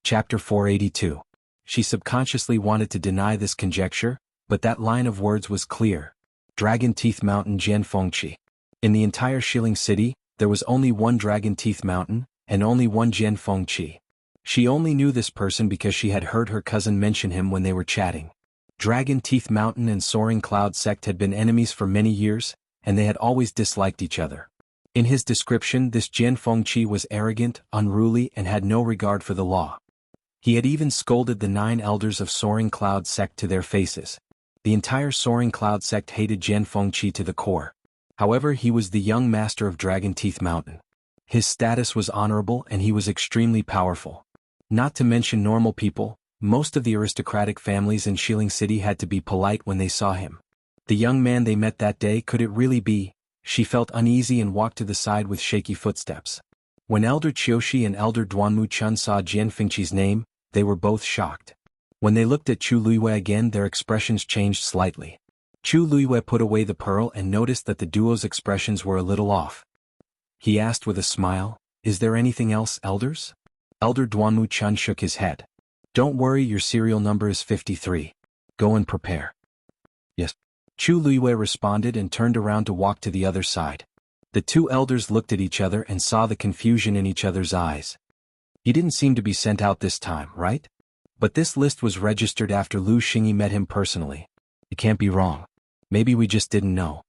Chapter 482. She subconsciously wanted to deny this conjecture, but that line of words was clear. Dragon Teeth Mountain Jianfengqi. In the entire Shilling City, there was only one Dragon Teeth Mountain, and only one Jianfengqi. She only knew this person because she had heard her cousin mention him when they were chatting. Dragon Teeth Mountain and Soaring Cloud Sect had been enemies for many years, and they had always disliked each other. In his description, this Jianfengqi was arrogant, unruly, and had no regard for the law. He had even scolded the 9 elders of Soaring Cloud Sect to their faces. The entire Soaring Cloud Sect hated Jianfengqi to the core. However, he was the young master of Dragon Teeth Mountain. His status was honorable and he was extremely powerful. Not to mention normal people, most of the aristocratic families in Shilling City had to be polite when they saw him. The young man they met that day, could it really be? She felt uneasy and walked to the side with shaky footsteps. When Elder Qiushi and Elder Duanmu Chun saw Jianfengqi's name, they were both shocked. When they looked at Chu Luiyue again, their expressions changed slightly. Chu Luiyue put away the pearl and noticed that the duo's expressions were a little off. He asked with a smile, "Is there anything else, elders?" Elder Duanmu Chun shook his head. "Don't worry, your serial number is 53. Go and prepare." "Yes." Chu Luiyue responded and turned around to walk to the other side. The 2 elders looked at each other and saw the confusion in each other's eyes. He didn't seem to be sent out this time, right? But this list was registered after Lu Xingyi met him personally. It can't be wrong. Maybe we just didn't know.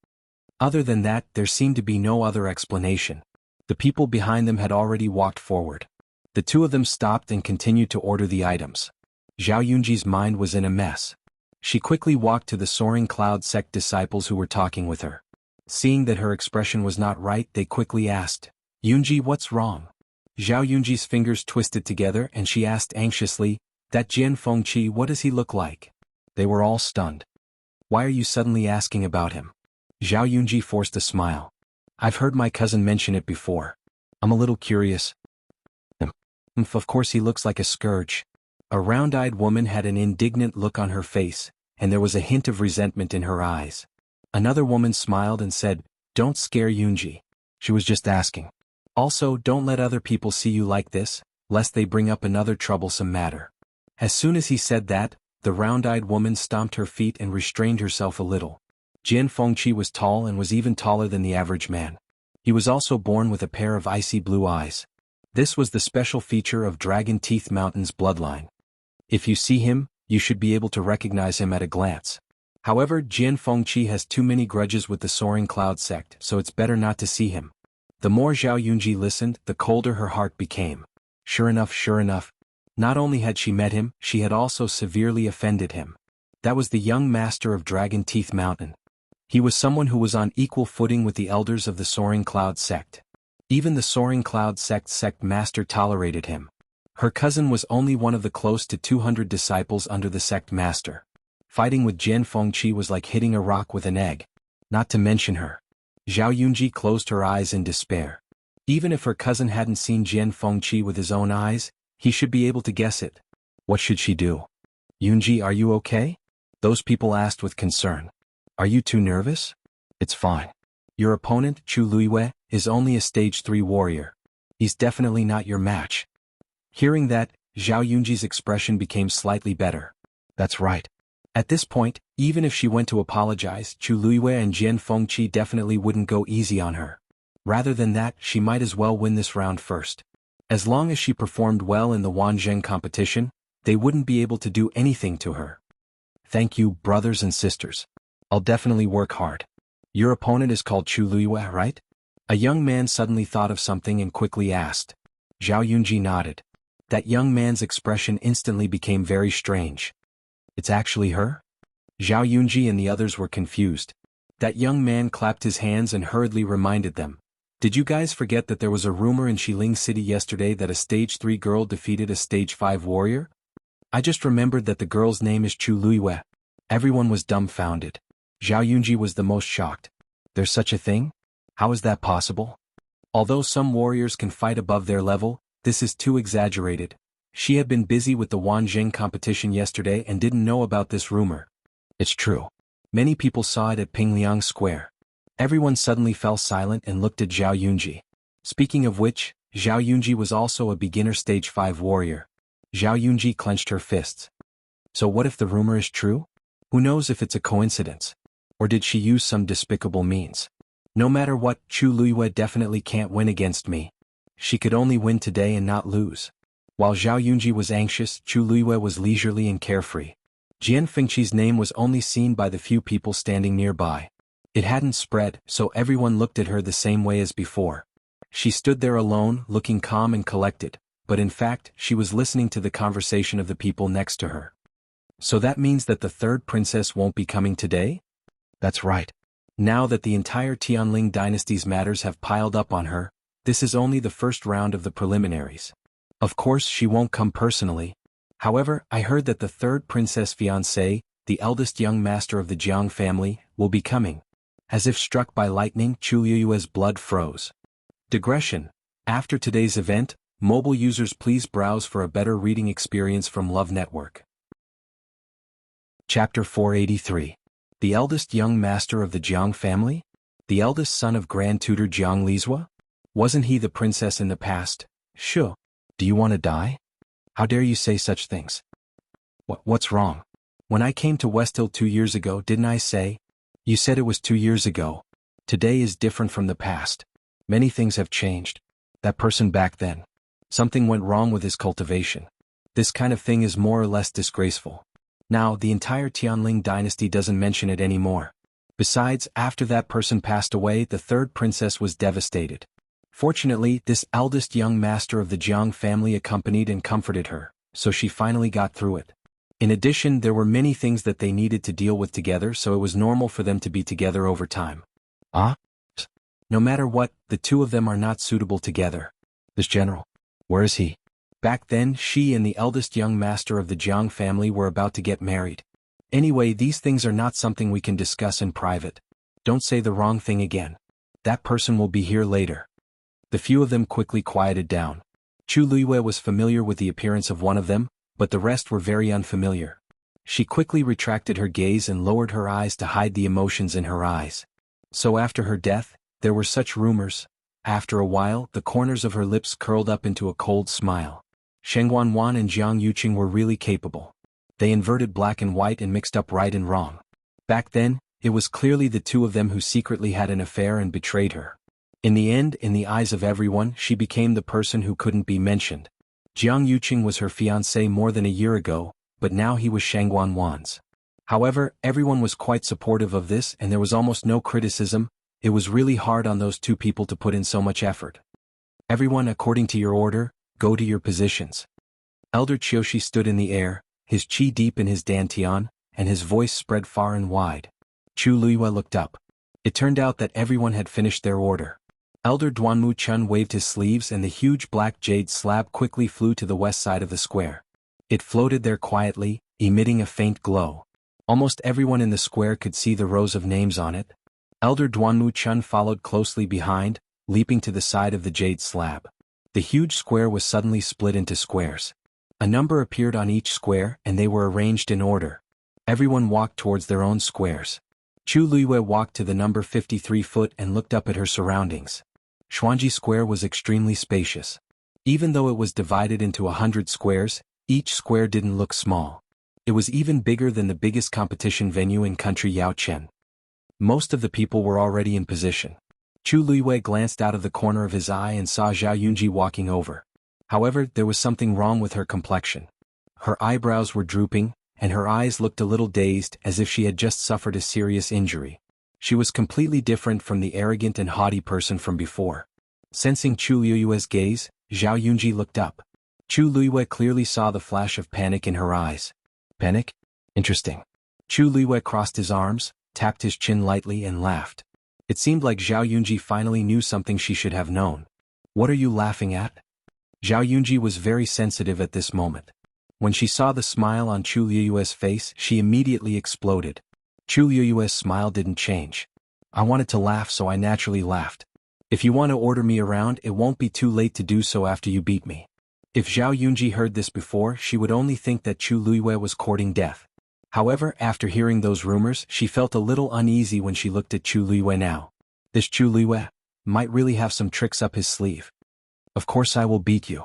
Other than that, there seemed to be no other explanation. The people behind them had already walked forward. The 2 of them stopped and continued to order the items. Zhao Yunji's mind was in a mess. She quickly walked to the Soaring Cloud Sect disciples who were talking with her. Seeing that her expression was not right, they quickly asked, "Yunji, what's wrong?" Zhao Yunji's fingers twisted together and she asked anxiously, "That Jianfengqi, what does he look like?" They were all stunned. "Why are you suddenly asking about him?" Zhao Yunji forced a smile. "I've heard my cousin mention it before. I'm a little curious." Of course he looks like a scourge." A round-eyed woman had an indignant look on her face, and there was a hint of resentment in her eyes. Another woman smiled and said, "Don't scare Yunji. She was just asking. Also, don't let other people see you like this, lest they bring up another troublesome matter." As soon as he said that, the round-eyed woman stomped her feet and restrained herself a little. Jianfengqi was tall and was even taller than the average man. He was also born with a pair of icy blue eyes. This was the special feature of Dragon Teeth Mountain's bloodline. If you see him, you should be able to recognize him at a glance. However, Jianfengqi has too many grudges with the Soaring Cloud Sect, so it's better not to see him. The more Zhao Yunji listened, the colder her heart became. Sure enough, not only had she met him, she had also severely offended him. That was the young master of Dragon Teeth Mountain. He was someone who was on equal footing with the elders of the Soaring Cloud Sect. Even the Soaring Cloud Sect master tolerated him. Her cousin was only one of the close to 200 disciples under the sect master. Fighting with Jianfengqi was like hitting a rock with an egg. Not to mention her. Zhao Yunji closed her eyes in despair. Even if her cousin hadn't seen Jianfengqi with his own eyes, he should be able to guess it. What should she do? "Yunji, are you okay?" Those people asked with concern. "Are you too nervous?" "It's fine. Your opponent, Chu Luiyue, is only a stage 3 warrior. He's definitely not your match." Hearing that, Zhao Yunji's expression became slightly better. That's right. At this point, even if she went to apologize, Chu Luiyue and Jianfengqi definitely wouldn't go easy on her. Rather than that, she might as well win this round first. As long as she performed well in the Wanzheng competition, they wouldn't be able to do anything to her. "Thank you, brothers and sisters. I'll definitely work hard. Your opponent is called Chu Luiyue, right?" A young man suddenly thought of something and quickly asked. Zhao Yunji nodded. That young man's expression instantly became very strange. "It's actually her?" Zhao Yunji and the others were confused. That young man clapped his hands and hurriedly reminded them. "Did you guys forget that there was a rumor in Shilling City yesterday that a stage 3 girl defeated a stage 5 warrior? I just remembered that the girl's name is Chu Luiyue." Everyone was dumbfounded. Zhao Yunji was the most shocked. "There's such a thing? How is that possible? Although some warriors can fight above their level, this is too exaggerated." She had been busy with the Wanzheng competition yesterday and didn't know about this rumor. It's true. Many people saw it at Pingliang Square. Everyone suddenly fell silent and looked at Zhao Yunji. Speaking of which, Zhao Yunji was also a beginner stage 5 warrior. Zhao Yunji clenched her fists. So what if the rumor is true? Who knows if it's a coincidence? Or did she use some despicable means? No matter what, Chu Luiyue definitely can't win against me. She could only win today and not lose. While Zhao Yunji was anxious, Chu Luiyue was leisurely and carefree. Jian Fengqi's name was only seen by the few people standing nearby. It hadn't spread, so everyone looked at her the same way as before. She stood there alone, looking calm and collected, but in fact, she was listening to the conversation of the people next to her. So that means that the third princess won't be coming today? That's right. Now that the entire Tianling dynasty's matters have piled up on her, this is only the first round of the preliminaries. Of course she won't come personally. However, I heard that the third princess fiancé, the eldest young master of the Jiang family, will be coming. As if struck by lightning, Chu Luiyue's blood froze. Digression. After today's event, mobile users please browse for a better reading experience from Love Network. Chapter 483. The eldest young master of the Jiang family? The eldest son of Grand Tutor Jiang Lizhua? Wasn't he the princess in the past? Sure. Do you want to die? How dare you say such things? What's wrong? When I came to West Hill 2 years ago, didn't I say? You said it was 2 years ago. Today is different from the past. Many things have changed. That person back then. Something went wrong with his cultivation. This kind of thing is more or less disgraceful. Now, the entire Tianling dynasty doesn't mention it anymore. Besides, after that person passed away, the third princess was devastated. Fortunately, this eldest young master of the Jiang family accompanied and comforted her, so she finally got through it. In addition, there were many things that they needed to deal with together, so it was normal for them to be together over time. No matter what, the two of them are not suitable together. This general, where is he? Back then, she and the eldest young master of the Jiang family were about to get married. Anyway, these things are not something we can discuss in private. Don't say the wrong thing again. That person will be here later. The few of them quickly quieted down. Chu Luiyue was familiar with the appearance of one of them, but the rest were very unfamiliar. She quickly retracted her gaze and lowered her eyes to hide the emotions in her eyes. So after her death, there were such rumors. After a while, the corners of her lips curled up into a cold smile. Xuanhuan and Jiang Yuqing were really capable. They inverted black and white and mixed up right and wrong. Back then, it was clearly the two of them who secretly had an affair and betrayed her. In the end, in the eyes of everyone, she became the person who couldn't be mentioned. Jiang Yuqing was her fiancé more than a year ago, but now he was Xuanhuan's. However, everyone was quite supportive of this and there was almost no criticism. It was really hard on those two people to put in so much effort. Everyone, according to your order, go to your positions. Elder Qiushi stood in the air, his qi deep in his dantian, and his voice spread far and wide. Chu Luiyue looked up. It turned out that everyone had finished their order. Elder Duanmu Chun waved his sleeves and the huge black jade slab quickly flew to the west side of the square. It floated there quietly, emitting a faint glow. Almost everyone in the square could see the rows of names on it. Elder Duanmu Chun followed closely behind, leaping to the side of the jade slab. The huge square was suddenly split into squares. A number appeared on each square and they were arranged in order. Everyone walked towards their own squares. Chu Luiyue walked to the number 53 foot and looked up at her surroundings. Xuanji Square was extremely spacious. Even though it was divided into 100 squares, each square didn't look small. It was even bigger than the biggest competition venue in country Yaochen. Most of the people were already in position. Chu Luiyue glanced out of the corner of his eye and saw Zhao Yunji walking over. However, there was something wrong with her complexion. Her eyebrows were drooping, and her eyes looked a little dazed as if she had just suffered a serious injury. She was completely different from the arrogant and haughty person from before. Sensing Chu Luiyue's gaze, Zhao Yunji looked up. Chu Luiyue clearly saw the flash of panic in her eyes. Panic? Interesting. Chu Luiyue crossed his arms, tapped his chin lightly and laughed. It seemed like Zhao Yunji finally knew something she should have known. What are you laughing at? Zhao Yunji was very sensitive at this moment. When she saw the smile on Chu Luiyue's face, she immediately exploded. Chu Luiyue's smile didn't change. I wanted to laugh, so I naturally laughed. If you want to order me around, it won't be too late to do so after you beat me. If Zhao Yunji heard this before, she would only think that Chu Luiyue was courting death. However, after hearing those rumors, she felt a little uneasy when she looked at Chu Luiyue now. This Chu Luiyue might really have some tricks up his sleeve. Of course I will beat you,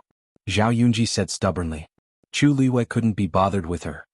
Zhao Yunji said stubbornly. Chu Liwei couldn't be bothered with her.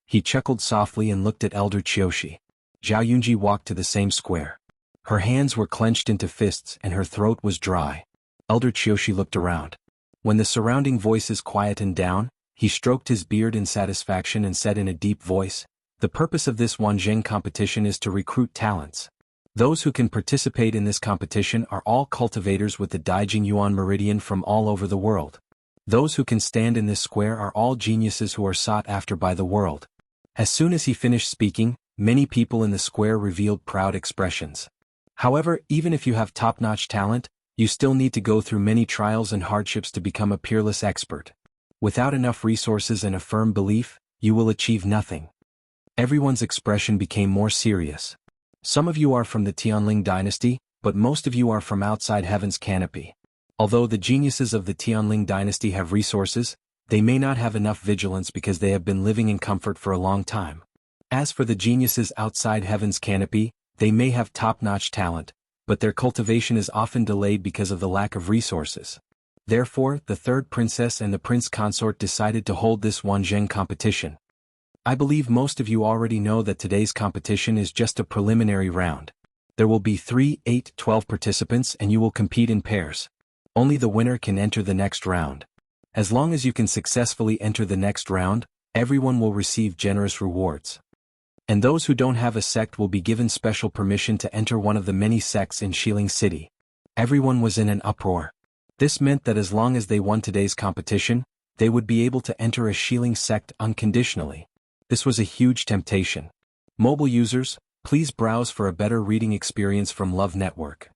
He chuckled softly and looked at Elder Qiushi. Zhao Yunji walked to the same square. Her hands were clenched into fists and her throat was dry. Elder Qiushi looked around. When the surrounding voices quietened down, he stroked his beard in satisfaction and said in a deep voice, "The purpose of this Wanzheng competition is to recruit talents. Those who can participate in this competition are all cultivators with the Daijingyuan meridian from all over the world. Those who can stand in this square are all geniuses who are sought after by the world." As soon as he finished speaking, many people in the square revealed proud expressions. However, even if you have top-notch talent, you still need to go through many trials and hardships to become a peerless expert. Without enough resources and a firm belief, you will achieve nothing. Everyone's expression became more serious. Some of you are from the Tianling dynasty, but most of you are from outside Heaven's canopy. Although the geniuses of the Tianling dynasty have resources, they may not have enough vigilance because they have been living in comfort for a long time. As for the geniuses outside Heaven's canopy, they may have top-notch talent, but their cultivation is often delayed because of the lack of resources. Therefore, the third princess and the prince consort decided to hold this Wanzheng competition. I believe most of you already know that today's competition is just a preliminary round. There will be 3, 8, 12 participants and you will compete in pairs. Only the winner can enter the next round. As long as you can successfully enter the next round, everyone will receive generous rewards. And those who don't have a sect will be given special permission to enter one of the many sects in Xiling City. Everyone was in an uproar. This meant that as long as they won today's competition, they would be able to enter a Xiling sect unconditionally. This was a huge temptation. Mobile users, please browse for a better reading experience from Love Network.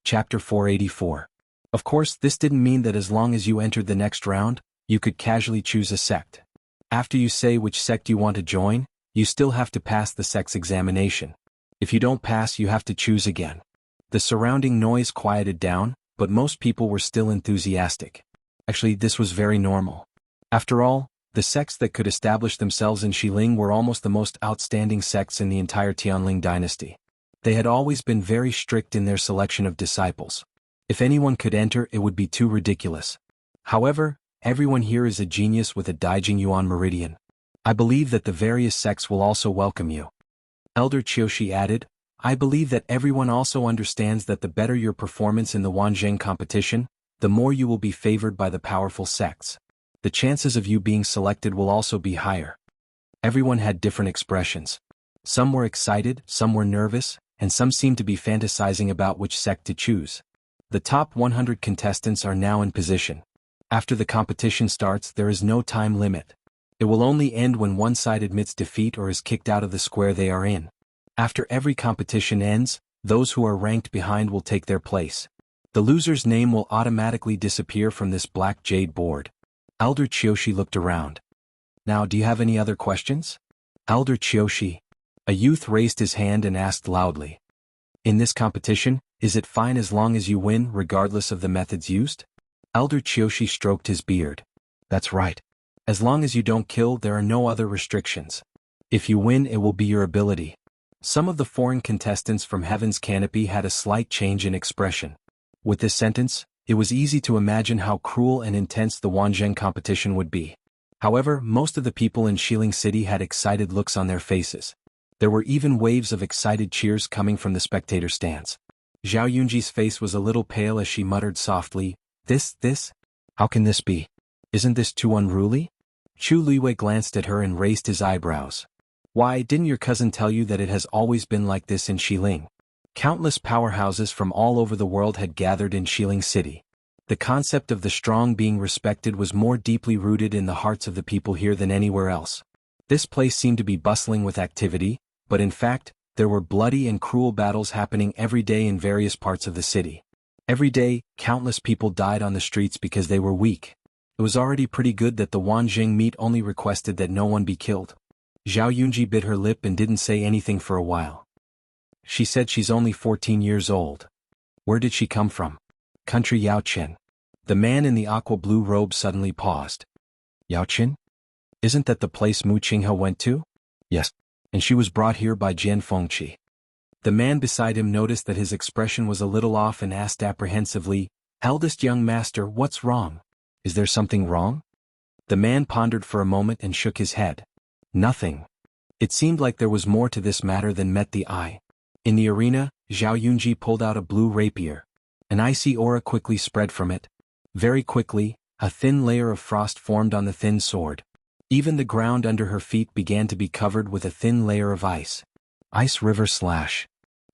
Chapter 484. Of course, this didn't mean that as long as you entered the next round, you could casually choose a sect. After you say which sect you want to join, you still have to pass the sect's examination. If you don't pass, you have to choose again. The surrounding noise quieted down, but most people were still enthusiastic. Actually, this was very normal. After all, the sects that could establish themselves in Xiling were almost the most outstanding sects in the entire Tianling dynasty. They had always been very strict in their selection of disciples. If anyone could enter, it would be too ridiculous. However, everyone here is a genius with a Daijingyuan meridian. I believe that the various sects will also welcome you. Elder Qiushi added, I believe that everyone also understands that the better your performance in the Wanzheng competition, the more you will be favored by the powerful sects. The chances of you being selected will also be higher. Everyone had different expressions. Some were excited, some were nervous, and some seemed to be fantasizing about which sect to choose. The top 100 contestants are now in position. After the competition starts, there is no time limit. It will only end when one side admits defeat or is kicked out of the square they are in. After every competition ends, those who are ranked behind will take their place. The loser's name will automatically disappear from this black jade board. Elder Qiushi looked around. Now, do you have any other questions? Elder Qiushi. A youth raised his hand and asked loudly. In this competition, is it fine as long as you win regardless of the methods used? Elder Qiushi stroked his beard. That's right. As long as you don't kill, there are no other restrictions. If you win, it will be your ability. Some of the foreign contestants from Heaven's Canopy had a slight change in expression. With this sentence, it was easy to imagine how cruel and intense the Wanzheng competition would be. However, most of the people in Xiling City had excited looks on their faces. There were even waves of excited cheers coming from the spectator stands. Zhao Yunji's face was a little pale as she muttered softly, This? How can this be? Isn't this too unruly? Chu Liwei glanced at her and raised his eyebrows. Why, didn't your cousin tell you that it has always been like this in Xiling? Countless powerhouses from all over the world had gathered in Xiling City. The concept of the strong being respected was more deeply rooted in the hearts of the people here than anywhere else. This place seemed to be bustling with activity, but in fact, there were bloody and cruel battles happening every day in various parts of the city. Every day, countless people died on the streets because they were weak. It was already pretty good that the Wanzheng meet only requested that no one be killed. Zhao Yunji bit her lip and didn't say anything for a while. She said she's only 14 years old. Where did she come from? Country Yaoqian. The man in the aqua-blue robe suddenly paused. Yaoqian? Isn't that the place Mu Qinghe went to? Yes. And she was brought here by Jian Fengqi. The man beside him noticed that his expression was a little off and asked apprehensively, Eldest young master, what's wrong? Is there something wrong? The man pondered for a moment and shook his head. Nothing. It seemed like there was more to this matter than met the eye. In the arena, Zhao Yunji pulled out a blue rapier. An icy aura quickly spread from it. Very quickly, a thin layer of frost formed on the thin sword. Even the ground under her feet began to be covered with a thin layer of ice. Ice river slash.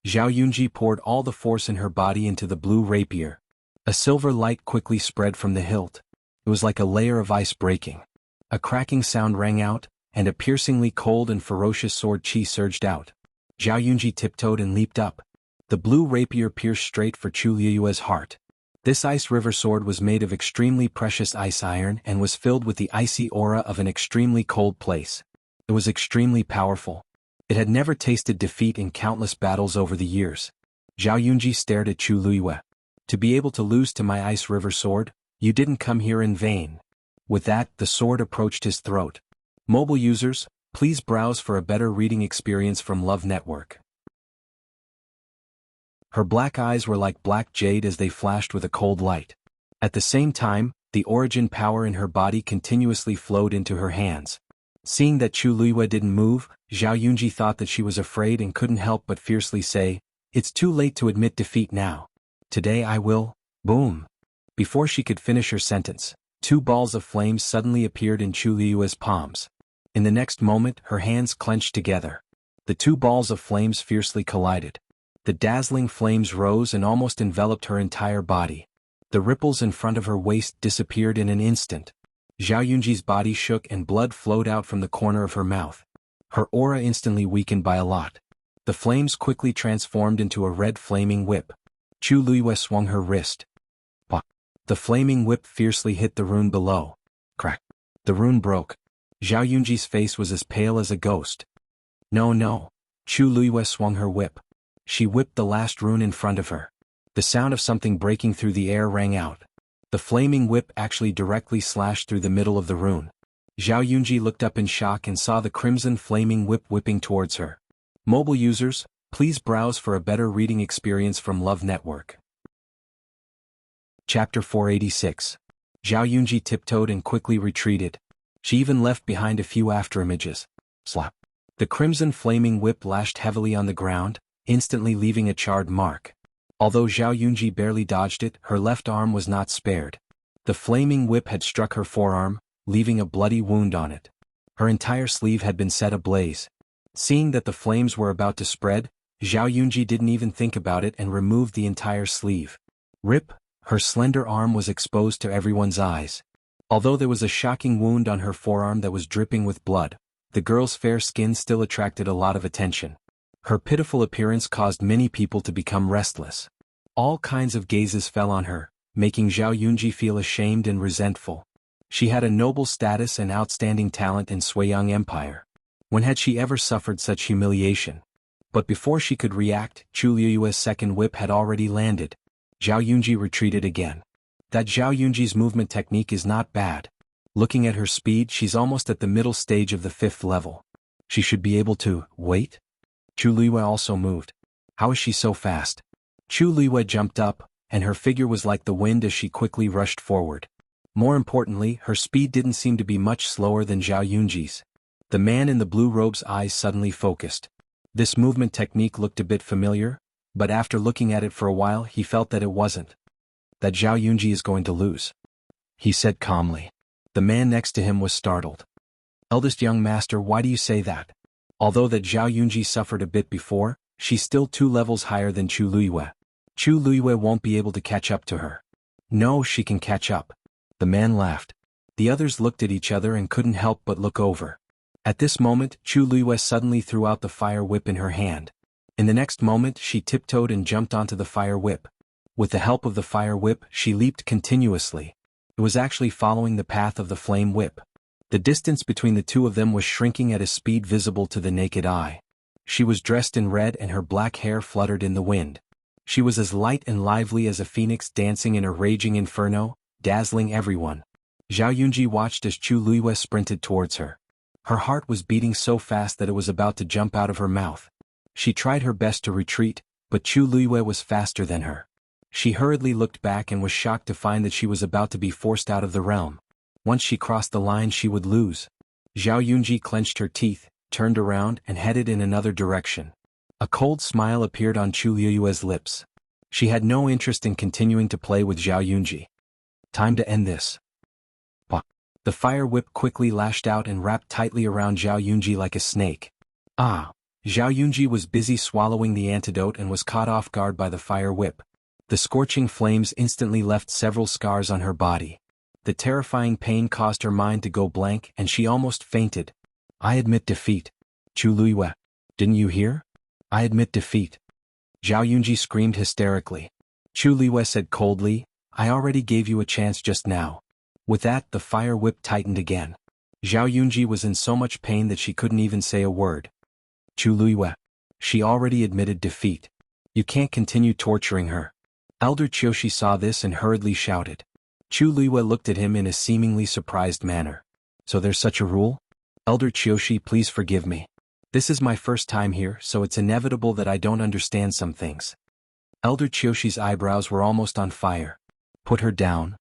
Zhao Yunji poured all the force in her body into the blue rapier. A silver light quickly spread from the hilt. It was like a layer of ice breaking. A cracking sound rang out, and a piercingly cold and ferocious sword chi surged out. Zhao Yunji tiptoed and leaped up. The blue rapier pierced straight for Chu Liyue's heart. This ice river sword was made of extremely precious ice iron and was filled with the icy aura of an extremely cold place. It was extremely powerful. It had never tasted defeat in countless battles over the years. Zhao Yunji stared at Chu Liyue. To be able to lose to my ice river sword, you didn't come here in vain. With that, the sword approached his throat. Mobile users, please browse for a better reading experience from Love Network. Her black eyes were like black jade as they flashed with a cold light. At the same time, the origin power in her body continuously flowed into her hands. Seeing that Chu Liyue didn't move, Zhao Yunji thought that she was afraid and couldn't help but fiercely say, "It's too late to admit defeat now. Today I will." Boom. Before she could finish her sentence, two balls of flames suddenly appeared in Chu Liyue's palms. In the next moment, her hands clenched together. The two balls of flames fiercely collided. The dazzling flames rose and almost enveloped her entire body. The ripples in front of her waist disappeared in an instant. Zhao Yunji's body shook and blood flowed out from the corner of her mouth. Her aura instantly weakened by a lot. The flames quickly transformed into a red flaming whip. Chu Liyue swung her wrist. Pah! The flaming whip fiercely hit the rune below. Crack! The rune broke. Zhao Yunji's face was as pale as a ghost. No, no. Chu Liyue swung her whip. She whipped the last rune in front of her. The sound of something breaking through the air rang out. The flaming whip actually directly slashed through the middle of the rune. Zhao Yunji looked up in shock and saw the crimson flaming whip whipping towards her. Mobile users, please browse for a better reading experience from Love Network. Chapter 486. Zhao Yunji tiptoed and quickly retreated. She even left behind a few afterimages. Slap. The crimson flaming whip lashed heavily on the ground, instantly leaving a charred mark. Although Zhao Yunji barely dodged it, her left arm was not spared. The flaming whip had struck her forearm, leaving a bloody wound on it. Her entire sleeve had been set ablaze. Seeing that the flames were about to spread, Zhao Yunji didn't even think about it and removed the entire sleeve. Rip, her slender arm was exposed to everyone's eyes. Although there was a shocking wound on her forearm that was dripping with blood, the girl's fair skin still attracted a lot of attention. Her pitiful appearance caused many people to become restless. All kinds of gazes fell on her, making Zhao Yunji feel ashamed and resentful. She had a noble status and outstanding talent in Suiyang Empire. When had she ever suffered such humiliation? But before she could react, Chu Liyue's second whip had already landed. Zhao Yunji retreated again. That Zhao Yunji's movement technique is not bad. Looking at her speed, she's almost at the middle stage of the 5th level. She should be able to wait. Chu Liyue also moved. How is she so fast? Chu Liyue jumped up, and her figure was like the wind as she quickly rushed forward. More importantly, her speed didn't seem to be much slower than Zhao Yunji's. The man in the blue robe's eyes suddenly focused. This movement technique looked a bit familiar, but after looking at it for a while he felt that it wasn't. That Zhao Yunji is going to lose, he said calmly. The man next to him was startled. Eldest young master, why do you say that? Although that Zhao Yunji suffered a bit before, she's still 2 levels higher than Chu Liyue. Chu Liyue won't be able to catch up to her. No, she can catch up. The man laughed. The others looked at each other and couldn't help but look over. At this moment, Chu Liyue suddenly threw out the fire whip in her hand. In the next moment, she tiptoed and jumped onto the fire whip. With the help of the fire whip, she leaped continuously. It was actually following the path of the flame whip. The distance between the two of them was shrinking at a speed visible to the naked eye. She was dressed in red and her black hair fluttered in the wind. She was as light and lively as a phoenix dancing in a raging inferno, dazzling everyone. Zhao Yunji watched as Chu Liyue sprinted towards her. Her heart was beating so fast that it was about to jump out of her mouth. She tried her best to retreat, but Chu Liyue was faster than her. She hurriedly looked back and was shocked to find that she was about to be forced out of the realm. Once she crossed the line she would lose. Zhao Yunji clenched her teeth, turned around and headed in another direction. A cold smile appeared on Chu Liyue's lips. She had no interest in continuing to play with Zhao Yunji. Time to end this. Bah. The fire whip quickly lashed out and wrapped tightly around Zhao Yunji like a snake. Ah! Zhao Yunji was busy swallowing the antidote and was caught off guard by the fire whip. The scorching flames instantly left several scars on her body. The terrifying pain caused her mind to go blank and she almost fainted. I admit defeat. Chu Liyue. Didn't you hear? I admit defeat. Zhao Yunji screamed hysterically. Chu Liyue said coldly, I already gave you a chance just now. With that, the fire whip tightened again. Zhao Yunji was in so much pain that she couldn't even say a word. Chu Liyue. She already admitted defeat. You can't continue torturing her. Elder Qiushi saw this and hurriedly shouted. Chu Liyue looked at him in a seemingly surprised manner. So there's such a rule? Elder Qiushi, please forgive me. This is my first time here, so it's inevitable that I don't understand some things. Elder Qiushi's eyebrows were almost on fire. Put her down.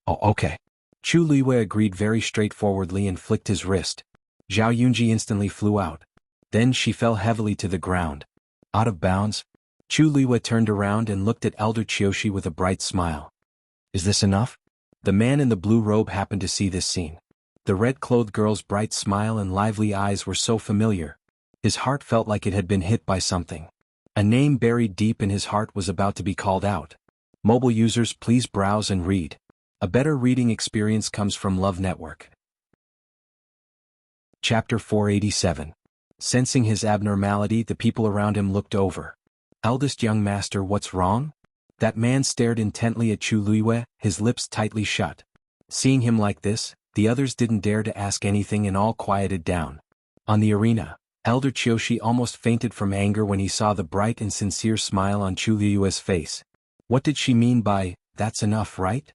Oh, okay. Chu Liyue agreed very straightforwardly and flicked his wrist. Zhao Yunji instantly flew out. Then she fell heavily to the ground. Out of bounds? Chu Liyue turned around and looked at Elder Qiushi with a bright smile. Is this enough? The man in the blue robe happened to see this scene. The red-clothed girl's bright smile and lively eyes were so familiar. His heart felt like it had been hit by something. A name buried deep in his heart was about to be called out. Mobile users, please browse and read. A better reading experience comes from Love Network. Chapter 487. Sensing his abnormality, the people around him looked over. Eldest young master, what's wrong? That man stared intently at Chu Liyue, his lips tightly shut. Seeing him like this, the others didn't dare to ask anything and all quieted down. On the arena, Elder Qiushi almost fainted from anger when he saw the bright and sincere smile on Chu Liyue's face. What did she mean by, that's enough, right?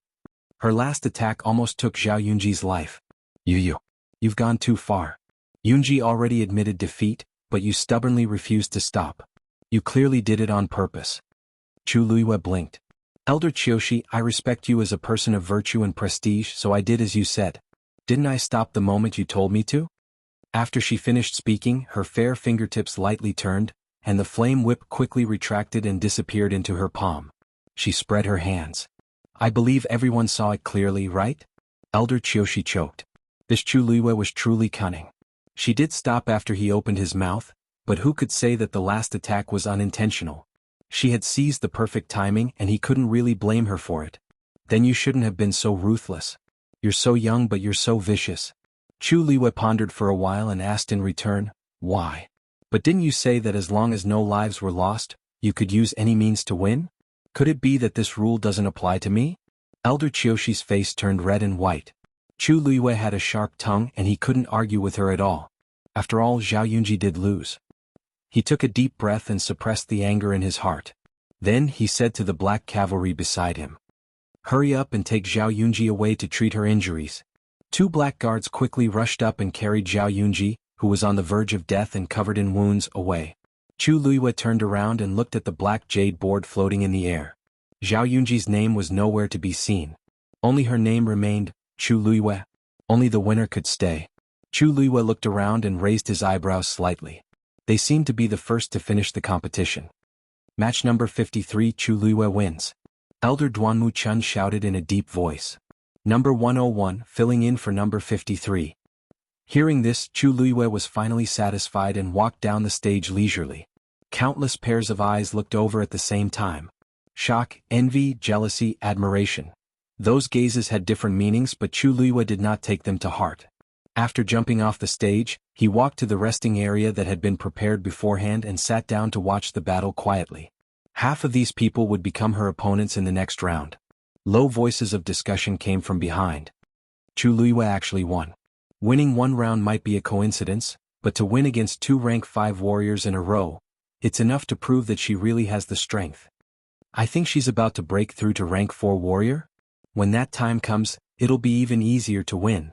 Her last attack almost took Zhao Yunji's life. You've gone too far. Yunji already admitted defeat, but you stubbornly refused to stop. You clearly did it on purpose. Chu Liyue blinked. Elder Qiushi, I respect you as a person of virtue and prestige, so I did as you said. Didn't I stop the moment you told me to? After she finished speaking, her fair fingertips lightly turned, and the flame whip quickly retracted and disappeared into her palm. She spread her hands. I believe everyone saw it clearly, right? Elder Qiushi choked. This Chu Liyue was truly cunning. She did stop after he opened his mouth, but who could say that the last attack was unintentional? She had seized the perfect timing and he couldn't really blame her for it. Then you shouldn't have been so ruthless. You're so young but you're so vicious. Chu Liyue pondered for a while and asked in return, why? But didn't you say that as long as no lives were lost, you could use any means to win? Could it be that this rule doesn't apply to me? Elder Qiushi's face turned red and white. Chu Liyue had a sharp tongue and he couldn't argue with her at all. After all, Zhao Yunji did lose. He took a deep breath and suppressed the anger in his heart. Then he said to the black cavalry beside him. Hurry up and take Zhao Yunji away to treat her injuries. Two black guards quickly rushed up and carried Zhao Yunji, who was on the verge of death and covered in wounds, away. Chu Liyue turned around and looked at the black jade board floating in the air. Zhao Yunji's name was nowhere to be seen. Only her name remained, Chu Liyue. Only the winner could stay. Chu Liyue looked around and raised his eyebrows slightly. They seemed to be the first to finish the competition. Match number 53, Chu Liyue wins. Elder Duanmu Chun shouted in a deep voice. Number 101, filling in for number 53. Hearing this, Chu Liyue was finally satisfied and walked down the stage leisurely. Countless pairs of eyes looked over at the same time. Shock, envy, jealousy, admiration. Those gazes had different meanings, but Chu Liyue did not take them to heart. After jumping off the stage, he walked to the resting area that had been prepared beforehand and sat down to watch the battle quietly. Half of these people would become her opponents in the next round. Low voices of discussion came from behind. Chu Liyue actually won. Winning one round might be a coincidence, but to win against two rank 5 warriors in a row, it's enough to prove that she really has the strength. I think she's about to break through to rank 4 warrior. When that time comes, it'll be even easier to win.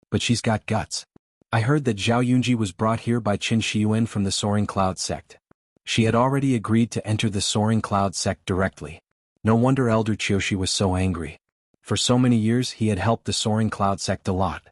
But she's got guts. I heard that Zhao Yunji was brought here by Qin Shiyuan from the Soaring Cloud sect. She had already agreed to enter the Soaring Cloud sect directly. No wonder Elder Qiushi was so angry. For so many years he had helped the Soaring Cloud sect a lot.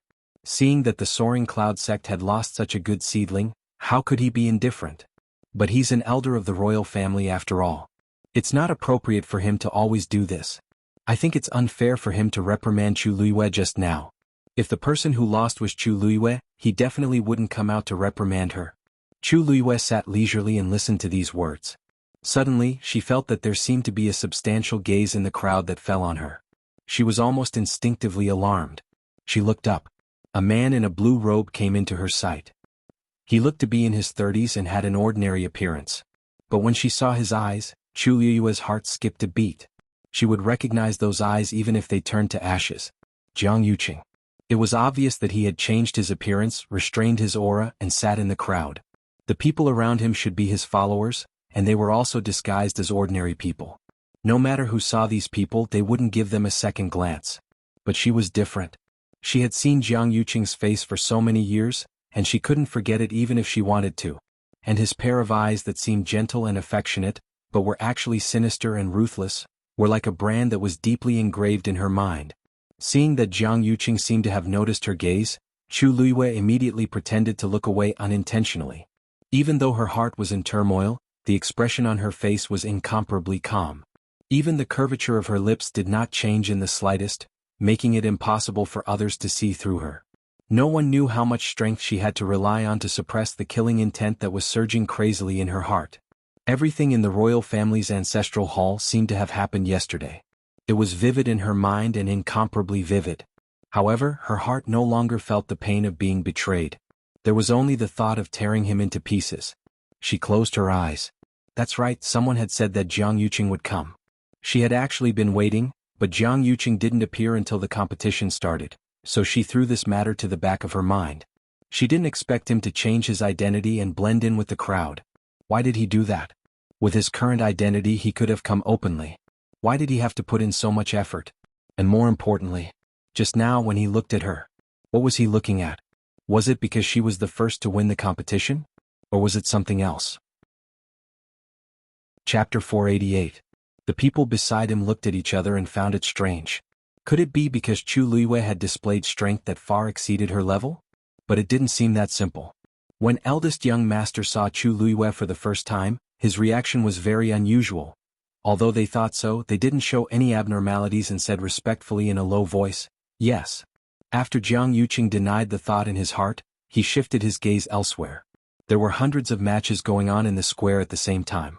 Seeing that the Soaring Cloud sect had lost such a good seedling, how could he be indifferent? But he's an elder of the royal family after all. It's not appropriate for him to always do this. I think it's unfair for him to reprimand Chu Luiyue just now. If the person who lost was Chu Luiyue, he definitely wouldn't come out to reprimand her. Chu Luiyue sat leisurely and listened to these words. Suddenly, she felt that there seemed to be a substantial gaze in the crowd that fell on her. She was almost instinctively alarmed. She looked up. A man in a blue robe came into her sight. He looked to be in his 30s and had an ordinary appearance. But when she saw his eyes, Chu Luiyue's heart skipped a beat. She would recognize those eyes even if they turned to ashes. Jiang Yuqing. It was obvious that he had changed his appearance, restrained his aura, and sat in the crowd. The people around him should be his followers, and they were also disguised as ordinary people. No matter who saw these people, they wouldn't give them a second glance. But she was different. She had seen Jiang Yuqing's face for so many years, and she couldn't forget it even if she wanted to. And his pair of eyes that seemed gentle and affectionate, but were actually sinister and ruthless, were like a brand that was deeply engraved in her mind. Seeing that Jiang Yuqing seemed to have noticed her gaze, Chu Luiyue immediately pretended to look away unintentionally. Even though her heart was in turmoil, the expression on her face was incomparably calm. Even the curvature of her lips did not change in the slightest, making it impossible for others to see through her. No one knew how much strength she had to rely on to suppress the killing intent that was surging crazily in her heart. Everything in the royal family's ancestral hall seemed to have happened yesterday. It was vivid in her mind and incomparably vivid. However, her heart no longer felt the pain of being betrayed. There was only the thought of tearing him into pieces. She closed her eyes. That's right, someone had said that Jiang Yuqing would come. She had actually been waiting, but Jiang Yuqing didn't appear until the competition started, so she threw this matter to the back of her mind. She didn't expect him to change his identity and blend in with the crowd. Why did he do that? With his current identity he could have come openly. Why did he have to put in so much effort? And more importantly, just now when he looked at her, what was he looking at? Was it because she was the first to win the competition? Or was it something else? Chapter 488. The people beside him looked at each other and found it strange. Could it be because Chu Luiyue had displayed strength that far exceeded her level? But it didn't seem that simple. When eldest young master saw Chu Luiyue for the first time, his reaction was very unusual. Although they thought so, they didn't show any abnormalities and said respectfully in a low voice, "Yes." After Jiang Yuqing denied the thought in his heart, he shifted his gaze elsewhere. There were hundreds of matches going on in the square at the same time.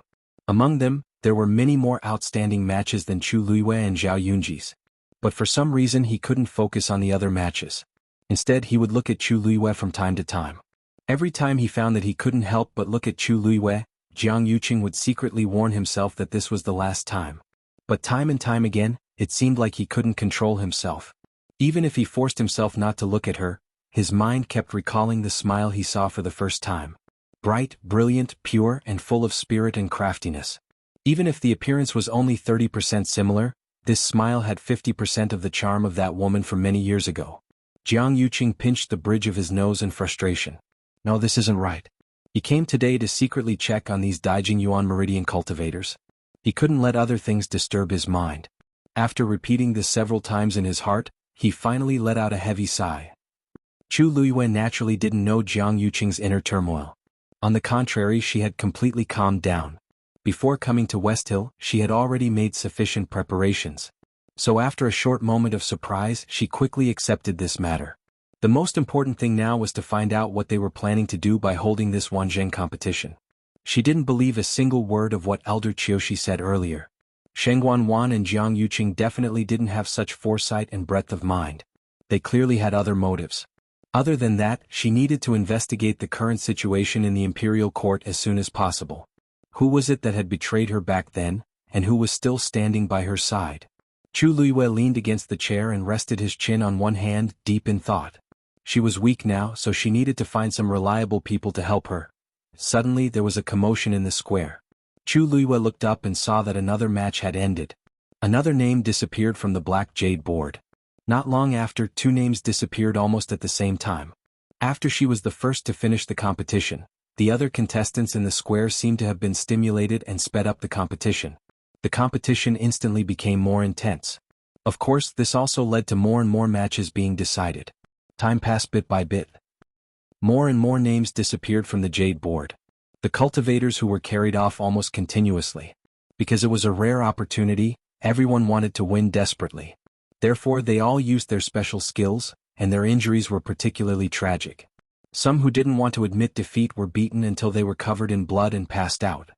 Among them, there were many more outstanding matches than Chu Luiyue and Zhao Yunji's. But for some reason he couldn't focus on the other matches. Instead he would look at Chu Luiyue from time to time. Every time he found that he couldn't help but look at Chu Luiyue, Jiang Yuqing would secretly warn himself that this was the last time. But time and time again, it seemed like he couldn't control himself. Even if he forced himself not to look at her, his mind kept recalling the smile he saw for the first time. Bright, brilliant, pure, and full of spirit and craftiness. Even if the appearance was only 30% similar, this smile had 50% of the charm of that woman from many years ago. Jiang Yuqing pinched the bridge of his nose in frustration. No, this isn't right. He came today to secretly check on these Daijingyuan meridian cultivators. He couldn't let other things disturb his mind. After repeating this several times in his heart, he finally let out a heavy sigh. Chu Luiyue naturally didn't know Jiang Yuqing's inner turmoil. On the contrary, she had completely calmed down. Before coming to West Hill, she had already made sufficient preparations. So after a short moment of surprise, she quickly accepted this matter. The most important thing now was to find out what they were planning to do by holding this Wanzheng competition. She didn't believe a single word of what Elder Qiushi said earlier. Xuanhuan and Jiang Yuqing definitely didn't have such foresight and breadth of mind. They clearly had other motives. Other than that, she needed to investigate the current situation in the imperial court as soon as possible. Who was it that had betrayed her back then, and who was still standing by her side? Chu Luiyue leaned against the chair and rested his chin on one hand, deep in thought. She was weak now, so she needed to find some reliable people to help her. Suddenly there was a commotion in the square. Chu Luiyue looked up and saw that another match had ended. Another name disappeared from the black jade board. Not long after, two names disappeared almost at the same time. After she was the first to finish the competition, the other contestants in the square seemed to have been stimulated and sped up the competition. The competition instantly became more intense. Of course, this also led to more and more matches being decided. Time passed bit by bit. More and more names disappeared from the jade board. The cultivators who were carried off almost continuously. Because it was a rare opportunity, everyone wanted to win desperately. Therefore they all used their special skills, and their injuries were particularly tragic. Some who didn't want to admit defeat were beaten until they were covered in blood and passed out.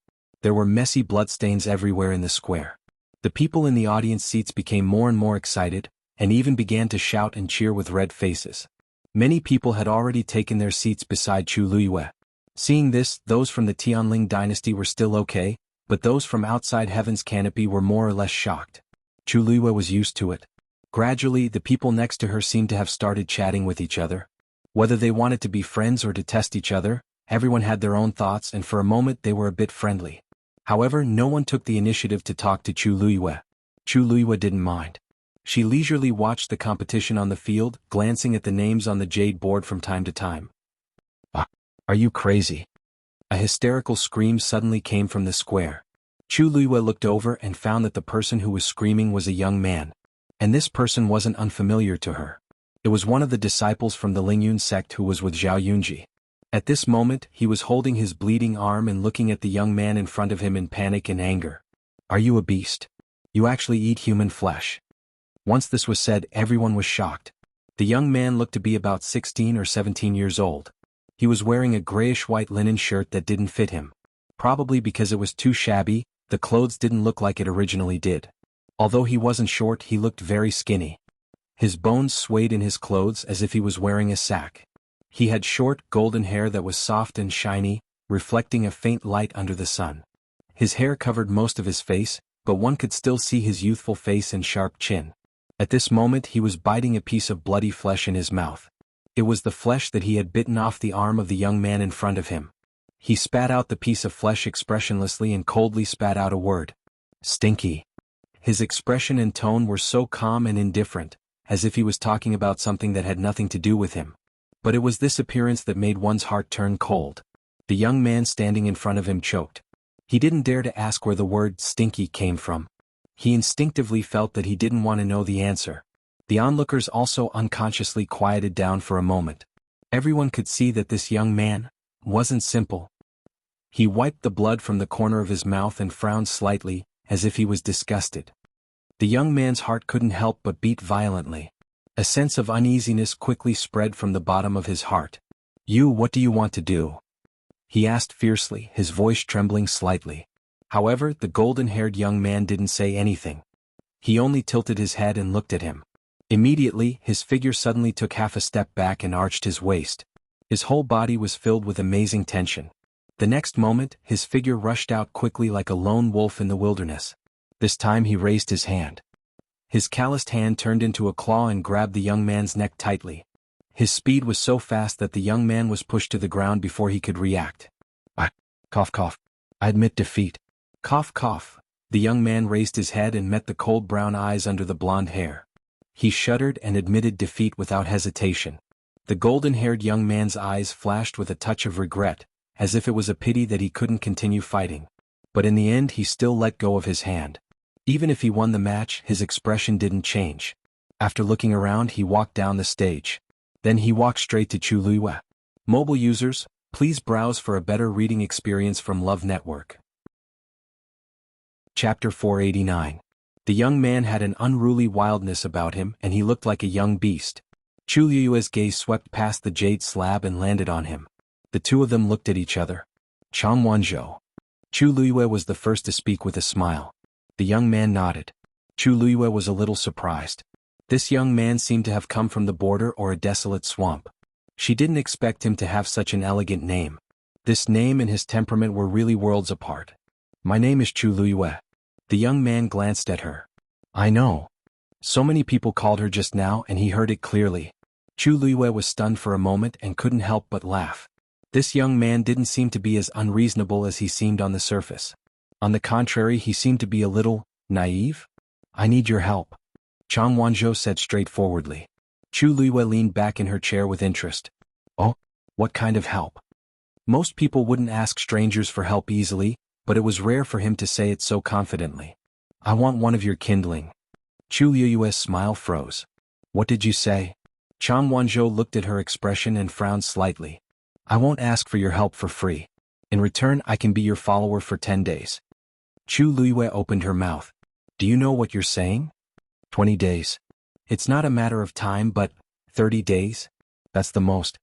There were messy bloodstains everywhere in the square. The people in the audience seats became more and more excited, and even began to shout and cheer with red faces. Many people had already taken their seats beside Chu Luiyue. Seeing this, those from the Tianling dynasty were still okay, but those from outside Heaven's canopy were more or less shocked. Chu Luiyue was used to it. Gradually, the people next to her seemed to have started chatting with each other. Whether they wanted to be friends or to test each other, everyone had their own thoughts, and for a moment they were a bit friendly. However, no one took the initiative to talk to Chu Luiyue. Chu Luiyue didn't mind. She leisurely watched the competition on the field, glancing at the names on the jade board from time to time. Are you crazy? A hysterical scream suddenly came from the square. Chu Luiyue looked over and found that the person who was screaming was a young man. And this person wasn't unfamiliar to her. It was one of the disciples from the Lingyun sect who was with Zhao Yunji. At this moment, he was holding his bleeding arm and looking at the young man in front of him in panic and anger. Are you a beast? You actually eat human flesh. Once this was said, everyone was shocked. The young man looked to be about 16 or 17 years old. He was wearing a grayish-white linen shirt that didn't fit him. Probably because it was too shabby, the clothes didn't look like it originally did. Although he wasn't short, he looked very skinny. His bones swayed in his clothes as if he was wearing a sack. He had short, golden hair that was soft and shiny, reflecting a faint light under the sun. His hair covered most of his face, but one could still see his youthful face and sharp chin. At this moment he was biting a piece of bloody flesh in his mouth. It was the flesh that he had bitten off the arm of the young man in front of him. He spat out the piece of flesh expressionlessly and coldly spat out a word. Stinky. His expression and tone were so calm and indifferent, as if he was talking about something that had nothing to do with him. But it was this appearance that made one's heart turn cold. The young man standing in front of him choked. He didn't dare to ask where the word stinky came from. He instinctively felt that he didn't want to know the answer. The onlookers also unconsciously quieted down for a moment. Everyone could see that this young man wasn't simple. He wiped the blood from the corner of his mouth and frowned slightly, as if he was disgusted. The young man's heart couldn't help but beat violently. A sense of uneasiness quickly spread from the bottom of his heart. What do you want to do? He asked fiercely, his voice trembling slightly. However, the golden-haired young man didn't say anything. He only tilted his head and looked at him. Immediately, his figure suddenly took half a step back and arched his waist. His whole body was filled with amazing tension. The next moment, his figure rushed out quickly like a lone wolf in the wilderness. This time he raised his hand. His calloused hand turned into a claw and grabbed the young man's neck tightly. His speed was so fast that the young man was pushed to the ground before he could react. Cough cough. I admit defeat. Cough cough. The young man raised his head and met the cold brown eyes under the blonde hair. He shuddered and admitted defeat without hesitation. The golden-haired young man's eyes flashed with a touch of regret, as if it was a pity that he couldn't continue fighting. But in the end he still let go of his hand. Even if he won the match, his expression didn't change. After looking around, he walked down the stage. Then he walked straight to Chu Luiyue. Mobile users, please browse for a better reading experience from Love Network. Chapter 489. The young man had an unruly wildness about him, and he looked like a young beast. Chu Luiyue's gaze swept past the jade slab and landed on him. The two of them looked at each other. Changwanzhou. Chu Luiyue was the first to speak with a smile. The young man nodded. Chu Luiyue was a little surprised. This young man seemed to have come from the border or a desolate swamp. She didn't expect him to have such an elegant name. This name and his temperament were really worlds apart. My name is Chu Luiyue. The young man glanced at her. I know. So many people called her just now and he heard it clearly. Chu Luiyue was stunned for a moment and couldn't help but laugh. This young man didn't seem to be as unreasonable as he seemed on the surface. On the contrary, he seemed to be a little naive. I need your help, Changwanzhou said straightforwardly. Chu Luiyue leaned back in her chair with interest. Oh, what kind of help? Most people wouldn't ask strangers for help easily, but it was rare for him to say it so confidently. I want one of your kindling. Chu Liyue's smile froze. What did you say? Chang Wanzhou looked at her expression and frowned slightly. I won't ask for your help for free. In return, I can be your follower for 10 days. Chu Liyue opened her mouth. Do you know what you're saying? 20 days. It's not a matter of time, but 30 days? That's the most.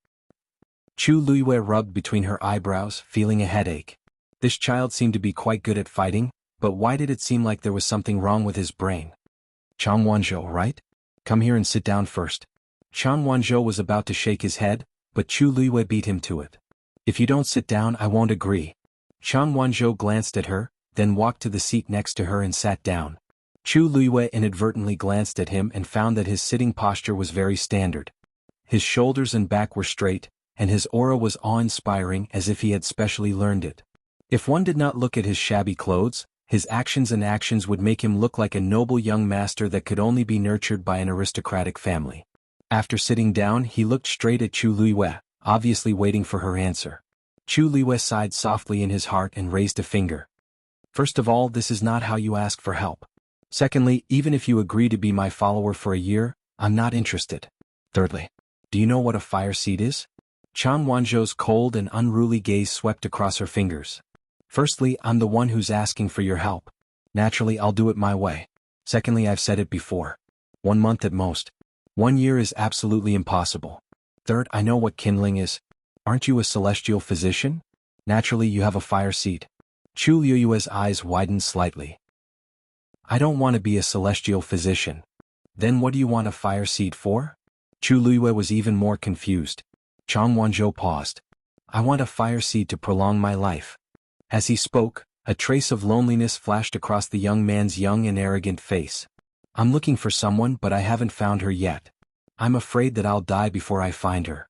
Chu Liyue rubbed between her eyebrows, feeling a headache. This child seemed to be quite good at fighting, but why did it seem like there was something wrong with his brain? Chang Wanzhou, right? Come here and sit down first. Chang Wanzhou was about to shake his head, but Chu Liyue beat him to it. If you don't sit down, I won't agree. Chang Wanzhou glanced at her, then walked to the seat next to her and sat down. Chu Liyue inadvertently glanced at him and found that his sitting posture was very standard. His shoulders and back were straight, and his aura was awe-inspiring as if he had specially learned it. If one did not look at his shabby clothes, his actions would make him look like a noble young master that could only be nurtured by an aristocratic family. After sitting down, he looked straight at Chu Liyue, obviously waiting for her answer. Chu Liyue sighed softly in his heart and raised a finger. First of all, this is not how you ask for help. Secondly, even if you agree to be my follower for a year, I'm not interested. Thirdly, do you know what a fire seed is? Chang Wanzhou's cold and unruly gaze swept across her fingers. Firstly, I'm the one who's asking for your help. Naturally, I'll do it my way. Secondly, I've said it before. 1 month at most. 1 year is absolutely impossible. Third, I know what kindling is. Aren't you a celestial physician? Naturally, you have a fire seed. Chu Liyue's eyes widened slightly. I don't want to be a celestial physician. Then what do you want a fire seed for? Chu Liyue was even more confused. Chang Wanzhou paused. I want a fire seed to prolong my life. As he spoke, a trace of loneliness flashed across the young man's young and arrogant face. I'm looking for someone, but I haven't found her yet. I'm afraid that I'll die before I find her.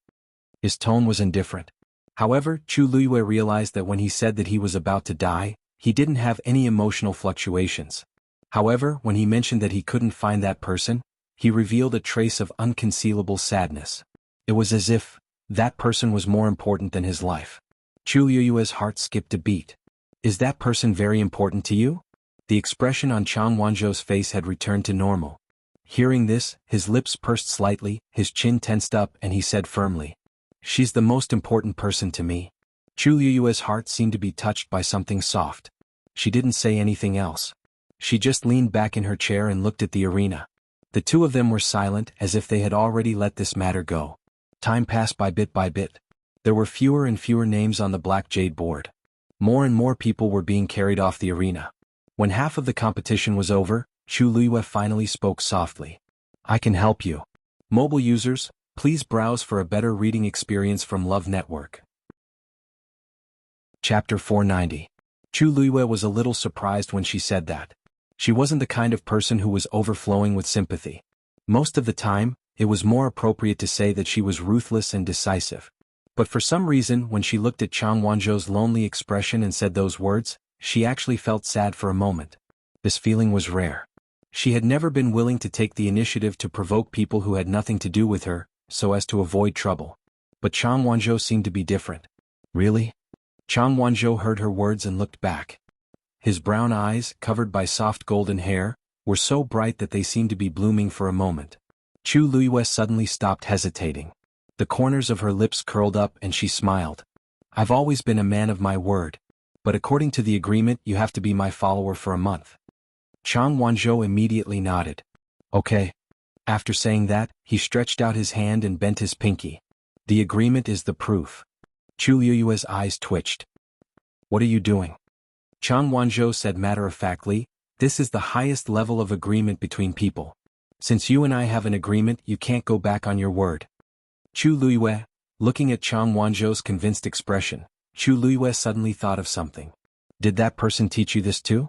His tone was indifferent. However, Chu Liyue realized that when he said that he was about to die, he didn't have any emotional fluctuations. However, when he mentioned that he couldn't find that person, he revealed a trace of unconcealable sadness. It was as if that person was more important than his life. Chu Liyue's heart skipped a beat. Is that person very important to you? The expression on Chang Wanzhou's face had returned to normal. Hearing this, his lips pursed slightly, his chin tensed up, and he said firmly, She's the most important person to me. Chu Liyue's heart seemed to be touched by something soft. She didn't say anything else. She just leaned back in her chair and looked at the arena. The two of them were silent, as if they had already let this matter go. Time passed by bit. There were fewer and fewer names on the black jade board. More and more people were being carried off the arena. When half of the competition was over, Chu Liyue finally spoke softly. I can help you. Mobile users, please browse for a better reading experience from Love Network. Chapter 490. Chu Liyue was a little surprised when she said that. She wasn't the kind of person who was overflowing with sympathy. Most of the time, it was more appropriate to say that she was ruthless and decisive. But for some reason, when she looked at Chang Wanzhou's lonely expression and said those words, she actually felt sad for a moment. This feeling was rare. She had never been willing to take the initiative to provoke people who had nothing to do with her, so as to avoid trouble. But Chang Wanzhou seemed to be different. Really? Chang Wanzhou heard her words and looked back. His brown eyes, covered by soft golden hair, were so bright that they seemed to be blooming for a moment. Chu Liyue suddenly stopped hesitating. The corners of her lips curled up and she smiled. I've always been a man of my word. But according to the agreement, you have to be my follower for a month. Chang Wanzhou immediately nodded. Okay. After saying that, he stretched out his hand and bent his pinky. The agreement is the proof. Chu Liyue's eyes twitched. What are you doing? Chang Wanzhou said matter-of-factly, this is the highest level of agreement between people. Since you and I have an agreement, you can't go back on your word. Chu Liyue, looking at Chang Wanzhou's convinced expression, Chu Liyue suddenly thought of something. Did that person teach you this too?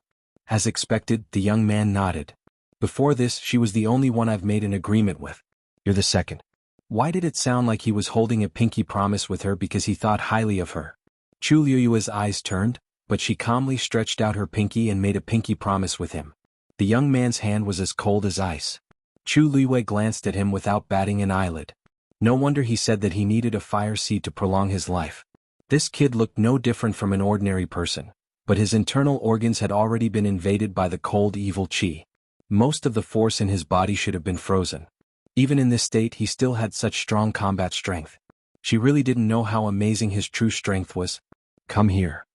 As expected, the young man nodded. Before this, she was the only one I've made an agreement with. You're the second. Why did it sound like he was holding a pinky promise with her because he thought highly of her? Chu Liyue's eyes turned, but she calmly stretched out her pinky and made a pinky promise with him. The young man's hand was as cold as ice. Chu Liyue glanced at him without batting an eyelid. No wonder he said that he needed a fire seed to prolong his life. This kid looked no different from an ordinary person, but his internal organs had already been invaded by the cold evil qi. Most of the force in his body should have been frozen. Even in this state he still had such strong combat strength. She really didn't know how amazing his true strength was. Come here.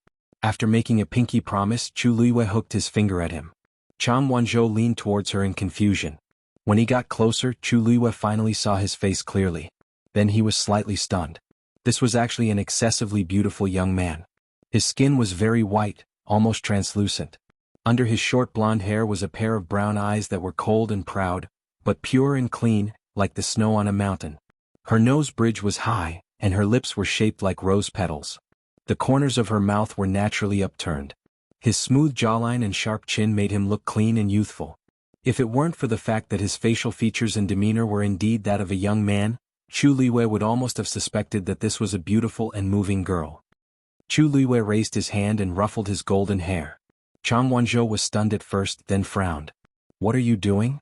After making a pinky promise, Chu Luiyue hooked his finger at him. Chang Wanzhou leaned towards her in confusion. When he got closer, Chu Luiyue finally saw his face clearly. Then he was slightly stunned. This was actually an excessively beautiful young man. His skin was very white, almost translucent. Under his short blonde hair was a pair of brown eyes that were cold and proud, but pure and clean, like the snow on a mountain. Her nose bridge was high, and her lips were shaped like rose petals. The corners of her mouth were naturally upturned. His smooth jawline and sharp chin made him look clean and youthful. If it weren't for the fact that his facial features and demeanor were indeed that of a young man, Chu Luiyue would almost have suspected that this was a beautiful and moving girl. Chu Luiyue raised his hand and ruffled his golden hair. Chang Wanzhou was stunned at first, then frowned. What are you doing?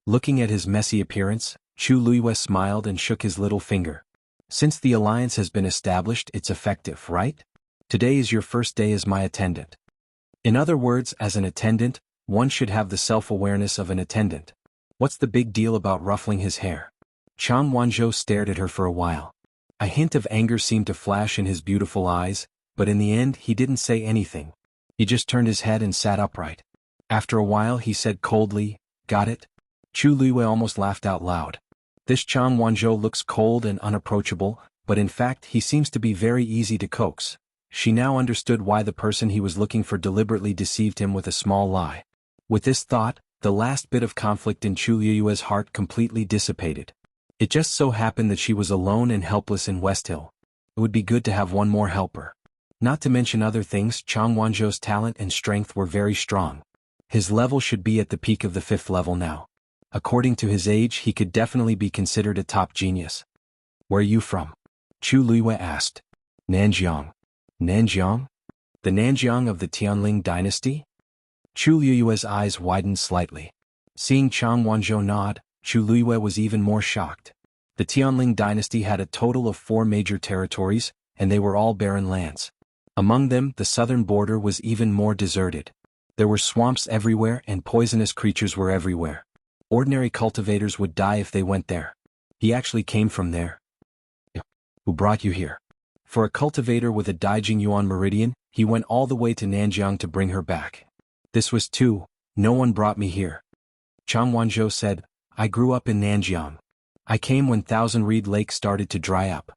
Looking at his messy appearance, Chu Luiyue smiled and shook his little finger. Since the alliance has been established, it's effective, right? Today is your first day as my attendant. In other words, as an attendant, one should have the self-awareness of an attendant. What's the big deal about ruffling his hair? Chang Wanzhou stared at her for a while. A hint of anger seemed to flash in his beautiful eyes, but in the end he didn't say anything. He just turned his head and sat upright. After a while he said coldly, "Got it?" Chu Luiyue almost laughed out loud. This Chang Wanzhou looks cold and unapproachable, but in fact he seems to be very easy to coax. She now understood why the person he was looking for deliberately deceived him with a small lie. With this thought, the last bit of conflict in Chu Luiyue's heart completely dissipated. It just so happened that she was alone and helpless in West Hill. It would be good to have one more helper. Not to mention other things, Chang Wanzhou's talent and strength were very strong. His level should be at the peak of the 5th level now. According to his age, he could definitely be considered a top genius. Where are you from? Chu Luiyue asked. Nanjiang. Nanjiang? The Nanjiang of the Tianling dynasty? Chu Luiyue's eyes widened slightly. Seeing Chang Wanzhou nod, Chu Luiyue was even more shocked. The Tianling dynasty had a total of 4 major territories, and they were all barren lands. Among them, the southern border was even more deserted. There were swamps everywhere and poisonous creatures were everywhere. Ordinary cultivators would die if they went there. He actually came from there. Who brought you here? For a cultivator with a Daijingyuan meridian, he went all the way to Nanjiang to bring her back. This was too. No one brought me here. Chang Wanzhou said, I grew up in Nanjiang. I came when Thousand Reed Lake started to dry up.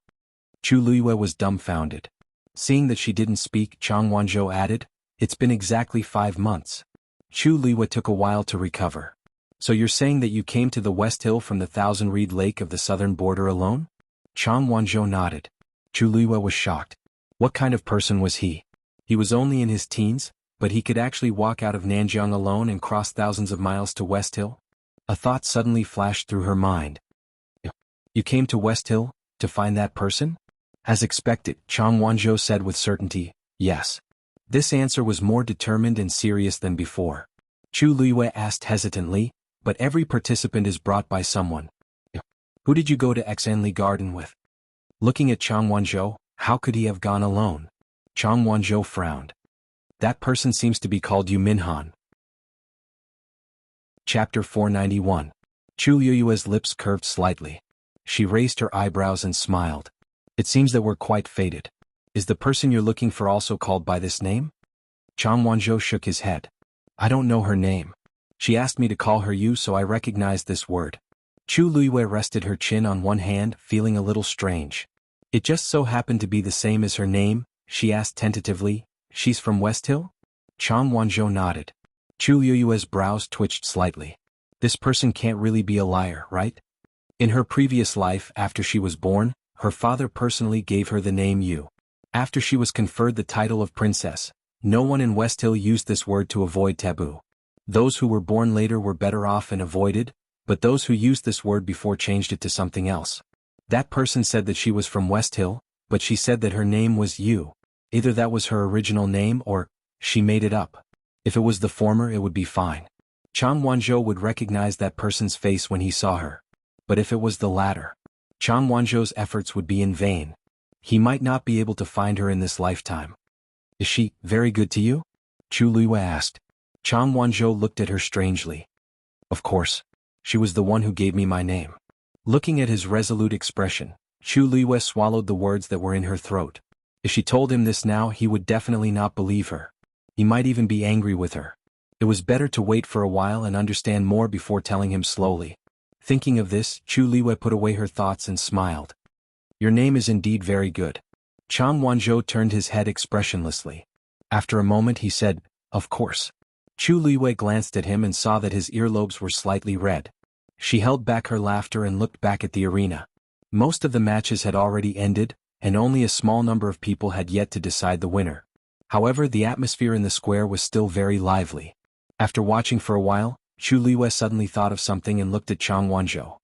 Chu Luiyue was dumbfounded. Seeing that she didn't speak, Chang Wanzhou added, It's been exactly 5 months. Chu Luiyue took a while to recover. So you're saying that you came to the West Hill from the Thousand Reed Lake of the southern border alone? Chang Wanzhou nodded. Chu Luiyue was shocked. What kind of person was he? He was only in his teens, but he could actually walk out of Nanjiang alone and cross thousands of miles to West Hill? A thought suddenly flashed through her mind. You came to West Hill, to find that person? As expected, Chang Wanzhou said with certainty, yes. This answer was more determined and serious than before. Chu Luiyue asked hesitantly, but every participant is brought by someone. Who did you go to Xanli Garden with? Looking at Chang Wanzhou, how could he have gone alone? Chang Wanzhou frowned. That person seems to be called Yu Minhan. Chapter 491. Chu Luiyue's lips curved slightly. She raised her eyebrows and smiled. It seems that we're quite fated. Is the person you're looking for also called by this name? Chang Wanzhou shook his head. I don't know her name. She asked me to call her Yu, so I recognized this word. Chu Luiyue rested her chin on one hand, feeling a little strange. It just so happened to be the same as her name, she asked tentatively. She's from West Hill? Chang Wanzhou nodded. Chu Luiyue's brows twitched slightly. This person can't really be a liar, right? In her previous life, after she was born, her father personally gave her the name Yu. After she was conferred the title of princess, no one in West Hill used this word to avoid taboo. Those who were born later were better off and avoided, but those who used this word before changed it to something else. That person said that she was from West Hill, but she said that her name was Yu. Either that was her original name or she made it up. If it was the former, it would be fine. Chang Wanzhou would recognize that person's face when he saw her. But if it was the latter, Chang Wanzhou's efforts would be in vain. He might not be able to find her in this lifetime. Is she very good to you? Chu Luiyue asked. Chang Wanzhou looked at her strangely. Of course. She was the one who gave me my name. Looking at his resolute expression, Chu Liwei swallowed the words that were in her throat. If she told him this now, he would definitely not believe her. He might even be angry with her. It was better to wait for a while and understand more before telling him slowly. Thinking of this, Chu Liwei put away her thoughts and smiled. Your name is indeed very good. Chang Wanzhou turned his head expressionlessly. After a moment he said, Of course. Chu Liwei glanced at him and saw that his earlobes were slightly red. She held back her laughter and looked back at the arena. Most of the matches had already ended, and only a small number of people had yet to decide the winner. However, the atmosphere in the square was still very lively. After watching for a while, Chu Liwei suddenly thought of something and looked at Chang Wanzhou.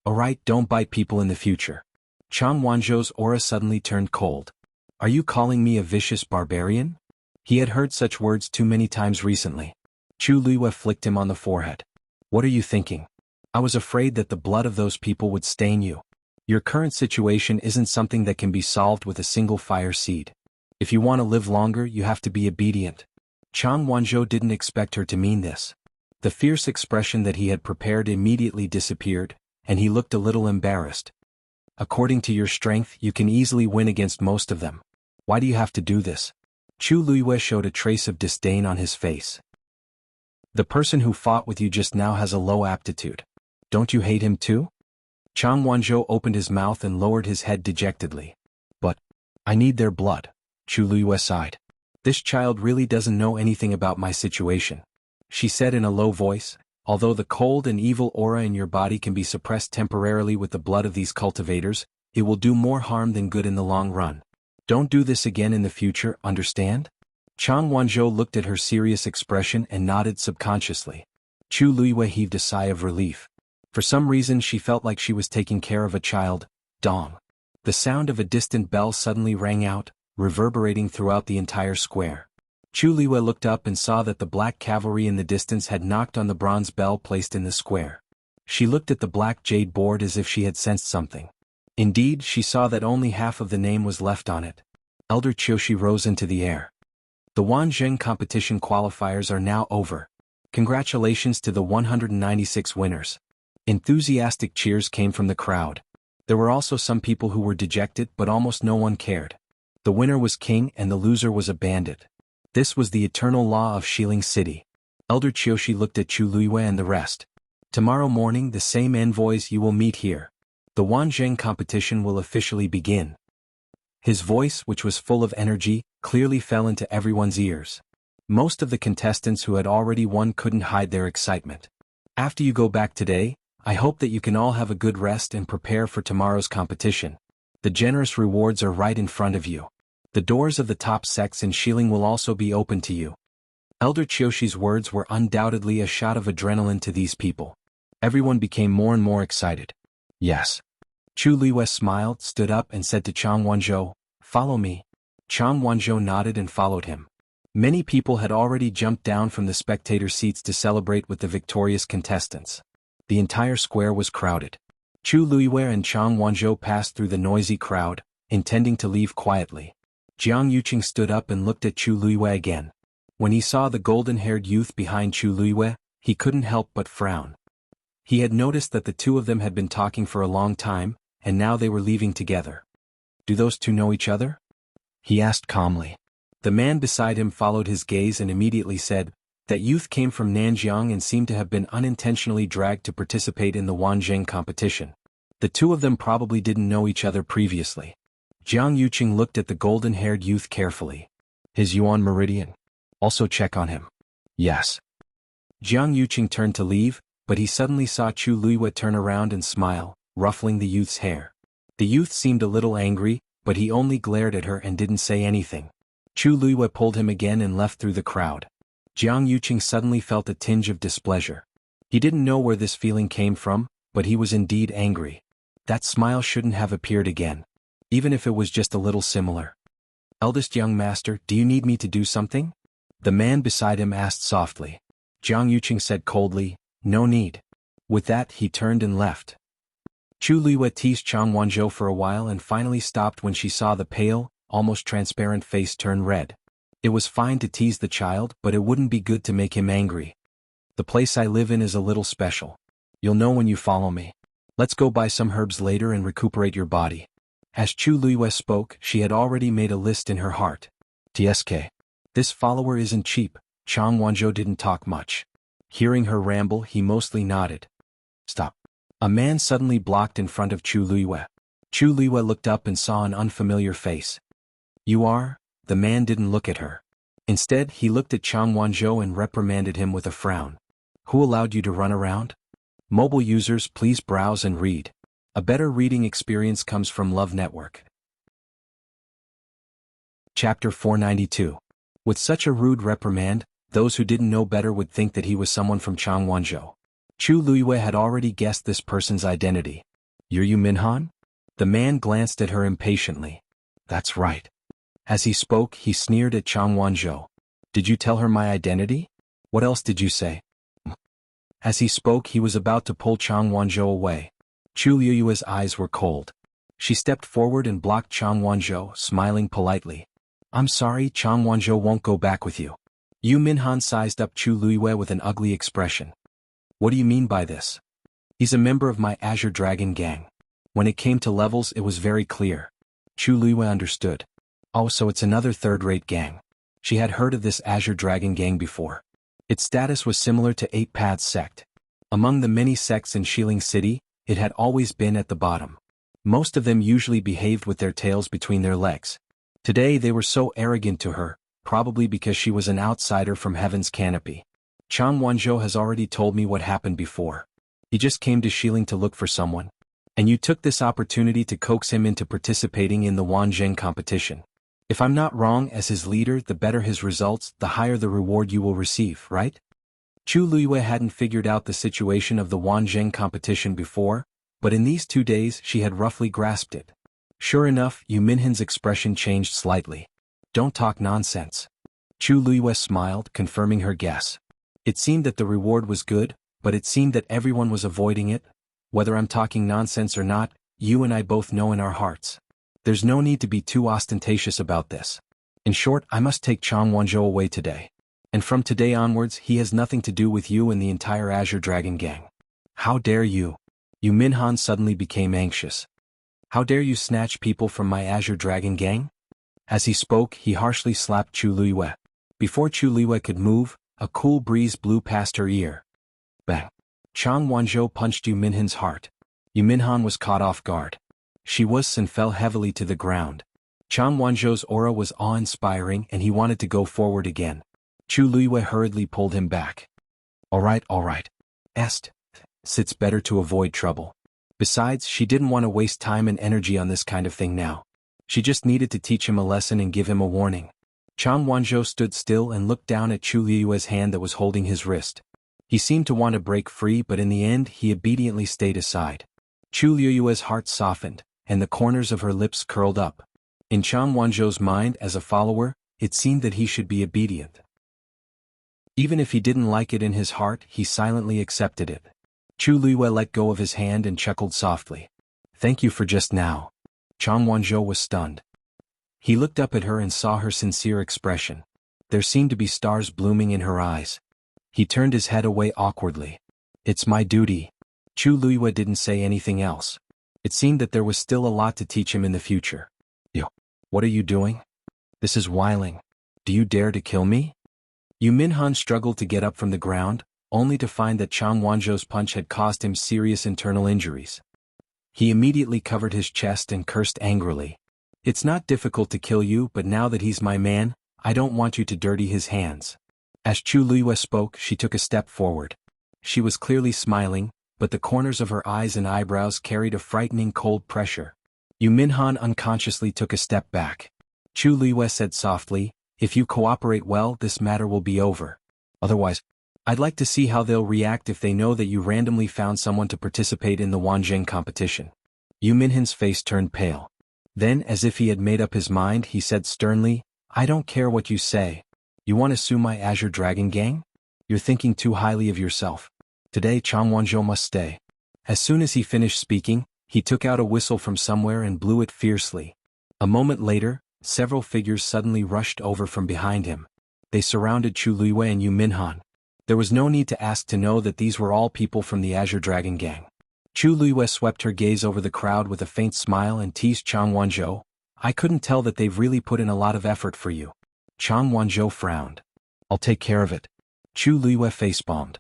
Alright, don't bite people in the future. Chang Wanzhou's aura suddenly turned cold. Are you calling me a vicious barbarian? He had heard such words too many times recently. Chu Liwei flicked him on the forehead. What are you thinking? I was afraid that the blood of those people would stain you. Your current situation isn't something that can be solved with a single fire seed. If you want to live longer, you have to be obedient. Chang Wanzhou didn't expect her to mean this. The fierce expression that he had prepared immediately disappeared, and he looked a little embarrassed. According to your strength, you can easily win against most of them. Why do you have to do this? Chu Liwei showed a trace of disdain on his face. The person who fought with you just now has a low aptitude. Don't you hate him too? Chang Wanzhou opened his mouth and lowered his head dejectedly. But I need their blood. Chu Liwei sighed. This child really doesn't know anything about my situation. She said in a low voice, although the cold and evil aura in your body can be suppressed temporarily with the blood of these cultivators, it will do more harm than good in the long run. Don't do this again in the future, understand? Chang Wanzhou looked at her serious expression and nodded subconsciously. Chu Liwei heaved a sigh of relief. For some reason she felt like she was taking care of a child. Dong. The sound of a distant bell suddenly rang out, reverberating throughout the entire square. Chu Liwei looked up and saw that the black cavalry in the distance had knocked on the bronze bell placed in the square. She looked at the black jade board as if she had sensed something. Indeed, she saw that only half of the name was left on it. Elder Qiushi rose into the air. The Wanzheng competition qualifiers are now over. Congratulations to the 196 winners. Enthusiastic cheers came from the crowd. There were also some people who were dejected, but almost no one cared. The winner was king and the loser was a bandit. This was the eternal law of Xiling City. Elder Qiushi looked at Chu Liwei and the rest. Tomorrow morning the same envoys you will meet here. The Wanzheng competition will officially begin. His voice, which was full of energy, clearly fell into everyone's ears. Most of the contestants who had already won couldn't hide their excitement. After you go back today, I hope that you can all have a good rest and prepare for tomorrow's competition. The generous rewards are right in front of you. The doors of the top sects in Xiling will also be open to you. Elder Qiushi's words were undoubtedly a shot of adrenaline to these people. Everyone became more and more excited. Yes. Chu Liwei smiled, stood up and said to Chang Wanzhou, Follow me. Chang Wanzhou nodded and followed him. Many people had already jumped down from the spectator seats to celebrate with the victorious contestants. The entire square was crowded. Chu Liwei and Chang Wanzhou passed through the noisy crowd, intending to leave quietly. Jianghu stood up and looked at Chu Liwei again. When he saw the golden-haired youth behind Chu Liwei, he couldn't help but frown. He had noticed that the two of them had been talking for a long time, and now they were leaving together. Do those two know each other? He asked calmly. The man beside him followed his gaze and immediately said, That youth came from Nanjiang and seemed to have been unintentionally dragged to participate in the Wanzheng competition. The two of them probably didn't know each other previously. Jiang Yuqing looked at the golden-haired youth carefully. His Yuan meridian. Also check on him. Yes. Jiang Yuqing turned to leave, but he suddenly saw Chu Liwei turn around and smile, ruffling the youth's hair. The youth seemed a little angry, but he only glared at her and didn't say anything. Chu Liwei pulled him again and left through the crowd. Jiang Yuqing suddenly felt a tinge of displeasure. He didn't know where this feeling came from, but he was indeed angry. That smile shouldn't have appeared again. Even if it was just a little similar. Eldest young master, do you need me to do something? The man beside him asked softly. Jiang Yuqing said coldly, No need. With that he turned and left. Chu Liwei teased Chang Wanzhou for a while and finally stopped when she saw the pale, almost transparent face turn red. It was fine to tease the child, but it wouldn't be good to make him angry. The place I live in is a little special. You'll know when you follow me. Let's go buy some herbs later and recuperate your body. As Chu Luiyue spoke, she had already made a list in her heart. TSK. This follower isn't cheap. Chang Wanzhou didn't talk much. Hearing her ramble, he mostly nodded. Stop. A man suddenly blocked in front of Chu Luiyue. Chu Luiyue looked up and saw an unfamiliar face. You are? The man didn't look at her. Instead, he looked at Chang Wanzhou and reprimanded him with a frown. Who allowed you to run around? Mobile users, please browse and read. A better reading experience comes from Love Network. Chapter 492. With such a rude reprimand, those who didn't know better would think that he was someone from Chang Wanzhou. Chu Luiyue had already guessed this person's identity. You're Yu Minhan? The man glanced at her impatiently. That's right. As he spoke, he sneered at Chang Wanzhou. Did you tell her my identity? What else did you say? As he spoke, he was about to pull Chang Wanzhou away. Chu Luiyue's eyes were cold. She stepped forward and blocked Chang Wanzhou, smiling politely. I'm sorry, Chang Wanzhou won't go back with you. Yu Minhan sized up Chu Luiyue with an ugly expression. What do you mean by this? He's a member of my Azure Dragon gang. When it came to levels, it was very clear. Chu Luiyue understood. Oh, so it's another third-rate gang. She had heard of this Azure Dragon gang before. Its status was similar to Eight Paths sect. Among the many sects in Xiling City, it had always been at the bottom. Most of them usually behaved with their tails between their legs. Today they were so arrogant to her, probably because she was an outsider from Heaven's Canopy. Chang Wanzhou has already told me what happened before. He just came to Xiling to look for someone. And you took this opportunity to coax him into participating in the Wanzheng competition. If I'm not wrong, as his leader, the better his results, the higher the reward you will receive, right? Chu Luiyue hadn't figured out the situation of the Wanzheng competition before, but in these 2 days she had roughly grasped it. Sure enough, Yu Minhan's expression changed slightly. Don't talk nonsense. Chu Luiyue smiled, confirming her guess. It seemed that the reward was good, but it seemed that everyone was avoiding it. Whether I'm talking nonsense or not, you and I both know in our hearts. There's no need to be too ostentatious about this. In short, I must take Chang Wanzhou away today. And from today onwards, he has nothing to do with you and the entire Azure Dragon gang. How dare you? Yu Minhan suddenly became anxious. How dare you snatch people from my Azure Dragon gang? As he spoke, he harshly slapped Chu Luiyue. Before Chu Luiyue could move, a cool breeze blew past her ear. Bang! Chang Wanzhou punched Yu Minhan's heart. Yu Minhan was caught off guard. She was and fell heavily to the ground. Chang Wanzhou's aura was awe-inspiring and he wanted to go forward again. Chu Luiyue hurriedly pulled him back. All right. It's better to avoid trouble. Besides, she didn't want to waste time and energy on this kind of thing now. She just needed to teach him a lesson and give him a warning. Chang Wanzhou stood still and looked down at Chu Luiyue's hand that was holding his wrist. He seemed to want to break free, but in the end he obediently stayed aside. Chu Luiyue's heart softened, and the corners of her lips curled up. In Chang Wanzhou's mind as a follower, it seemed that he should be obedient. Even if he didn't like it in his heart, he silently accepted it. Chu Luiyue let go of his hand and chuckled softly. Thank you for just now. Chang Wanzhou was stunned. He looked up at her and saw her sincere expression. There seemed to be stars blooming in her eyes. He turned his head away awkwardly. It's my duty. Chu Luiyue didn't say anything else. It seemed that there was still a lot to teach him in the future. Yo, what are you doing? This is wiling. Do you dare to kill me? Yu Minhan struggled to get up from the ground, only to find that Chang Wanzhou's punch had caused him serious internal injuries. He immediately covered his chest and cursed angrily. It's not difficult to kill you, but now that he's my man, I don't want you to dirty his hands. As Chu Luiyue spoke, she took a step forward. She was clearly smiling, but the corners of her eyes and eyebrows carried a frightening cold pressure. Yu Minhan unconsciously took a step back. Chu Luiyue said softly, if you cooperate well, this matter will be over. Otherwise, I'd like to see how they'll react if they know that you randomly found someone to participate in the Wanzheng competition. Yu Minhan's face turned pale. Then, as if he had made up his mind, he said sternly, I don't care what you say. You want to sue my Azure Dragon gang? You're thinking too highly of yourself. Today Chang Wanzhou must stay. As soon as he finished speaking, he took out a whistle from somewhere and blew it fiercely. A moment later, several figures suddenly rushed over from behind him. They surrounded Chu Luiyue and Yu Minhan. There was no need to ask to know that these were all people from the Azure Dragon Gang. Chu Luiyue swept her gaze over the crowd with a faint smile and teased Chang Wanzhou. I couldn't tell that they've really put in a lot of effort for you. Chang Wanzhou frowned. I'll take care of it. Chu Luiyue facepalmed.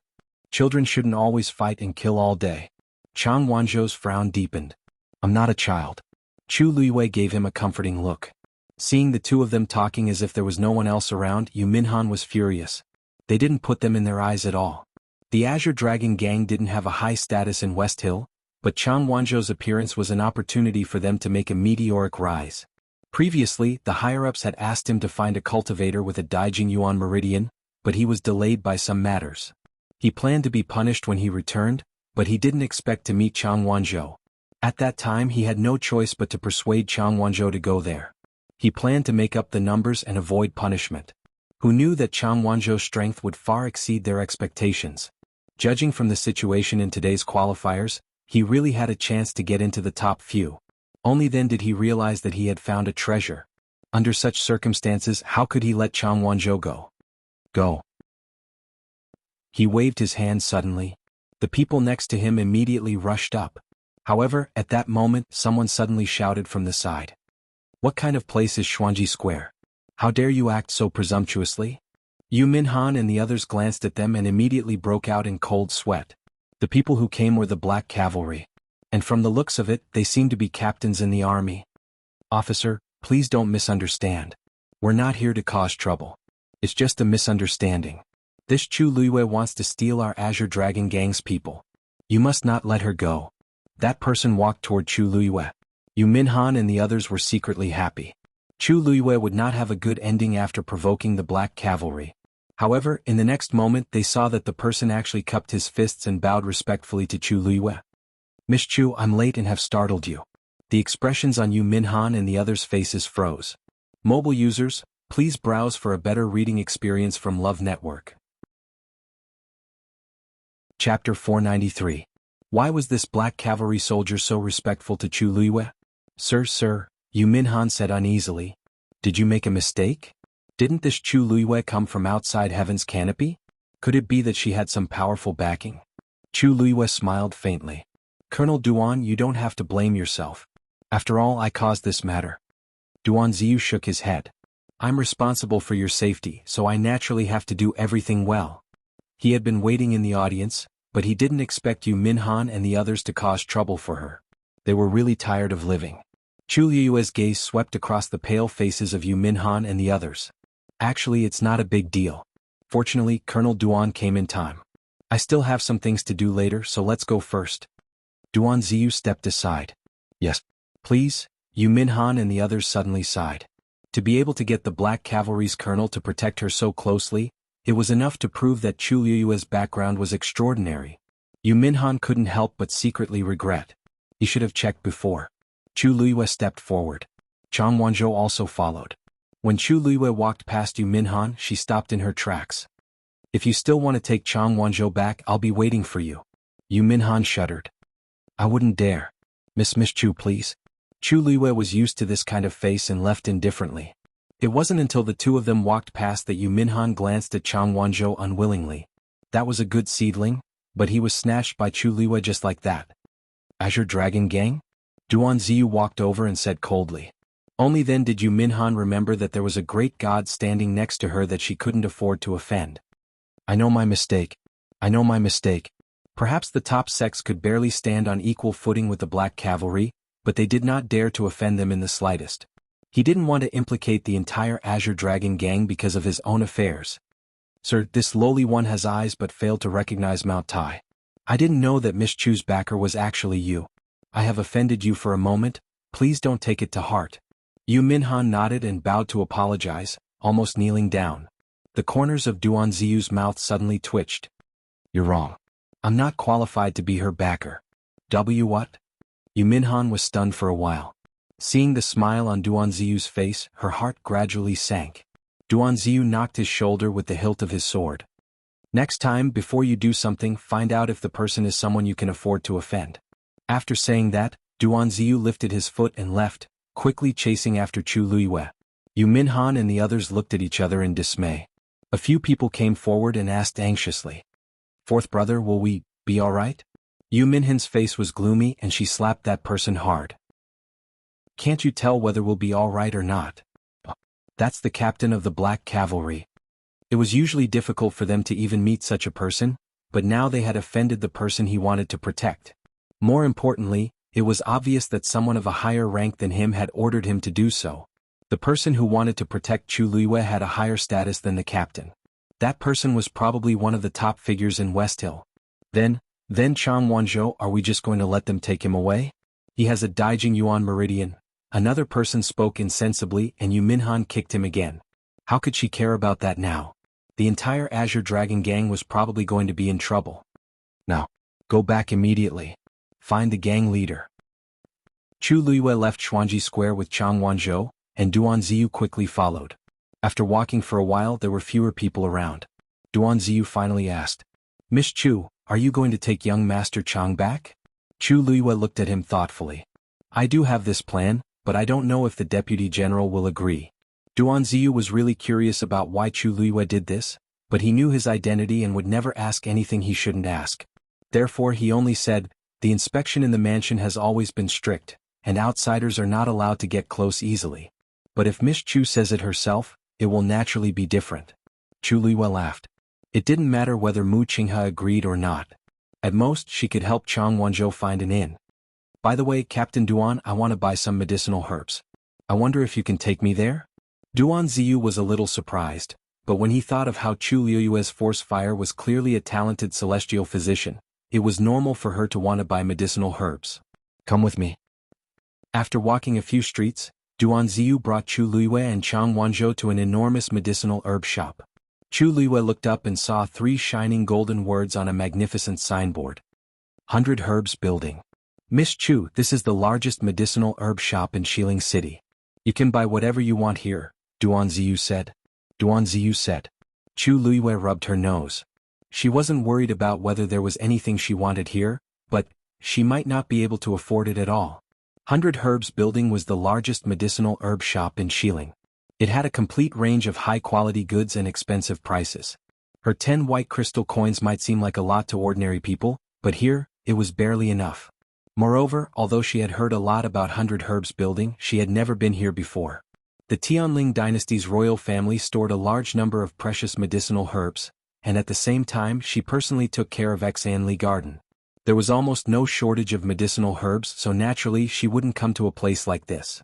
Children shouldn't always fight and kill all day. Chang Wanzhou's frown deepened. I'm not a child. Chu Luiyue gave him a comforting look. Seeing the two of them talking as if there was no one else around, Yu Minhan was furious. They didn't put them in their eyes at all. The Azure Dragon Gang didn't have a high status in West Hill, but Chang Wanzhou's appearance was an opportunity for them to make a meteoric rise. Previously, the higher-ups had asked him to find a cultivator with a Daijingyuan meridian, but he was delayed by some matters. He planned to be punished when he returned, but he didn't expect to meet Chang Wanzhou. At that time he had no choice but to persuade Chang Wanzhou to go there. He planned to make up the numbers and avoid punishment. Who knew that Chang Wanzhou's strength would far exceed their expectations? Judging from the situation in today's qualifiers, he really had a chance to get into the top few. Only then did he realize that he had found a treasure. Under such circumstances, how could he let Chang Wanzhou go? Go. He waved his hand suddenly. The people next to him immediately rushed up. However, at that moment, someone suddenly shouted from the side. What kind of place is Xuanji Square? How dare you act so presumptuously? Yu Minhan and the others glanced at them and immediately broke out in cold sweat. The people who came were the Black Cavalry. And from the looks of it, they seemed to be captains in the army. Officer, please don't misunderstand. We're not here to cause trouble. It's just a misunderstanding. This Chu Luiyue wants to steal our Azure Dragon Gang's people. You must not let her go. That person walked toward Chu Luiyue. Yu Minhan and the others were secretly happy. Chu Luiyue would not have a good ending after provoking the Black Cavalry. However, in the next moment they saw that the person actually cupped his fists and bowed respectfully to Chu Luiyue. Miss Chu, I'm late and have startled you. The expressions on Yu Minhan and the others' faces froze. Mobile users, please browse for a better reading experience from Love Network. Chapter 493. Why was this Black Cavalry soldier so respectful to Chu Luiyue? Sir, Yu Minhan said uneasily. Did you make a mistake? Didn't this Chu Luiyue come from outside Heaven's canopy? Could it be that she had some powerful backing? Chu Luiyue smiled faintly. Colonel Duan, you don't have to blame yourself. After all, I caused this matter. Duan Ziyu shook his head. I'm responsible for your safety, so I naturally have to do everything well. He had been waiting in the audience, but he didn't expect Yu Minhan and the others to cause trouble for her. They were really tired of living. Chu Luiyue's gaze swept across the pale faces of Yu Minhan and the others. Actually, it's not a big deal. Fortunately, Colonel Duan came in time. I still have some things to do later, so let's go first. Duan Ziyu stepped aside. Yes, please. Yu Minhan and the others suddenly sighed. To be able to get the Black Cavalry's colonel to protect her so closely, it was enough to prove that Chu Luiyue's background was extraordinary. Yu Minhan couldn't help but secretly regret. He should have checked before. Chu Luiyue stepped forward. Chang Wanzhou also followed. When Chu Luiyue walked past Yu Minhan, she stopped in her tracks. If you still want to take Chang Wanzhou back, I'll be waiting for you. Yu Minhan shuddered. I wouldn't dare. Miss Chu, please. Chu Luiyue was used to this kind of face and left indifferently. It wasn't until the two of them walked past that Yu Minhan glanced at Chang Wanzhou unwillingly. That was a good seedling, but he was snatched by Chu Luiyue just like that. Azure Dragon Gang? Duan Ziyu walked over and said coldly. Only then did Yu Minhan remember that there was a great god standing next to her that she couldn't afford to offend. I know my mistake. Perhaps the top sex could barely stand on equal footing with the Black Cavalry, but they did not dare to offend them in the slightest. He didn't want to implicate the entire Azure Dragon Gang because of his own affairs. Sir, this lowly one has eyes but failed to recognize Mount Tai. I didn't know that Miss Chu's backer was actually you. I have offended you for a moment, please don't take it to heart. Yu Minhan nodded and bowed to apologize, almost kneeling down. The corners of Duan Ziyu's mouth suddenly twitched. You're wrong. I'm not qualified to be her backer. What? Yu Minhan was stunned for a while. Seeing the smile on Duan Ziyu's face, her heart gradually sank. Duan Ziyu knocked his shoulder with the hilt of his sword. Next time, before you do something, find out if the person is someone you can afford to offend. After saying that, Duan Ziyu lifted his foot and left, quickly chasing after Chu Luiyue. Yu Minhan and the others looked at each other in dismay. A few people came forward and asked anxiously. Fourth brother, will we be alright? Yu Minhan's face was gloomy and she slapped that person hard. Can't you tell whether we'll be alright or not? That's the captain of the Black Cavalry. It was usually difficult for them to even meet such a person, but now they had offended the person he wanted to protect. More importantly, it was obvious that someone of a higher rank than him had ordered him to do so. The person who wanted to protect Chu Luiyue had a higher status than the captain. That person was probably one of the top figures in West Hill. Then Chang Wanzhou, are we just going to let them take him away? He has a Daijing Yuan meridian. Another person spoke insensibly and Yu Minhan kicked him again. How could she care about that now? The entire Azure Dragon gang was probably going to be in trouble. Now, go back immediately. Find the gang leader. Chu Luiyue left Xuanji Square with Chang Wanzhou, and Duan Ziyu quickly followed. After walking for a while there were fewer people around. Duan Ziyu finally asked, Miss Chu, are you going to take young Master Chang back? Chu Luiyue looked at him thoughtfully. I do have this plan, but I don't know if the Deputy General will agree. Duan Ziyu was really curious about why Chu Luiyue did this, but he knew his identity and would never ask anything he shouldn't ask. Therefore he only said, the inspection in the mansion has always been strict, and outsiders are not allowed to get close easily. But if Miss Chu says it herself, it will naturally be different. Chu Luiyue laughed. It didn't matter whether Mu Qinghe agreed or not. At most she could help Chang Wanzhou find an inn. By the way, Captain Duan, I want to buy some medicinal herbs. I wonder if you can take me there? Duan Ziyu was a little surprised, but when he thought of how Chu Luiyue's force fire was clearly a talented celestial physician, it was normal for her to want to buy medicinal herbs. Come with me. After walking a few streets, Duan Ziyu brought Chu Luiyue and Chang Wanzhou to an enormous medicinal herb shop. Chu Luiyue looked up and saw 3 shining golden words on a magnificent signboard. 100 Herbs Building. Miss Chu, this is the largest medicinal herb shop in Xiling City. You can buy whatever you want here, Duan Ziyu said. Duan Ziyu said. Chu Luiyue rubbed her nose. She wasn't worried about whether there was anything she wanted here, but she might not be able to afford it at all. 100 Herbs Building was the largest medicinal herb shop in Xiling. It had a complete range of high-quality goods and expensive prices. Her 10 white crystal coins might seem like a lot to ordinary people, but here, it was barely enough. Moreover, although she had heard a lot about 100 Herbs Building, she had never been here before. The Tianling dynasty's royal family stored a large number of precious medicinal herbs, and at the same time she personally took care of Xuanli Garden. There was almost no shortage of medicinal herbs, so naturally she wouldn't come to a place like this.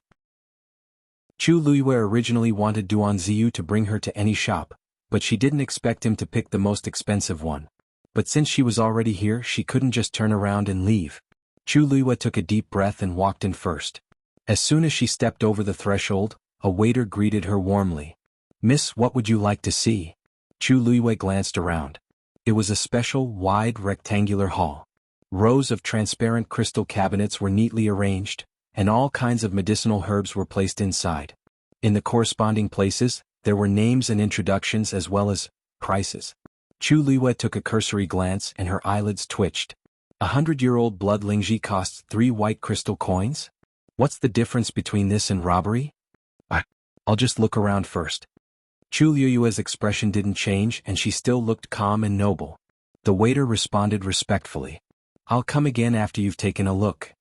Chu Luiyue originally wanted Duan Ziyu to bring her to any shop, but she didn't expect him to pick the most expensive one. But since she was already here, she couldn't just turn around and leave. Chu Luiyue took a deep breath and walked in first. As soon as she stepped over the threshold, a waiter greeted her warmly. Miss, what would you like to see? Chu Luiyue glanced around. It was a special, wide, rectangular hall. Rows of transparent crystal cabinets were neatly arranged, and all kinds of medicinal herbs were placed inside. In the corresponding places, there were names and introductions as well as prices. Chu Luiyue took a cursory glance and her eyelids twitched. 100-year-old blood lingji costs 3 white crystal coins? What's the difference between this and robbery? I'll just look around first. Chu Luiyue's expression didn't change and she still looked calm and noble. The waiter responded respectfully. I'll come again after you've taken a look.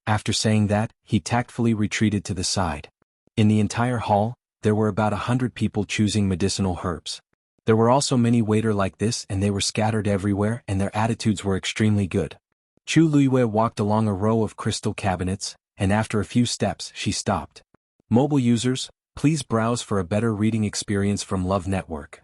After saying that, he tactfully retreated to the side. In the entire hall, there were about 100 people choosing medicinal herbs. There were also many waiters like this and they were scattered everywhere and their attitudes were extremely good. Chu Luiyue walked along a row of crystal cabinets, and after a few steps she stopped. Mobile users, please browse for a better reading experience from Love Network.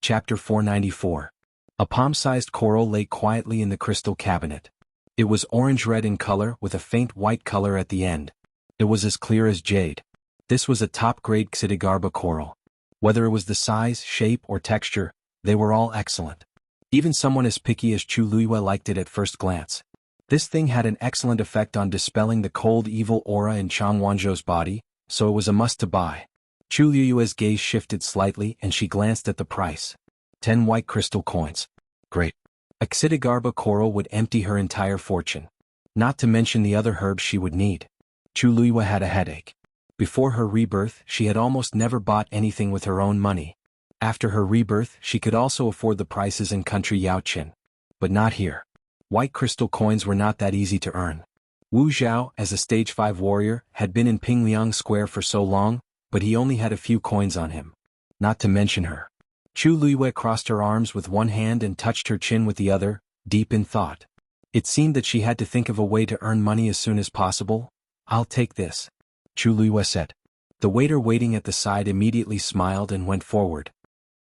Chapter 494. A palm-sized coral lay quietly in the crystal cabinet. It was orange-red in color with a faint white color at the end. It was as clear as jade. This was a top-grade Xidigarba coral. Whether it was the size, shape, or texture, they were all excellent. Even someone as picky as Chu Luiyue liked it at first glance. This thing had an excellent effect on dispelling the cold evil aura in Chang Wanzhou's body, so it was a must to buy. Chu Luiyue's gaze shifted slightly and she glanced at the price. 10 white crystal coins. Great. A Xidigarba coral would empty her entire fortune. Not to mention the other herbs she would need. Chu Luiyue had a headache. Before her rebirth, she had almost never bought anything with her own money. After her rebirth, she could also afford the prices in country Yaoqin. But not here. White crystal coins were not that easy to earn. Wu Zhao, as a stage 5 warrior, had been in Pingliang Square for so long, but he only had a few coins on him. Not to mention her. Chu Luiyue crossed her arms with one hand and touched her chin with the other, deep in thought. It seemed that she had to think of a way to earn money as soon as possible. I'll take this, Chu Luiyue said. The waiter waiting at the side immediately smiled and went forward.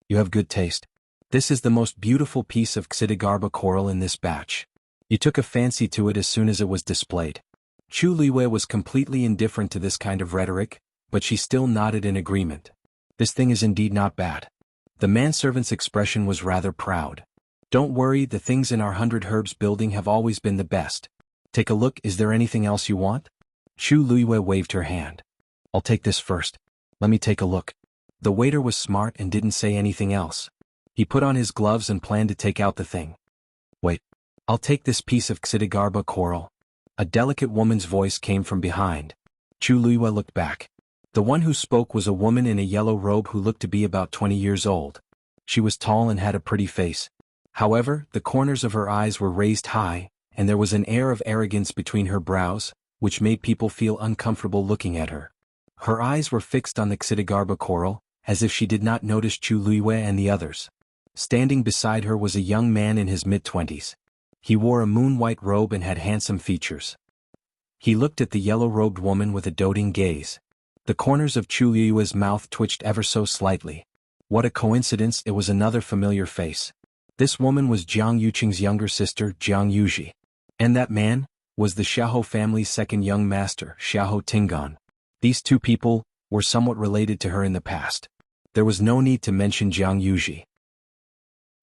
You have good taste. This is the most beautiful piece of xianxia coral in this batch. You took a fancy to it as soon as it was displayed. Chu Luiyue was completely indifferent to this kind of rhetoric, but she still nodded in agreement. This thing is indeed not bad. The manservant's expression was rather proud. Don't worry, the things in our 100 Herbs building have always been the best. Take a look, is there anything else you want? Chu Luiyue waved her hand. I'll take this first. Let me take a look. The waiter was smart and didn't say anything else. He put on his gloves and planned to take out the thing. Wait. I'll take this piece of xianxia coral. A delicate woman's voice came from behind. Chu Luiyue looked back. The one who spoke was a woman in a yellow robe who looked to be about 20 years old. She was tall and had a pretty face. However, the corners of her eyes were raised high, and there was an air of arrogance between her brows, which made people feel uncomfortable looking at her. Her eyes were fixed on the xianxia coral, as if she did not notice Chu Luiyue and the others. Standing beside her was a young man in his mid-20s. He wore a moon-white robe and had handsome features. He looked at the yellow-robed woman with a doting gaze. The corners of Chu Luiyue's mouth twitched ever so slightly. What a coincidence, it was another familiar face. This woman was Jiang Yuqing's younger sister, Jiang Yuji. And that man was the Xiahou family's second young master, Xiahou Tingan. These two people were somewhat related to her in the past. There was no need to mention Jiang Yuji.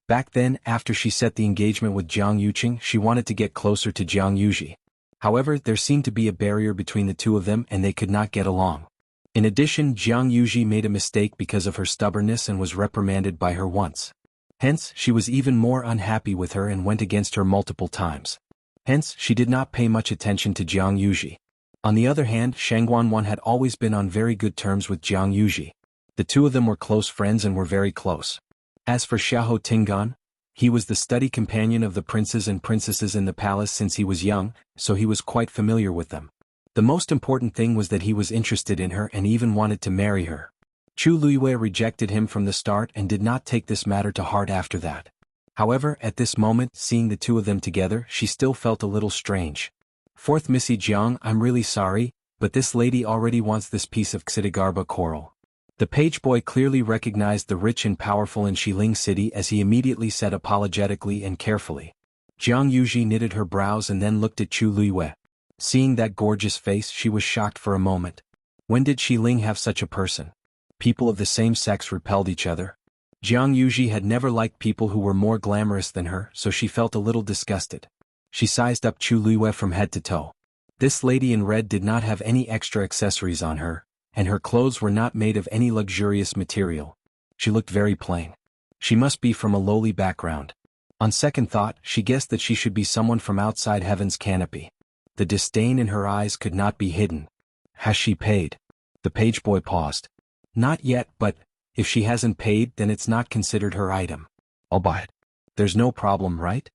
Back then, after she set the engagement with Jiang Yuqing, she wanted to get closer to Jiang Yuji. However, there seemed to be a barrier between the two of them and they could not get along. In addition, Jiang Yuji made a mistake because of her stubbornness and was reprimanded by her once. Hence, she was even more unhappy with her and went against her multiple times. Hence, she did not pay much attention to Jiang Yuji. On the other hand, xuanhuan had always been on very good terms with Jiang Yuji. The two of them were close friends and were very close. As for Xiahou Tingan, he was the study companion of the princes and princesses in the palace since he was young, so he was quite familiar with them. The most important thing was that he was interested in her and even wanted to marry her. Chu Luiyue rejected him from the start and did not take this matter to heart after that. However, at this moment, seeing the two of them together, she still felt a little strange. Fourth Missy Jiang, I'm really sorry, but this lady already wants this piece of xianxia coral. The page boy clearly recognized the rich and powerful in Xiling City as he immediately said apologetically and carefully. Jiang Yuji knitted her brows and then looked at Chu Luiyue. Seeing that gorgeous face, she was shocked for a moment. When did Xiling have such a person? People of the same sex repelled each other. Jiang Yuji had never liked people who were more glamorous than her, so she felt a little disgusted. She sized up Chu Luiyue from head to toe. This lady in red did not have any extra accessories on her, and her clothes were not made of any luxurious material. She looked very plain. She must be from a lowly background. On second thought, she guessed that she should be someone from outside heaven's canopy. The disdain in her eyes could not be hidden. Has she paid? The page boy paused. Not yet, but if she hasn't paid, then it's not considered her item. I'll buy it. There's no problem, right?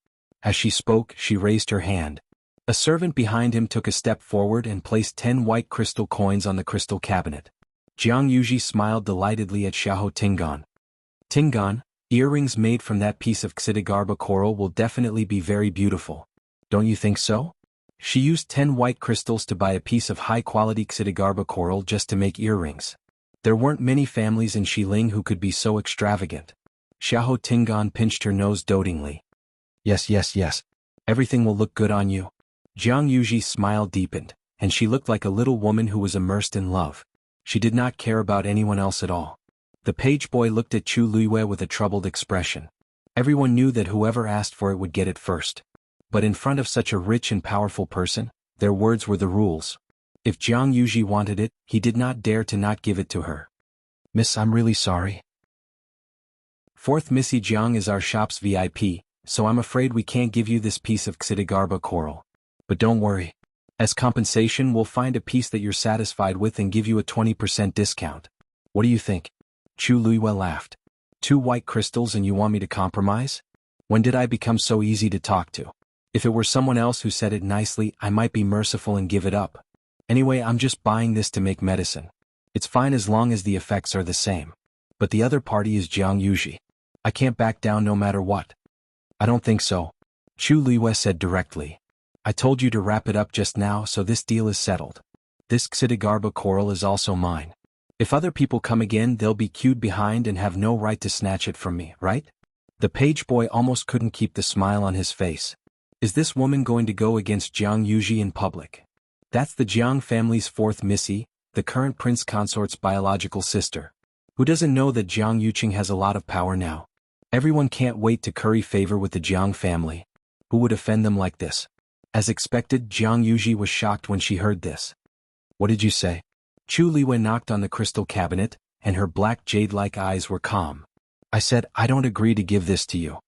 As she spoke, she raised her hand. A servant behind him took a step forward and placed 10 white crystal coins on the crystal cabinet. Jiang Yuji smiled delightedly at Xiahou Tingan. Tingan, earrings made from that piece of xianxia coral will definitely be very beautiful. Don't you think so? She used 10 white crystals to buy a piece of high-quality xianxia coral just to make earrings. There weren't many families in Xiling who could be so extravagant. Xiahou Tingan pinched her nose dotingly. Yes. Everything will look good on you. Jiang Yuji's smile deepened, and she looked like a little woman who was immersed in love. She did not care about anyone else at all. The page boy looked at Chu Luiyue with a troubled expression. Everyone knew that whoever asked for it would get it first. But in front of such a rich and powerful person, their words were the rules. If Jiang Yuji wanted it, he did not dare to not give it to her. Miss, I'm really sorry. Fourth Missy Jiang is our shop's VIP, so I'm afraid we can't give you this piece of xianxia coral. But don't worry. As compensation, we'll find a piece that you're satisfied with and give you a 20% discount. What do you think? Chu Luiyue laughed. 2 white crystals and you want me to compromise? When did I become so easy to talk to? If it were someone else who said it nicely, I might be merciful and give it up. Anyway, I'm just buying this to make medicine. It's fine as long as the effects are the same. But the other party is jianghu. I can't back down no matter what. I don't think so. Chu Luiyue said directly. I told you to wrap it up just now, so this deal is settled. This xianxia coral is also mine. If other people come again, they'll be queued behind and have no right to snatch it from me, right? The page boy almost couldn't keep the smile on his face. Is this woman going to go against jianghu in public? That's the Jiang family's 4th missy, the current prince consort's biological sister. Who doesn't know that Jiang Yuqing has a lot of power now? Everyone can't wait to curry favor with the Jiang family. Who would offend them like this? As expected, jianghu was shocked when she heard this. What did you say? Chu Luiyue knocked on the crystal cabinet, and her black jade-like eyes were calm. I said, I don't agree to give this to you.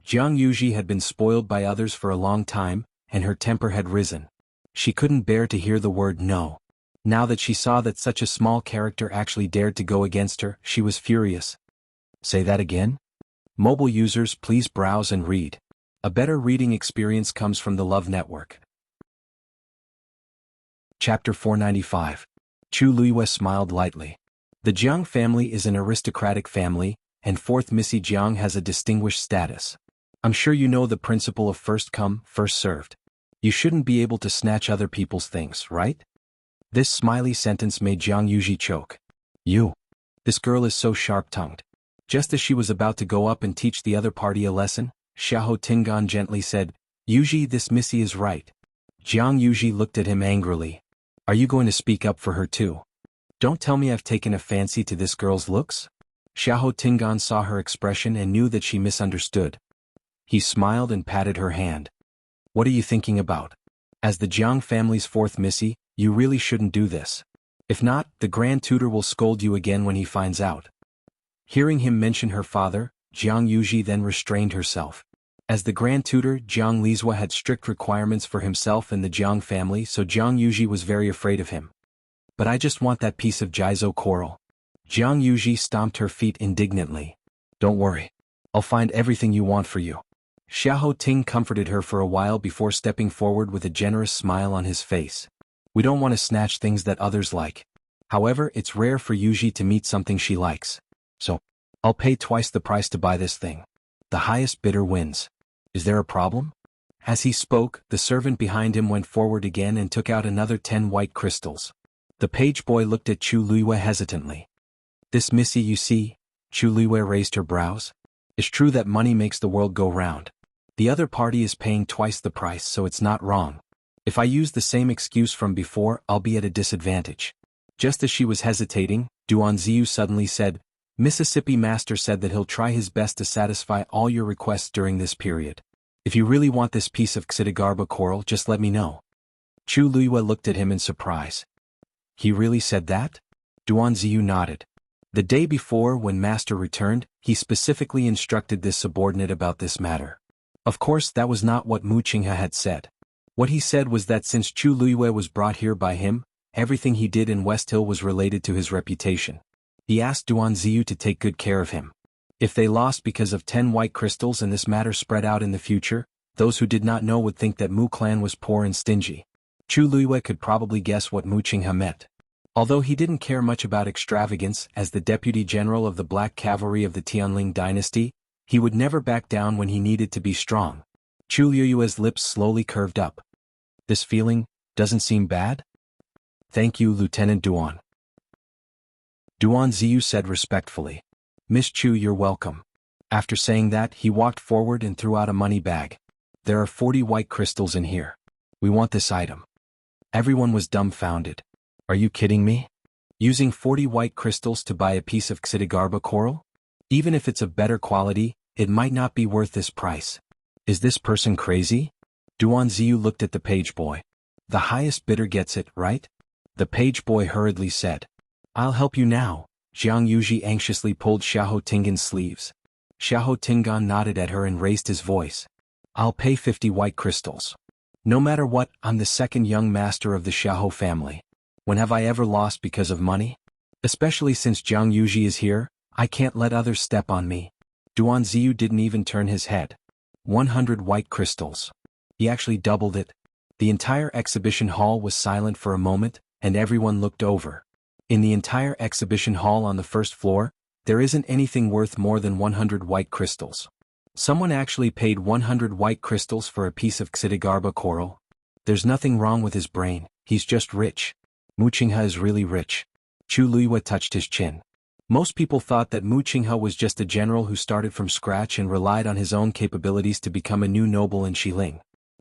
Jianghu had been spoiled by others for a long time, and her temper had risen. She couldn't bear to hear the word no. Now that she saw that such a small character actually dared to go against her, she was furious. Say that again? Mobile users, please browse and read. A better reading experience comes from the Love Network. Chapter 495. Chu Luiyue smiled lightly. The Jiang family is an aristocratic family, and 4th Missy Jiang has a distinguished status. I'm sure you know the principle of first come, first served. You shouldn't be able to snatch other people's things, right? This smiley sentence made jianghu choke. You. This girl is so sharp-tongued. Just as she was about to go up and teach the other party a lesson, Xiahou gently said, Yuji, this missy is right. Jianghu looked at him angrily. Are you going to speak up for her too? Don't tell me I've taken a fancy to this girl's looks? Xiahou saw her expression and knew that she misunderstood. He smiled and patted her hand. What are you thinking about? As the Jiang family's 4th missy, you really shouldn't do this. If not, the Grand Tutor will scold you again when he finds out. Hearing him mention her father, Jianghu then restrained herself. As the Grand Tutor, Jiang Lizhua had strict requirements for himself and the Jiang family, so Jianghu was very afraid of him. But I just want that piece of jizo coral. Jianghu stomped her feet indignantly. Don't worry. I'll find everything you want for you. Xiahou comforted her for a while before stepping forward with a generous smile on his face. We don't want to snatch things that others like. However, it's rare for Yuji to meet something she likes. So, I'll pay twice the price to buy this thing. The highest bidder wins. Is there a problem? As he spoke, the servant behind him went forward again and took out another 10 white crystals. The page boy looked at Chu Luiyue hesitantly. This missy you see? Chu Luiyue raised her brows. It's true that money makes the world go round. The other party is paying twice the price, so it's not wrong. If I use the same excuse from before, I'll be at a disadvantage. Just as she was hesitating, Duanziyu suddenly said, Mississippi Master said that he'll try his best to satisfy all your requests during this period. If you really want this piece of xianxia coral, just let me know. Chu Luiyue looked at him in surprise. He really said that? Duanziyu nodded. The day before, when Master returned, he specifically instructed this subordinate about this matter. Of course, that was not what Mu Qinghe had said. What he said was that since Chu Luiyue was brought here by him, everything he did in West Hill was related to his reputation. He asked Duanziyu to take good care of him. If they lost because of 10 white crystals and this matter spread out in the future, those who did not know would think that Mu clan was poor and stingy. Chu Luiyue could probably guess what Mu Qinghe meant. Although he didn't care much about extravagance, as the deputy general of the Black Cavalry of the Tianling dynasty, he would never back down when he needed to be strong. Chu Luiyue's lips slowly curved up. This feeling doesn't seem bad? Thank you, Lieutenant Duan. Duanziyu said respectfully. Miss Chu, you're welcome. After saying that, he walked forward and threw out a money bag. There are 40 white crystals in here. We want this item. Everyone was dumbfounded. Are you kidding me? Using 40 white crystals to buy a piece of xianxia coral? Even if it's of better quality, it might not be worth this price. Is this person crazy? Duanziyu looked at the page boy. The highest bidder gets it, right? The page boy hurriedly said. I'll help you now. Jianghu anxiously pulled Xiahou sleeves. Xiahou nodded at her and raised his voice. I'll pay 50 white crystals. No matter what, I'm the second young master of the Xiahou family. When have I ever lost because of money? Especially since Jiang Yuji is here, I can't let others step on me. Duan Ziyu didn't even turn his head. 100 white crystals. He actually doubled it. The entire exhibition hall was silent for a moment, and everyone looked over. In the entire exhibition hall on the first floor, there isn't anything worth more than 100 white crystals. Someone actually paid 100 white crystals for a piece of Xidigarba coral. There's nothing wrong with his brain, he's just rich. Mu Qinghe is really rich. Chu Luiyue touched his chin. Most people thought that Mu Qinghe was just a general who started from scratch and relied on his own capabilities to become a new noble in Xiling.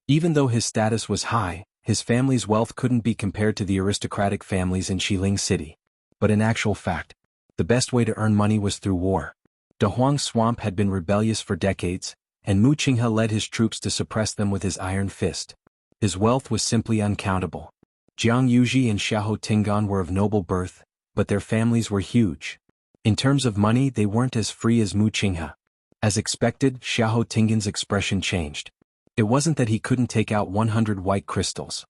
Even though his status was high, his family's wealth couldn't be compared to the aristocratic families in Xiling City. But in actual fact, the best way to earn money was through war. De Huang Swamp had been rebellious for decades, and Mu Qinghe led his troops to suppress them with his iron fist. His wealth was simply uncountable. Jiang Yuji and Xiahou Tingan were of noble birth, but their families were huge. In terms of money, they weren't as free as Mu Qinghe. As expected, Xiahou Tingan's expression changed. It wasn't that he couldn't take out 100 white crystals.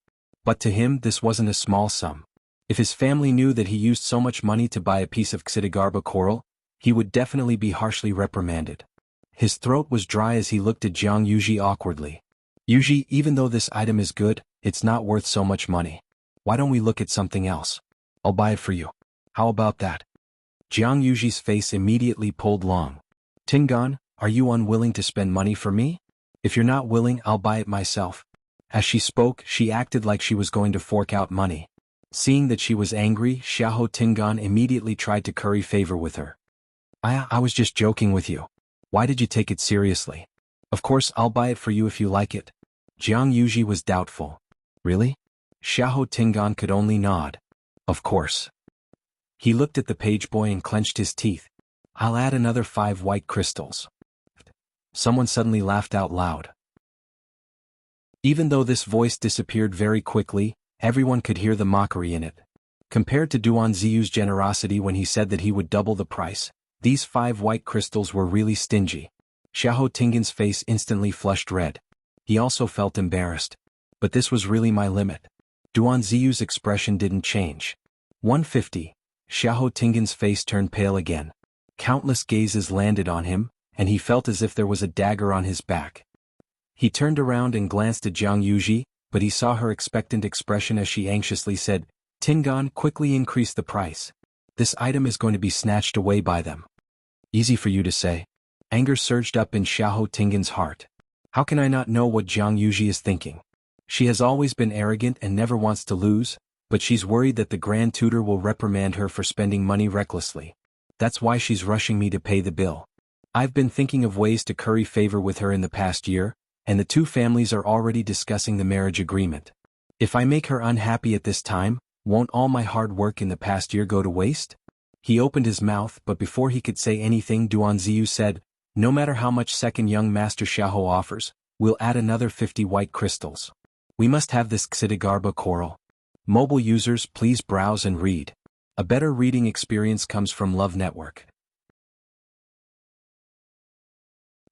But to him this wasn't a small sum. If his family knew that he used so much money to buy a piece of Xidigarba coral, he would definitely be harshly reprimanded. His throat was dry as he looked at Jiang Yuji awkwardly. Yuji, even though this item is good, it's not worth so much money. Why don't we look at something else? I'll buy it for you. How about that? Jiang Yuji's face immediately pulled long. Tingan, are you unwilling to spend money for me? If you're not willing, I'll buy it myself. As she spoke, she acted like she was going to fork out money. Seeing that she was angry, Xiahou Tingan immediately tried to curry favor with her. I was just joking with you. Why did you take it seriously? Of course I'll buy it for you if you like it. Jiang Yuji was doubtful. Really? Xiahou Tingan could only nod. Of course. He looked at the page boy and clenched his teeth. I'll add another 5 white crystals. Someone suddenly laughed out loud. Even though this voice disappeared very quickly, everyone could hear the mockery in it. Compared to Duan Ziyu's generosity when he said that he would double the price, these 5 white crystals were really stingy. Xiahou Tingan's face instantly flushed red. He also felt embarrassed. But this was really my limit. Duan Ziyu's expression didn't change. 150. Xiahou Tingan's face turned pale again. Countless gazes landed on him, and he felt as if there was a dagger on his back. He turned around and glanced at Jiang Yuji, but he saw her expectant expression as she anxiously said, Tingan, quickly increase the price. This item is going to be snatched away by them. Easy for you to say. Anger surged up in Xiahou Tingan's heart. How can I not know what Jiang Yuji is thinking? She has always been arrogant and never wants to lose, but she's worried that the Grand Tutor will reprimand her for spending money recklessly. That's why she's rushing me to pay the bill. I've been thinking of ways to curry favor with her in the past year, and the two families are already discussing the marriage agreement. If I make her unhappy at this time, won't all my hard work in the past year go to waste? He opened his mouth, but before he could say anything, Duan Ziyu said, no matter how much second young Master Xiahou offers, we'll add another 50 white crystals. We must have this Xidigarba coral. Mobile users, please browse and read. A better reading experience comes from Love Network.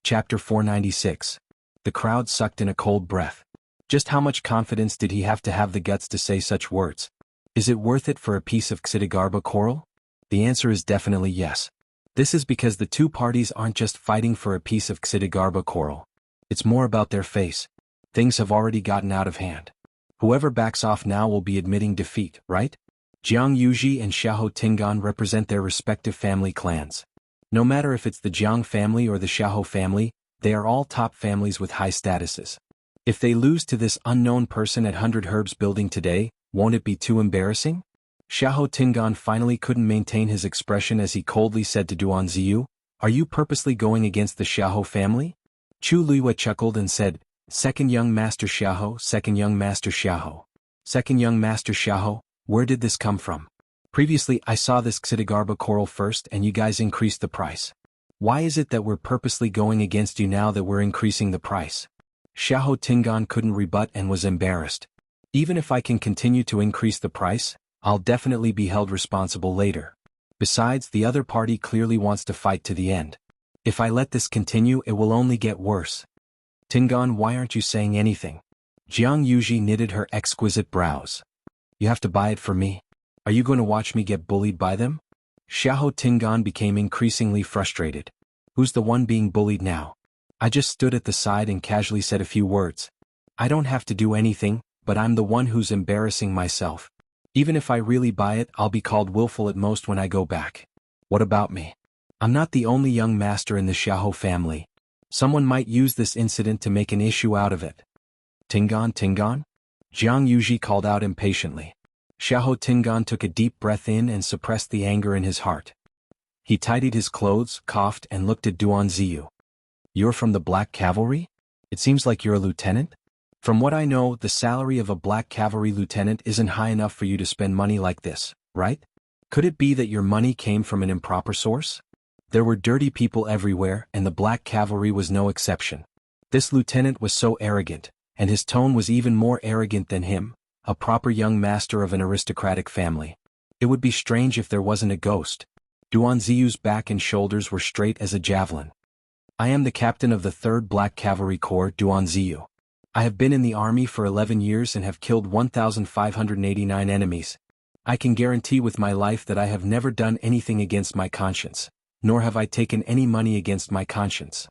Chapter 496. The crowd sucked in a cold breath. Just how much confidence did he have to have the guts to say such words? Is it worth it for a piece of Xidigarba coral? The answer is definitely yes. This is because the two parties aren't just fighting for a piece of Xidigarba coral. It's more about their face. Things have already gotten out of hand. Whoever backs off now will be admitting defeat, right? Jiang Yuji and Xiahou Tingan represent their respective family clans. No matter if it's the Jiang family or the Xiahou family, they are all top families with high statuses. If they lose to this unknown person at 100 Herbs building today, won't it be too embarrassing? Xiahou Tingan finally couldn't maintain his expression as he coldly said to Duan Ziyu, are you purposely going against the Xiahou family? Chu Luiyue chuckled and said, Second young Master Xiahou, second young Master Xiahou. Second young Master Xiahou, where did this come from? Previously I saw this Xidigarba coral first and you guys increased the price. Why is it that we're purposely going against you now that we're increasing the price? Xiahou Tingan couldn't rebut and was embarrassed. Even if I can continue to increase the price, I'll definitely be held responsible later. Besides, the other party clearly wants to fight to the end. If I let this continue, it will only get worse. Tingan, why aren't you saying anything? Jianghu knitted her exquisite brows. You have to buy it for me? Are you going to watch me get bullied by them? Xiahou Tingan became increasingly frustrated. Who's the one being bullied now? I just stood at the side and casually said a few words. I don't have to do anything, but I'm the one who's embarrassing myself. Even if I really buy it, I'll be called willful at most when I go back. What about me? I'm not the only young master in the Xiahou family. Someone might use this incident to make an issue out of it. Tingan? Jianghu called out impatiently. Xiahou Tingan took a deep breath in and suppressed the anger in his heart. He tidied his clothes, coughed, and looked at Duanziyu. You're from the Black Cavalry? It seems like you're a lieutenant? From what I know, the salary of a Black Cavalry lieutenant isn't high enough for you to spend money like this, right? Could it be that your money came from an improper source? There were dirty people everywhere, and the Black Cavalry was no exception. This lieutenant was so arrogant, and his tone was even more arrogant than him, a proper young master of an aristocratic family. It would be strange if there wasn't a ghost. Duanziyu's back and shoulders were straight as a javelin. I am the captain of the 3rd Black Cavalry Corps, Duanziyu. I have been in the army for 11 years and have killed 1,589 enemies. I can guarantee with my life that I have never done anything against my conscience, nor have I taken any money against my conscience.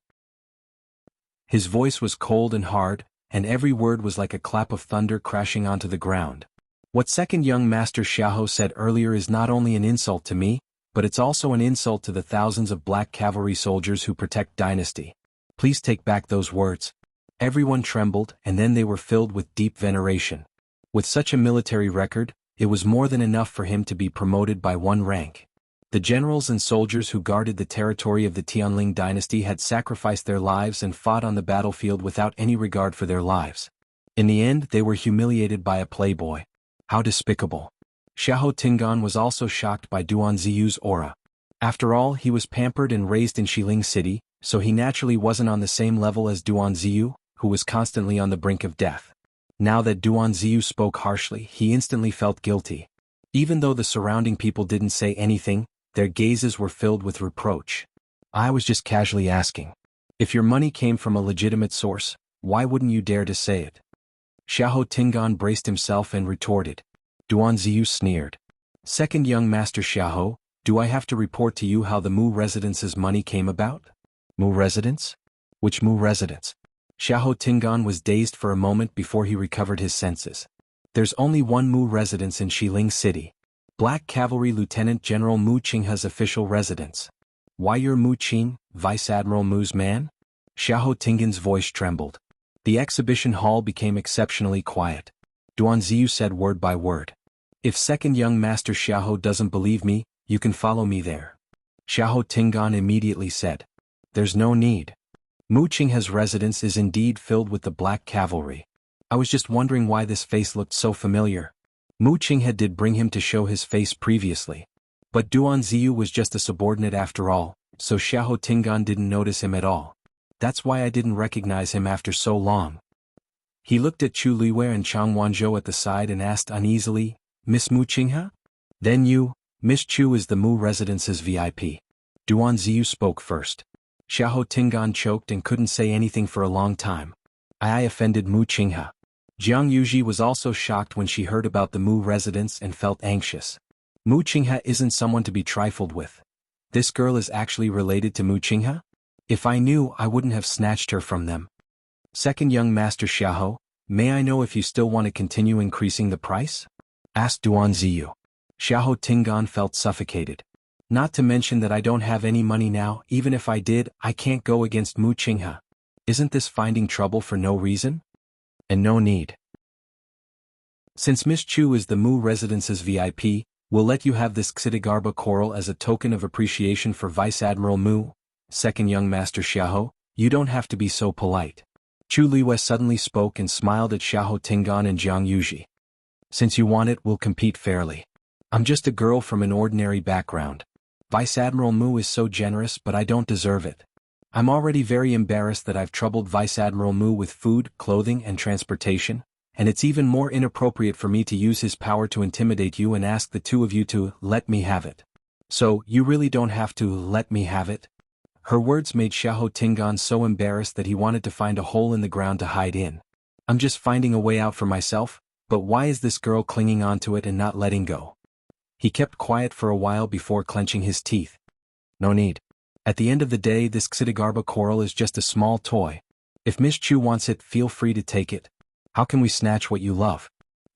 His voice was cold and hard, and every word was like a clap of thunder crashing onto the ground. What second young Master Xiahou said earlier is not only an insult to me, but it's also an insult to the thousands of Black Cavalry soldiers who protect Dynasty. Please take back those words. Everyone trembled, and then they were filled with deep veneration. With such a military record, it was more than enough for him to be promoted by 1 rank. The generals and soldiers who guarded the territory of the Tianling dynasty had sacrificed their lives and fought on the battlefield without any regard for their lives. In the end, they were humiliated by a playboy. How despicable. Xiahou Tingan was also shocked by Duanziyu's aura. After all, he was pampered and raised in Xiling City, so he naturally wasn't on the same level as Duanziyu, who was constantly on the brink of death. Now that Duanziyu spoke harshly, he instantly felt guilty. Even though the surrounding people didn't say anything, their gazes were filled with reproach. I was just casually asking. If your money came from a legitimate source, why wouldn't you dare to say it? Xiahou Tingan braced himself and retorted. Duanziyu sneered. Second young Master Xiahou, do I have to report to you how the Mu residence's money came about? Mu residence? Which Mu residence? Xiahou Tingan was dazed for a moment before he recovered his senses. There's only one Mu residence in Xiling City. Black Cavalry Lieutenant General Mu Qinghe's official residence. Why you're Mu Qing, Vice Admiral Mu's man? Xiahou Tingan's voice trembled. The exhibition hall became exceptionally quiet. Duanziyu said word by word. If second young Master Xiahou doesn't believe me, you can follow me there. Xiahou Tingan immediately said. There's no need. Mu Qinghe's residence is indeed filled with the Black Cavalry. I was just wondering why this face looked so familiar. Mu Qinghe did bring him to show his face previously. But Duanziyu was just a subordinate after all, so Xiahou Tingan didn't notice him at all. That's why I didn't recognize him after so long. He looked at Chu Liwei and Chang Wanzhou at the side and asked uneasily, Miss Mu Qinghe? Then you, Miss Chu is the Mu residence's VIP. Duanziyu spoke first. Xiahou Tingan choked and couldn't say anything for a long time. I offended Mu Qinghe. Jianghu was also shocked when she heard about the Mu residence and felt anxious. Mu Qinghe isn't someone to be trifled with. This girl is actually related to Mu Qinghe? If I knew, I wouldn't have snatched her from them. Second young Master Xiahou, may I know if you still want to continue increasing the price? Asked Duanziyu. Xiahou Tingan felt suffocated. Not to mention that I don't have any money now. Even if I did, I can't go against Mu Qinghe. Isn't this finding trouble for no reason? And no need. Since Miss Chu is the Mu residence's VIP, we'll let you have this Xidigarba coral as a token of appreciation for Vice Admiral Mu. Second young Master Xiahou, you don't have to be so polite. Chu Liwei suddenly spoke and smiled at Xiahou Tingan and Jianghu. Since you want it, we'll compete fairly. I'm just a girl from an ordinary background. Vice Admiral Mu is so generous, but I don't deserve it. I'm already very embarrassed that I've troubled Vice Admiral Mu with food, clothing, and transportation, and it's even more inappropriate for me to use his power to intimidate you and ask the two of you to let me have it. So, you really don't have to let me have it? Her words made Xiahou Tingan so embarrassed that he wanted to find a hole in the ground to hide in. I'm just finding a way out for myself, but why is this girl clinging onto it and not letting go? He kept quiet for a while before clenching his teeth. No need. At the end of the day, this Xidigarba coral is just a small toy. If Miss Chu wants it, feel free to take it. How can we snatch what you love?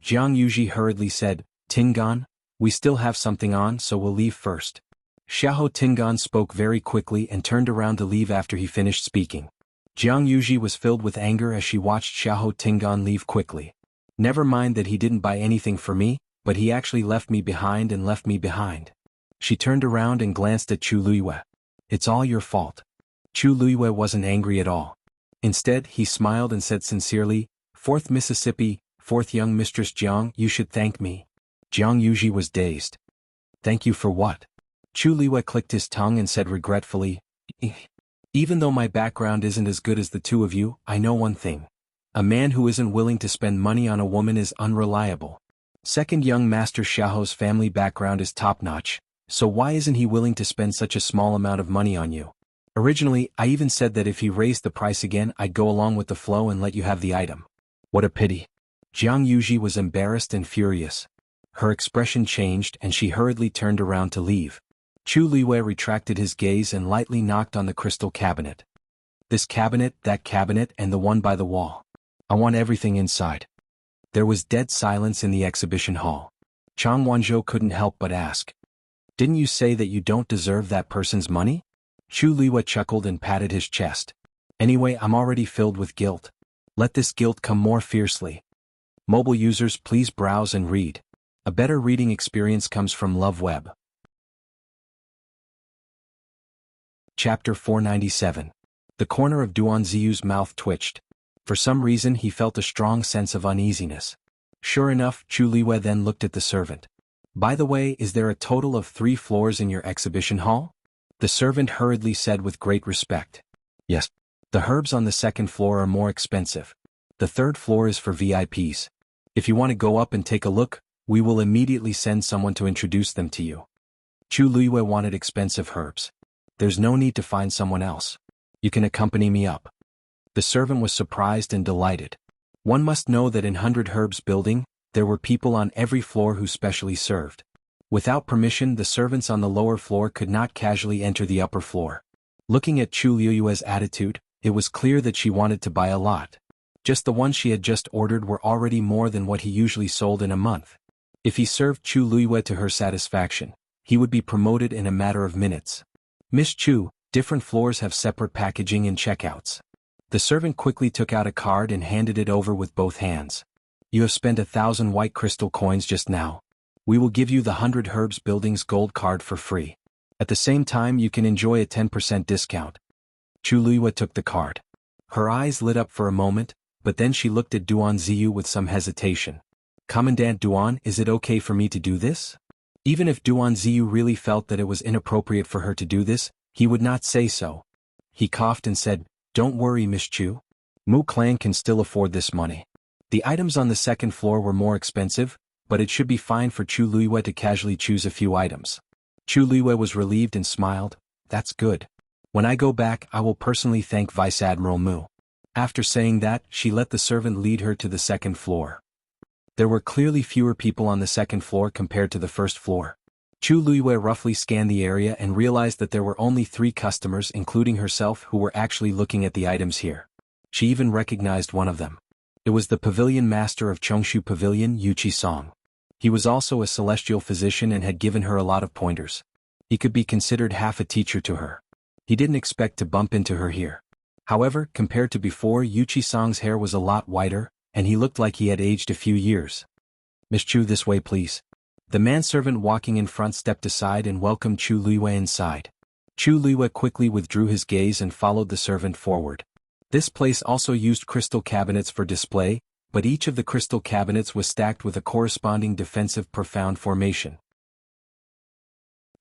Jianghu hurriedly said, Tingan, we still have something on, so we'll leave first. Xiahou Tingan spoke very quickly and turned around to leave after he finished speaking. Jianghu was filled with anger as she watched Xiahou Tingan leave quickly. Never mind that he didn't buy anything for me, but he actually left me behind. She turned around and glanced at Chu Luiyue. It's all your fault. Chu Luiyue wasn't angry at all. Instead, he smiled and said sincerely, 4th Mississippi, 4th young Mistress Jiang, you should thank me. Jianghu was dazed. Thank you for what? Chu Luiyue clicked his tongue and said regretfully, even though my background isn't as good as the two of you, I know one thing. A man who isn't willing to spend money on a woman is unreliable. Second young Master Xiao's family background is top-notch, so why isn't he willing to spend such a small amount of money on you? Originally, I even said that if he raised the price again, I'd go along with the flow and let you have the item. What a pity. Jianghu was embarrassed and furious. Her expression changed and she hurriedly turned around to leave. Chu Luiyue retracted his gaze and lightly knocked on the crystal cabinet. This cabinet, that cabinet, and the one by the wall. I want everything inside. There was dead silence in the exhibition hall. Chang Wanzhou couldn't help but ask. Didn't you say that you don't deserve that person's money? Chu Luiyue chuckled and patted his chest. Anyway, I'm already filled with guilt. Let this guilt come more fiercely. Mobile users, please browse and read. A better reading experience comes from Love Web. Chapter 497. The corner of Duan Ziyu's mouth twitched. For some reason he felt a strong sense of uneasiness. Sure enough, Chu Luiyue then looked at the servant. By the way, is there a total of 3 floors in your exhibition hall? The servant hurriedly said with great respect. Yes. The herbs on the 2nd floor are more expensive. The 3rd floor is for VIPs. If you want to go up and take a look, we will immediately send someone to introduce them to you. Chu Luiyue wanted expensive herbs. There's no need to find someone else. You can accompany me up. The servant was surprised and delighted. One must know that in 100 Herbs building, there were people on every floor who specially served. Without permission, the servants on the lower floor could not casually enter the upper floor. Looking at Chu Luiyue's attitude, it was clear that she wanted to buy a lot. Just the ones she had just ordered were already more than what he usually sold in a month. If he served Chu Luiyue to her satisfaction, he would be promoted in a matter of minutes. Miss Chu, different floors have separate packaging and checkouts. The servant quickly took out a card and handed it over with both hands. You have spent 1,000 white crystal coins just now. We will give you the 100 Herbs Buildings gold card for free. At the same time, you can enjoy a 10% discount. Chu Luiyue took the card. Her eyes lit up for a moment, but then she looked at Duan Ziyu with some hesitation. Commandant Duan, is it okay for me to do this? Even if Duan Ziyu really felt that it was inappropriate for her to do this, he would not say so. He coughed and said, Don't worry, Miss Chu. Mu Clan can still afford this money. The items on the 2nd floor were more expensive, but it should be fine for Chu Luiyue to casually choose a few items. Chu Luiyue was relieved and smiled. That's good. When I go back, I will personally thank Vice Admiral Mu. After saying that, she let the servant lead her to the 2nd floor. There were clearly fewer people on the 2nd floor compared to the 1st floor. Chu Luiyue roughly scanned the area and realized that there were only 3 customers, including herself, who were actually looking at the items here. She even recognized one of them. It was the pavilion master of Chongshu Pavilion, Yuchi Song. He was also a celestial physician and had given her a lot of pointers. He could be considered half a teacher to her. He didn't expect to bump into her here. However, compared to before, Yuchi Song's hair was a lot whiter, and he looked like he had aged a few years. Miss Chu, this way please. The manservant walking in front stepped aside and welcomed Chu Luiyue inside. Chu Luiyue quickly withdrew his gaze and followed the servant forward. This place also used crystal cabinets for display, but each of the crystal cabinets was stacked with a corresponding defensive profound formation.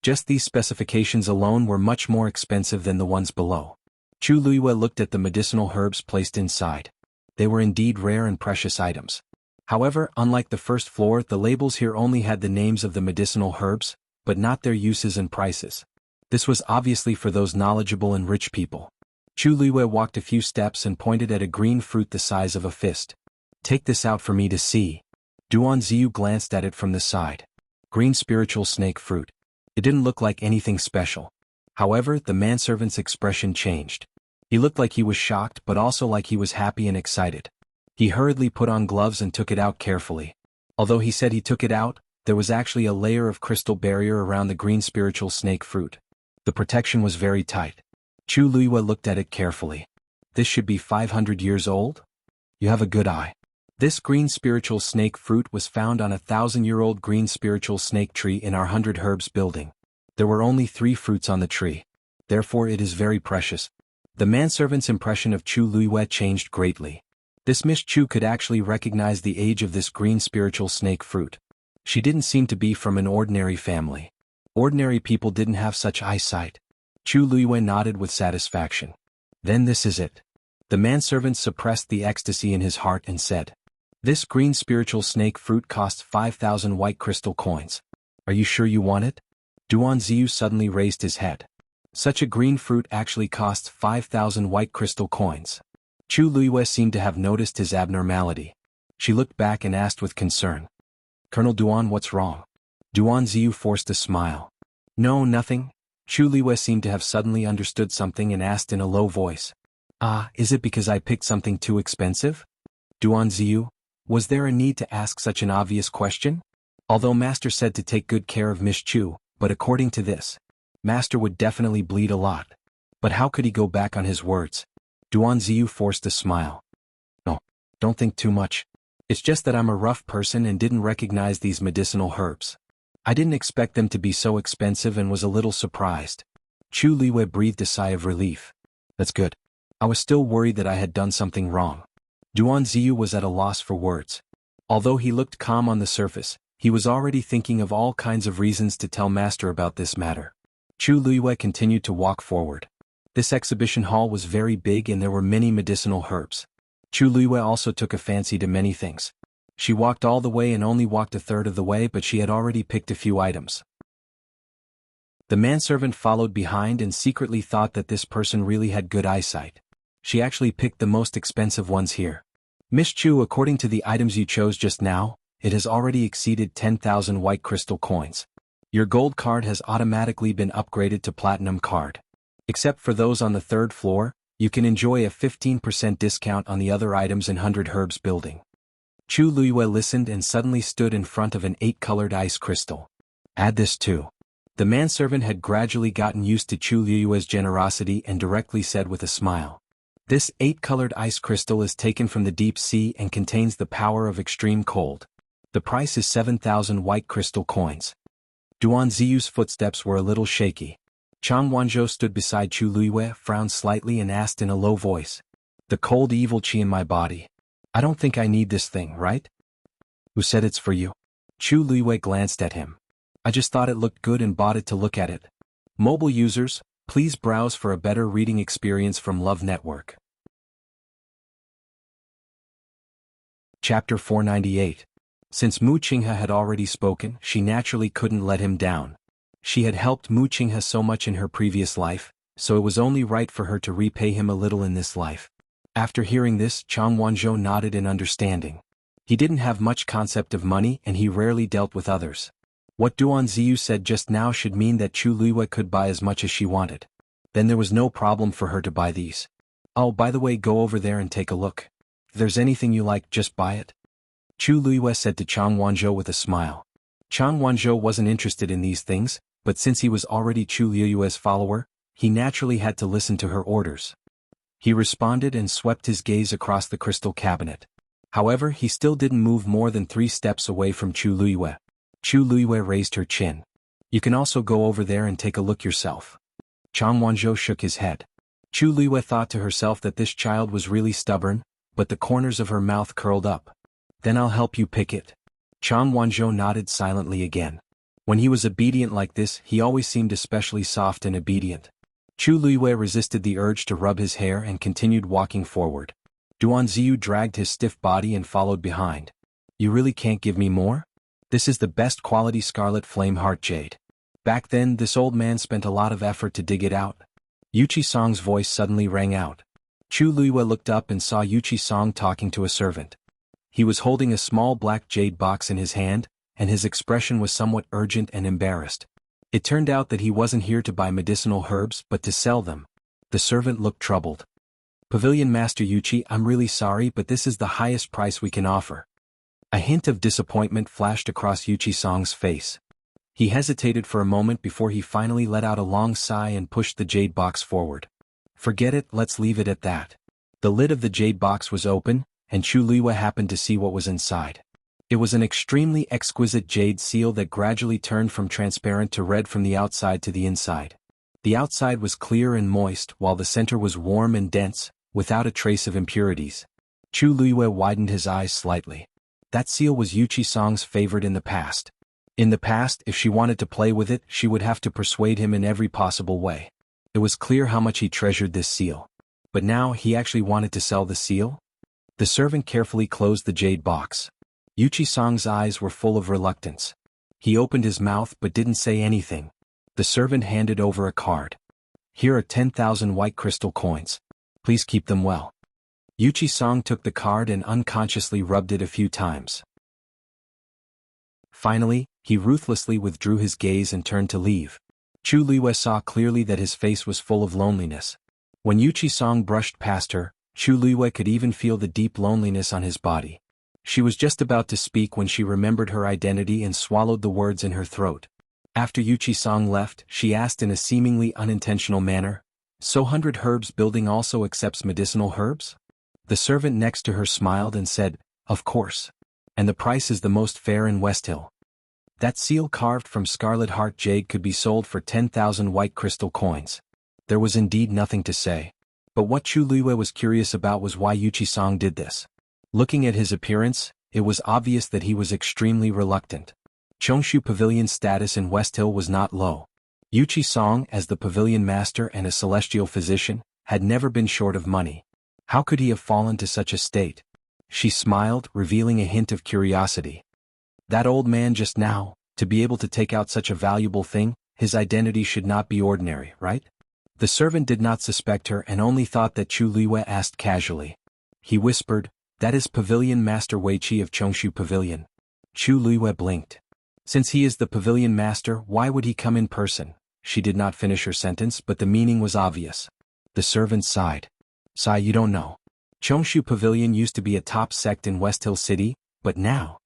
Just these specifications alone were much more expensive than the ones below. Chu Luiyue looked at the medicinal herbs placed inside. They were indeed rare and precious items. However, unlike the 1st floor, the labels here only had the names of the medicinal herbs, but not their uses and prices. This was obviously for those knowledgeable and rich people. Chu Luiyue walked a few steps and pointed at a green fruit the size of a fist. Take this out for me to see. Duan Ziyu glanced at it from the side. Green spiritual snake fruit. It didn't look like anything special. However, the manservant's expression changed. He looked like he was shocked but also like he was happy and excited. He hurriedly put on gloves and took it out carefully. Although he said he took it out, there was actually a layer of crystal barrier around the green spiritual snake fruit. The protection was very tight. Chu Luiyue looked at it carefully. This should be 500 years old? You have a good eye. This green spiritual snake fruit was found on a 1,000-year-old green spiritual snake tree in our 100 Herbs building. There were only 3 fruits on the tree. Therefore it is very precious. The manservant's impression of Chu Luiyue changed greatly. This Miss Chu could actually recognize the age of this green spiritual snake fruit. She didn't seem to be from an ordinary family. Ordinary people didn't have such eyesight. Chu Luiyue nodded with satisfaction. Then this is it. The manservant suppressed the ecstasy in his heart and said, "This green spiritual snake fruit costs 5,000 white crystal coins. Are you sure you want it?" Duan Ziyu suddenly raised his head. Such a green fruit actually costs 5,000 white crystal coins. Chu Luiyue seemed to have noticed his abnormality. She looked back and asked with concern, "Colonel Duan, what's wrong?" Duan Ziyu forced a smile. "No, nothing." Chu Luiyue seemed to have suddenly understood something and asked in a low voice, Is it because I picked something too expensive?" Duan Ziyu, was there a need to ask such an obvious question? Although Master said to take good care of Miss Chu, but according to this, Master would definitely bleed a lot. But how could he go back on his words? Duan Ziyu forced a smile. "No, don't think too much. It's just that I'm a rough person and didn't recognize these medicinal herbs. I didn't expect them to be so expensive and was a little surprised." Chu Luiyue breathed a sigh of relief. "That's good. I was still worried that I had done something wrong." Duan Ziyu was at a loss for words. Although he looked calm on the surface, he was already thinking of all kinds of reasons to tell Master about this matter. Chu Luiyue continued to walk forward. This exhibition hall was very big and there were many medicinal herbs. Chu Luiyue also took a fancy to many things. She walked all the way and only walked a third of the way, but she had already picked a few items. The manservant followed behind and secretly thought that this person really had good eyesight. She actually picked the most expensive ones here. "Miss Chu, according to the items you chose just now, it has already exceeded 10,000 white crystal coins. Your gold card has automatically been upgraded to platinum card. Except for those on the 3rd floor, you can enjoy a 15% discount on the other items in 100 Herbs building." Chu Luiyue listened and suddenly stood in front of an 8-colored ice crystal. "Add this too." The manservant had gradually gotten used to Chu Luiyue's generosity and directly said with a smile, "This 8-colored ice crystal is taken from the deep sea and contains the power of extreme cold. The price is 7,000 white crystal coins." Duan Ziyu's footsteps were a little shaky. Xuanhuan stood beside Chu Luiyue, frowned slightly and asked in a low voice, "The cold evil chi in my body. I don't think I need this thing, right?" "Who said it's for you?" Chu Luiyue glanced at him. "I just thought it looked good and bought it to look at it." Mobile users, please browse for a better reading experience from Love Network. Chapter 498. Since Mu Qinghe had already spoken, she naturally couldn't let him down. She had helped Mu Qinghe so much in her previous life, so it was only right for her to repay him a little in this life. After hearing this, Xuanhuan nodded in understanding. He didn't have much concept of money and he rarely dealt with others. What Duan Ziyu said just now should mean that Chu Luiyue could buy as much as she wanted. Then there was no problem for her to buy these. "Oh, by the way, go over there and take a look. If there's anything you like, just buy it." Chu Luiyue said to Xuanhuan with a smile. Xuanhuan wasn't interested in these things, but since he was already Chu Luiyue's follower, he naturally had to listen to her orders. He responded and swept his gaze across the crystal cabinet. However, he still didn't move more than 3 steps away from Chu Luiyue. Chu Luiyue raised her chin. "You can also go over there and take a look yourself." Xuanhuan shook his head. Chu Luiyue thought to herself that this child was really stubborn, but the corners of her mouth curled up. "Then I'll help you pick it." Xuanhuan nodded silently again. When he was obedient like this, he always seemed especially soft and obedient. Chu Luiyue resisted the urge to rub his hair and continued walking forward. Duan Ziyu dragged his stiff body and followed behind. "You really can't give me more? This is the best quality scarlet flame heart jade. Back then, this old man spent a lot of effort to dig it out." Yuchi Song's voice suddenly rang out. Chu Luiyue looked up and saw Yuchi Song talking to a servant. He was holding a small black jade box in his hand, and his expression was somewhat urgent and embarrassed. It turned out that he wasn't here to buy medicinal herbs but to sell them. The servant looked troubled. "Pavilion Master Yuchi, I'm really sorry, but this is the highest price we can offer." A hint of disappointment flashed across Yuchi-sang's face. He hesitated for a moment before he finally let out a long sigh and pushed the jade box forward. "Forget it, let's leave it at that." The lid of the jade box was open, and Chu Liwa happened to see what was inside. It was an extremely exquisite jade seal that gradually turned from transparent to red from the outside to the inside. The outside was clear and moist, while the center was warm and dense, without a trace of impurities. Chu Liwa widened his eyes slightly. That seal was Yuchi-sang's favorite in the past. In the past, if she wanted to play with it, she would have to persuade him in every possible way. It was clear how much he treasured this seal. But now he actually wanted to sell the seal? The servant carefully closed the jade box. Yuchi-sang's eyes were full of reluctance. He opened his mouth but didn't say anything. The servant handed over a card. "Here are 10,000 white crystal coins. Please keep them well." Yuchi-sang took the card and unconsciously rubbed it a few times. Finally, he ruthlessly withdrew his gaze and turned to leave. Chu Liwa saw clearly that his face was full of loneliness. When Yuchi-sang brushed past her, Chu Liwa could even feel the deep loneliness on his body. She was just about to speak when she remembered her identity and swallowed the words in her throat. After Yuchi-sang left, she asked in a seemingly unintentional manner, "So 100 Herbs Building also accepts medicinal herbs?" The servant next to her smiled and said, "Of course. And the price is the most fair in West Hill." That seal carved from scarlet heart jade could be sold for 10,000 white crystal coins. There was indeed nothing to say. But what Chu Liwa was curious about was why Yuchi-sang did this. Looking at his appearance, it was obvious that he was extremely reluctant. Chongshu Pavilion's status in West Hill was not low. Yuchi-sang, as the pavilion master and a celestial physician, had never been short of money. How could he have fallen to such a state? She smiled, revealing a hint of curiosity. That old man just now, to be able to take out such a valuable thing, his identity should not be ordinary, right? The servant did not suspect her and only thought that Chu Liwa asked casually. He whispered, "That is Pavilion Master Wei Qi of Chongshu Pavilion." Chu Liwa blinked. Since he is the pavilion master, why would he come in person? She did not finish her sentence, but the meaning was obvious. The servant sighed. "Sigh, you don't know. Chongshu Pavilion used to be a top sect in West Hill City, but now..."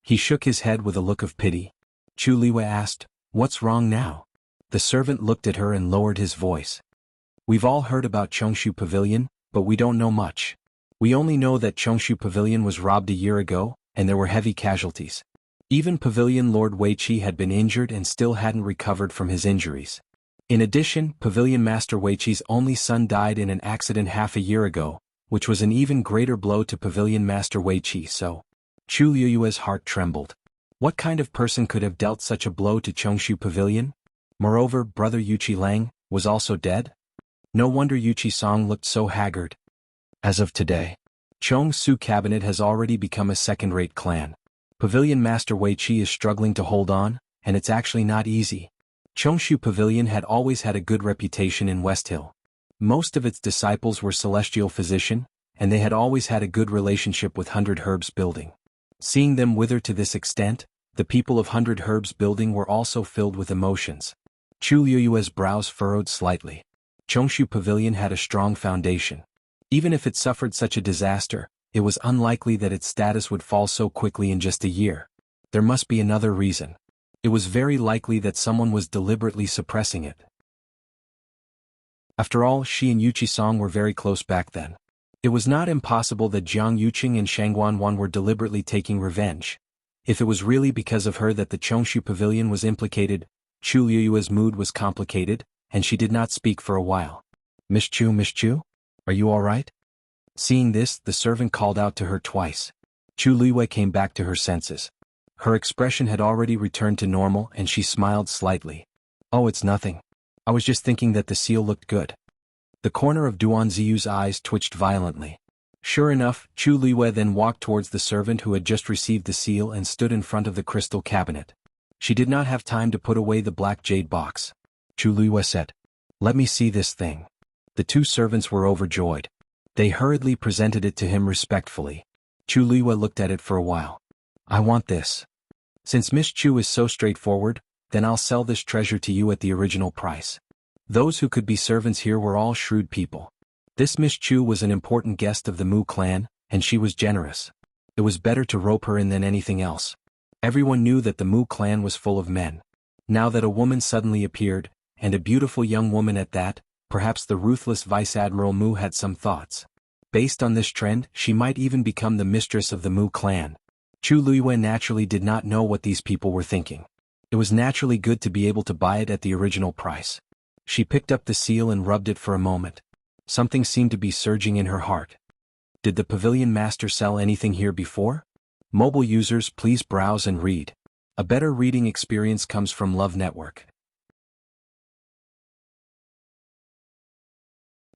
He shook his head with a look of pity. Chu Liwa asked, "What's wrong now?" The servant looked at her and lowered his voice. "We've all heard about Chongshu Pavilion, but we don't know much. We only know that Chongshu Pavilion was robbed a year ago, and there were heavy casualties. Even Pavilion Lord Wei Qi had been injured and still hadn't recovered from his injuries. In addition, Pavilion Master Wei Qi's only son died in an accident half a year ago, which was an even greater blow to Pavilion Master Wei Qi, so..." Chu Liyue's heart trembled. What kind of person could have dealt such a blow to Chongshu Pavilion? Moreover, brother Yuchi Lang was also dead? No wonder Yuchi-sang looked so haggard. As of today, Chongsu Cabinet has already become a second-rate clan. Pavilion Master Wei Qi is struggling to hold on, and it's actually not easy. Chongshu Pavilion had always had a good reputation in West Hill. Most of its disciples were celestial physician, and they had always had a good relationship with 100 Herbs Building. Seeing them wither to this extent, the people of 100 Herbs Building were also filled with emotions. Chu Liyue's brows furrowed slightly. Chongshu Pavilion had a strong foundation. Even if it suffered such a disaster, it was unlikely that its status would fall so quickly in just a year. There must be another reason. It was very likely that someone was deliberately suppressing it. After all, she and Yuchi-sang were very close back then. It was not impossible that Jiang Yuqing and xuanhuan were deliberately taking revenge. If it was really because of her that the Chongshu Pavilion was implicated, Chu Liyue's mood was complicated, and she did not speak for a while. Miss Chu, are you all right?" Seeing this, the servant called out to her twice. Chu Liyue came back to her senses. Her expression had already returned to normal and she smiled slightly. "Oh, it's nothing. I was just thinking that the seal looked good." The corner of Duan Ziyu's eyes twitched violently. Sure enough, Chu Liyue then walked towards the servant who had just received the seal and stood in front of the crystal cabinet. She did not have time to put away the black jade box. Chu Liyue said, "Let me see this thing." The two servants were overjoyed. They hurriedly presented it to him respectfully. Chu Luiyue looked at it for a while. I want this. Since Miss Chu is so straightforward, then I'll sell this treasure to you at the original price. Those who could be servants here were all shrewd people. This Miss Chu was an important guest of the Mu clan, and she was generous. It was better to rope her in than anything else. Everyone knew that the Mu clan was full of men. Now that a woman suddenly appeared, and a beautiful young woman at that, perhaps the ruthless Vice Admiral Mu had some thoughts. Based on this trend, she might even become the mistress of the Mu clan. Chu Luiyue naturally did not know what these people were thinking. It was naturally good to be able to buy it at the original price. She picked up the seal and rubbed it for a moment. Something seemed to be surging in her heart. Did the pavilion master sell anything here before? Mobile users, please browse and read. A better reading experience comes from Love Network.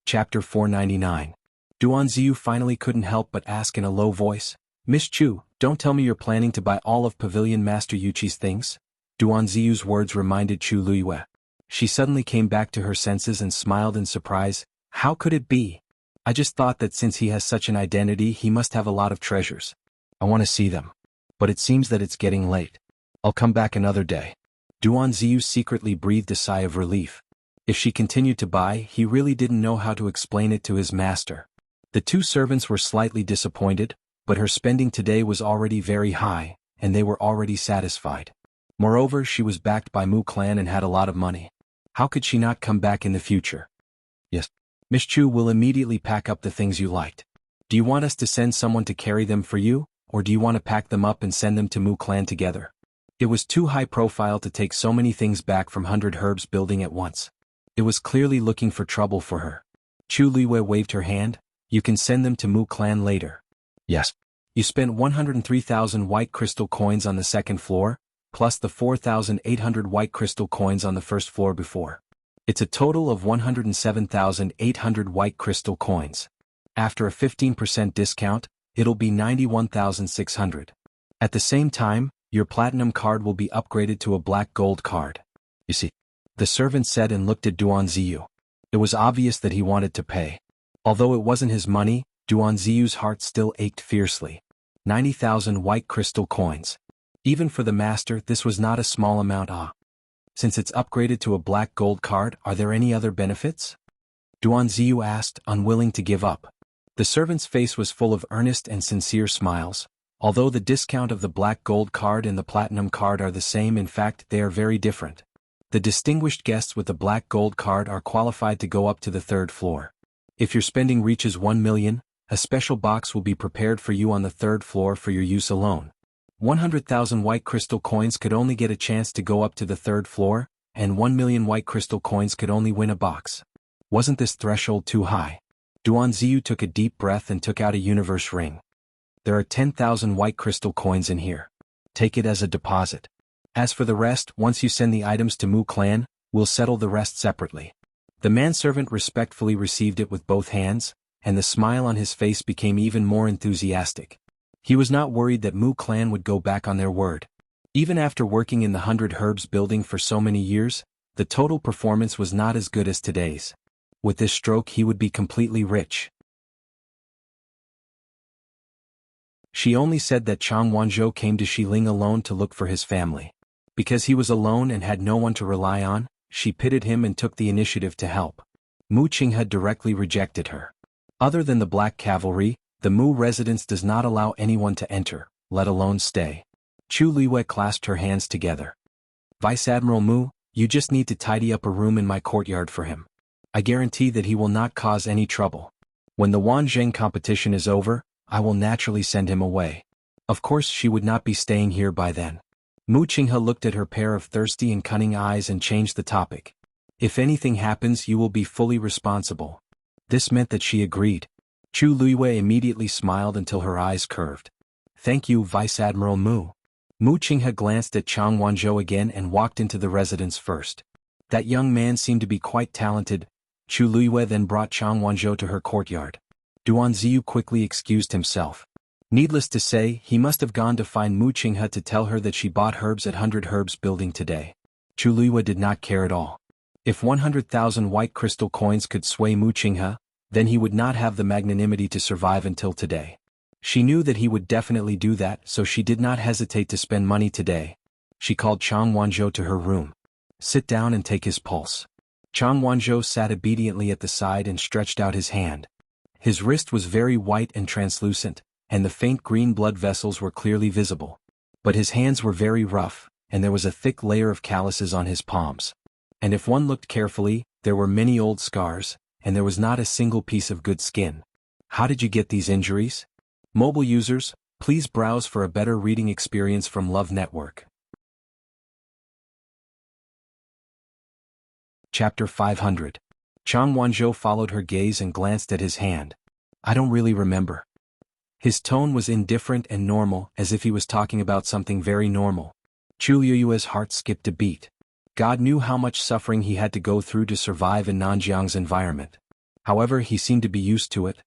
Chapter 499. Duanziyu finally couldn't help but ask in a low voice, Miss Chu, don't tell me you're planning to buy all of Pavilion Master Yuchi's things? Duanziyu's words reminded Chu Luiyue. She suddenly came back to her senses and smiled in surprise. How could it be? I just thought that since he has such an identity he must have a lot of treasures. I want to see them. But it seems that it's getting late. I'll come back another day. Duanziyu secretly breathed a sigh of relief. If she continued to buy, he really didn't know how to explain it to his master. The two servants were slightly disappointed, but her spending today was already very high, and they were already satisfied. Moreover, she was backed by Mu clan and had a lot of money. How could she not come back in the future? Yes. Miss Chu will immediately pack up the things you liked. Do you want us to send someone to carry them for you, or do you want to pack them up and send them to Mu clan together? It was too high profile to take so many things back from 100 Herbs building at once. It was clearly looking for trouble for her. Chu Luiyue waved her hand. You can send them to Mu clan later. Yes. You spent 103,000 white crystal coins on the second floor, plus the 4,800 white crystal coins on the first floor before. It's a total of 107,800 white crystal coins. After a 15% discount, it'll be 91,600. At the same time, your platinum card will be upgraded to a black gold card. You see, the servant said and looked at Duanziyu. It was obvious that he wanted to pay. Although it wasn't his money, Duanziyu's heart still ached fiercely. 90,000 white crystal coins. Even for the master, this was not a small amount. Since it's upgraded to a black gold card, are there any other benefits? Duanziyu asked, unwilling to give up. The servant's face was full of earnest and sincere smiles. Although the discount of the black gold card and the platinum card are the same, in fact, they are very different. The distinguished guests with the black gold card are qualified to go up to the third floor. If your spending reaches 1 million, a special box will be prepared for you on the third floor for your use alone. 100,000 white crystal coins could only get a chance to go up to the third floor, and 1 million white crystal coins could only win a box. Wasn't this threshold too high? Duanziyu took a deep breath and took out a universe ring. There are 10,000 white crystal coins in here. Take it as a deposit. As for the rest, once you send the items to Mu clan, we'll settle the rest separately. The manservant respectfully received it with both hands, and the smile on his face became even more enthusiastic. He was not worried that Mu clan would go back on their word. Even after working in the 100 Herbs building for so many years, the total performance was not as good as today's. With this stroke he would be completely rich. She only said that Chang Wanzhou came to Xiling alone to look for his family. Because he was alone and had no one to rely on, she pitied him and took the initiative to help. Mu Qing had directly rejected her. Other than the Black Cavalry, the Mu residence does not allow anyone to enter, let alone stay. Chu Luiyue clasped her hands together. Vice Admiral Mu, you just need to tidy up a room in my courtyard for him. I guarantee that he will not cause any trouble. When the Wanzheng competition is over, I will naturally send him away. Of course she would not be staying here by then. Mu Qinghe looked at her pair of thirsty and cunning eyes and changed the topic. If anything happens you will be fully responsible. This meant that she agreed. Chu Luiyue immediately smiled until her eyes curved. Thank you, Vice Admiral Mu. Mu Qinghe glanced at Chang Wanzhou again and walked into the residence first. That young man seemed to be quite talented. Chu Luiyue then brought Chang Wanzhou to her courtyard. Duanziyu quickly excused himself. Needless to say, he must have gone to find Mu Qinghe to tell her that she bought herbs at 100 Herbs building today. Chu Luiyue did not care at all. If 100,000 white crystal coins could sway Mu Qinghe, then he would not have the magnanimity to survive until today. She knew that he would definitely do that, so she did not hesitate to spend money today. She called Xuanhuan to her room. Sit down and take his pulse. Xuanhuan sat obediently at the side and stretched out his hand. His wrist was very white and translucent, and the faint green blood vessels were clearly visible. But his hands were very rough, and there was a thick layer of calluses on his palms. And if one looked carefully, there were many old scars, and there was not a single piece of good skin. How did you get these injuries? Mobile users, please browse for a better reading experience from Love Network. Chapter 500. Xuanhuan followed her gaze and glanced at his hand. I don't really remember. His tone was indifferent and normal, as if he was talking about something very normal. Chu Liyue's heart skipped a beat. God knew how much suffering he had to go through to survive in Nanjiang's environment. However, he seemed to be used to it.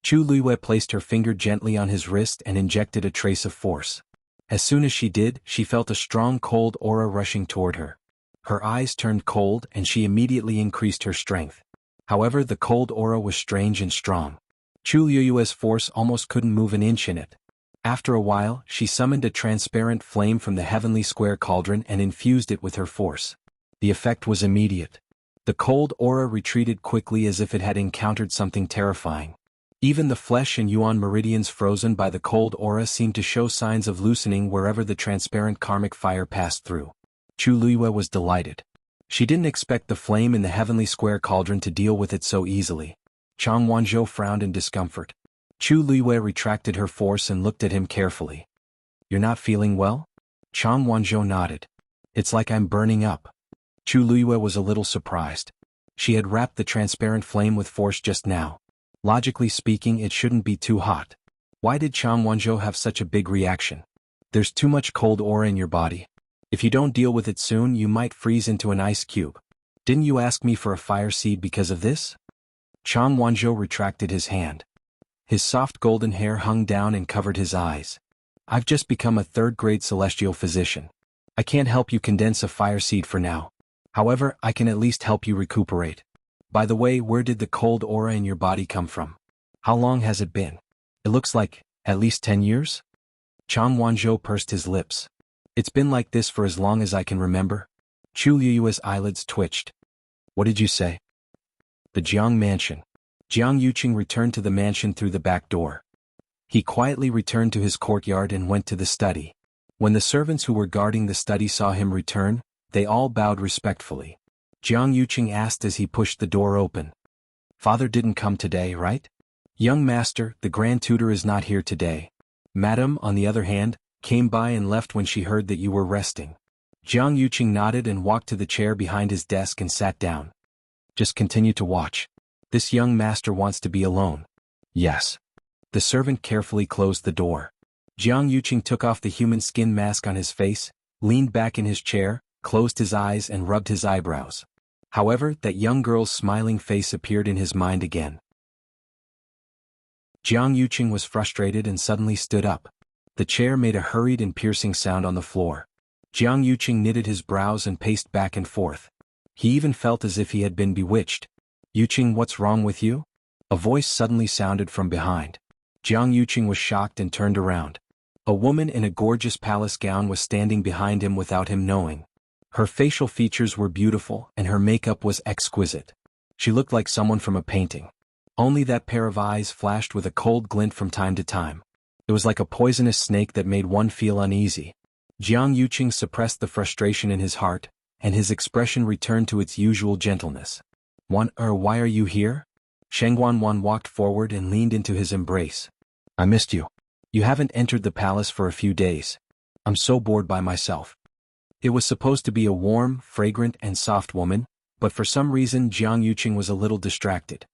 Chu Liyue placed her finger gently on his wrist and injected a trace of force. As soon as she did, she felt a strong cold aura rushing toward her. Her eyes turned cold and she immediately increased her strength. However, the cold aura was strange and strong. Chu Liyue's force almost couldn't move an inch in it. After a while, she summoned a transparent flame from the heavenly square cauldron and infused it with her force. The effect was immediate. The cold aura retreated quickly as if it had encountered something terrifying. Even the flesh and yuan meridians frozen by the cold aura seemed to show signs of loosening wherever the transparent karmic fire passed through. Chu Liyue was delighted. She didn't expect the flame in the heavenly square cauldron to deal with it so easily. Xuanhuan frowned in discomfort. Chu Liyue retracted her force and looked at him carefully. You're not feeling well? Xuanhuan nodded. It's like I'm burning up. Chu Liyue was a little surprised. She had wrapped the transparent flame with force just now. Logically speaking, it shouldn't be too hot. Why did Xuanhuan have such a big reaction? There's too much cold aura in your body. If you don't deal with it soon, you might freeze into an ice cube. Didn't you ask me for a fire seed because of this? Xuanhuan retracted his hand. His soft golden hair hung down and covered his eyes. I've just become a third-grade celestial physician. I can't help you condense a fire seed for now. However, I can at least help you recuperate. By the way, where did the cold aura in your body come from? How long has it been? It looks like, at least 10 years? Xuanhuan pursed his lips. It's been like this for as long as I can remember. Chu Liyue's eyelids twitched. What did you say? The Jiang mansion. Jiang Yuqing returned to the mansion through the back door. He quietly returned to his courtyard and went to the study. When the servants who were guarding the study saw him return, they all bowed respectfully. Jiang Yuqing asked as he pushed the door open. Father didn't come today, right? Young master, the grand tutor is not here today. Madam, on the other hand, came by and left when she heard that you were resting. Jiang Yuqing nodded and walked to the chair behind his desk and sat down. Just continue to watch. This young master wants to be alone. Yes. The servant carefully closed the door. Jiang Yuqing took off the human skin mask on his face, leaned back in his chair, closed his eyes and rubbed his eyebrows. However, that young girl's smiling face appeared in his mind again. Jiang Yuqing was frustrated and suddenly stood up. The chair made a hurried and piercing sound on the floor. Jiang Yuqing knitted his brows and paced back and forth. He even felt as if he had been bewitched. Yuqing, what's wrong with you? A voice suddenly sounded from behind. Jiang Yuqing was shocked and turned around. A woman in a gorgeous palace gown was standing behind him without him knowing. Her facial features were beautiful and her makeup was exquisite. She looked like someone from a painting. Only that pair of eyes flashed with a cold glint from time to time. It was like a poisonous snake that made one feel uneasy. Jiang Yuqing suppressed the frustration in his heart, and his expression returned to its usual gentleness. Why are you here? Xuanhuan walked forward and leaned into his embrace. I missed you. You haven't entered the palace for a few days. I'm so bored by myself. It was supposed to be a warm, fragrant, and soft woman, but for some reason Jiang Yuqing was a little distracted.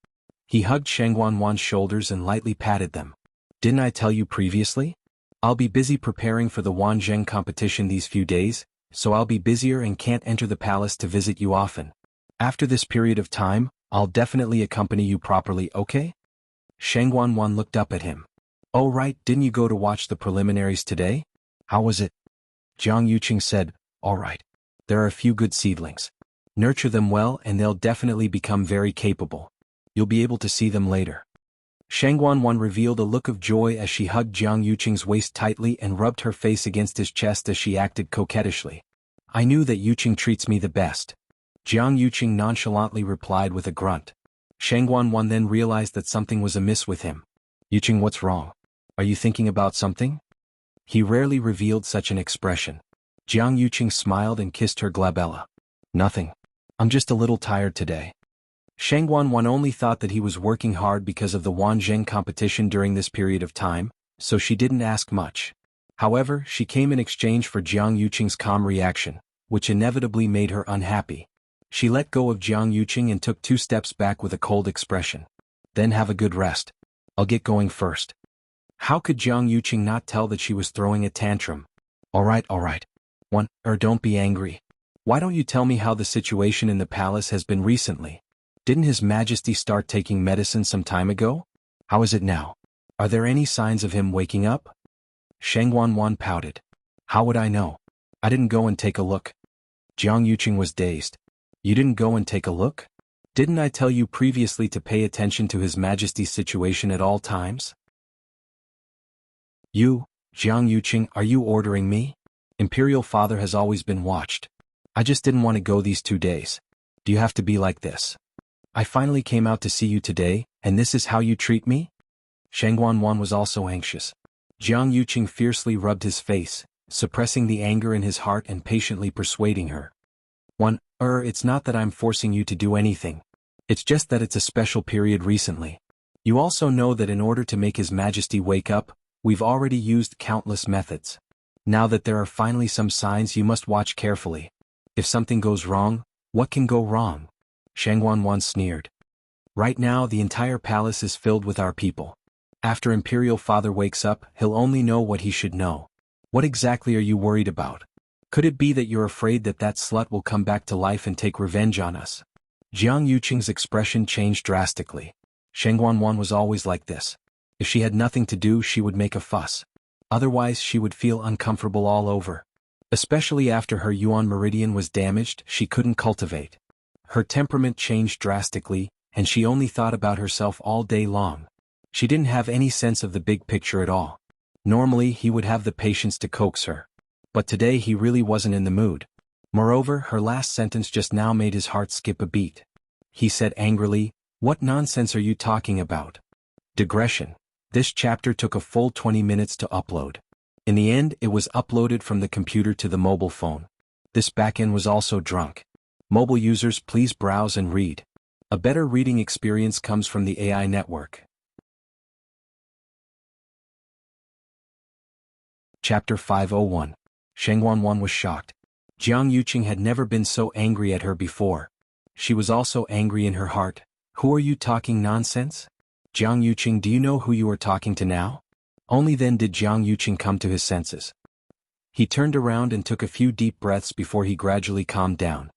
He hugged Xuanhuan's shoulders and lightly patted them. Didn't I tell you previously? I'll be busy preparing for the Wanzheng competition these few days, so I'll be busier and can't enter the palace to visit you often. After this period of time, I'll definitely accompany you properly, okay? Xuanhuan looked up at him. Oh right, didn't you go to watch the preliminaries today? How was it? Jiang Yuqing said, all right. There are a few good seedlings. Nurture them well and they'll definitely become very capable. You'll be able to see them later. Xuanhuan revealed a look of joy as she hugged Jiang Yuqing's waist tightly and rubbed her face against his chest as she acted coquettishly. I knew that Yuqing treats me the best. Jiang Yuqing nonchalantly replied with a grunt. Xuanhuan then realized that something was amiss with him. Yuqing, what's wrong? Are you thinking about something? He rarely revealed such an expression. Jiang Yuqing smiled and kissed her glabella. Nothing. I'm just a little tired today. Xuanhuan only thought that he was working hard because of the Wanzheng competition during this period of time, so she didn't ask much. However, she came in exchange for Jiang Yuqing's calm reaction, which inevitably made her unhappy. She let go of Jiang Yuqing and took 2 steps back with a cold expression. Then have a good rest. I'll get going first. How could Jiang Yuqing not tell that she was throwing a tantrum? Alright. Don't be angry. Why don't you tell me how the situation in the palace has been recently? Didn't His Majesty start taking medicine some time ago? How is it now? Are there any signs of him waking up? Xuanhuan pouted. How would I know? I didn't go and take a look. Jiang Yuqing was dazed. You didn't go and take a look? Didn't I tell you previously to pay attention to His Majesty's situation at all times? You, Jiang Yuqing, are you ordering me? Imperial Father has always been watched. I just didn't want to go these 2 days. Do you have to be like this? I finally came out to see you today, and this is how you treat me? Xuanhuan was also anxious. Jiang Yuqing fiercely rubbed his face, suppressing the anger in his heart and patiently persuading her. It's not that I'm forcing you to do anything. It's just that it's a special period recently. You also know that in order to make His Majesty wake up, we've already used countless methods. Now that there are finally some signs, you must watch carefully. If something goes wrong, what can go wrong? Xuanhuan sneered. Right now the entire palace is filled with our people. After Imperial Father wakes up, he'll only know what he should know. What exactly are you worried about? Could it be that you're afraid that that slut will come back to life and take revenge on us? Jiang Yuqing's expression changed drastically. Xuanhuan was always like this. If she had nothing to do, she would make a fuss. Otherwise, she would feel uncomfortable all over. Especially after her Yuan meridian was damaged, she couldn't cultivate. Her temperament changed drastically, and she only thought about herself all day long. She didn't have any sense of the big picture at all. Normally, he would have the patience to coax her. But today he really wasn't in the mood. Moreover, her last sentence just now made his heart skip a beat. He said angrily, "What nonsense are you talking about?" Digression. This chapter took a full 20 minutes to upload. In the end, it was uploaded from the computer to the mobile phone. This backend was also drunk. Mobile users, please browse and read. A better reading experience comes from the AI network. Chapter 501. Xuanhuan was shocked. Jiang Yuqing had never been so angry at her before. She was also angry in her heart. Who are you talking nonsense? Jiang Yuqing, do you know who you are talking to now? Only then did Jiang Yuqing come to his senses. He turned around and took a few deep breaths before he gradually calmed down.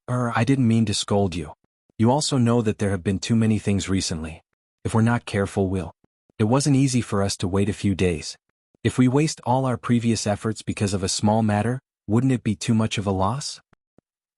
I didn't mean to scold you. You also know that there have been too many things recently. If we're not careful, It wasn't easy for us to wait a few days. If we waste all our previous efforts because of a small matter, wouldn't it be too much of a loss?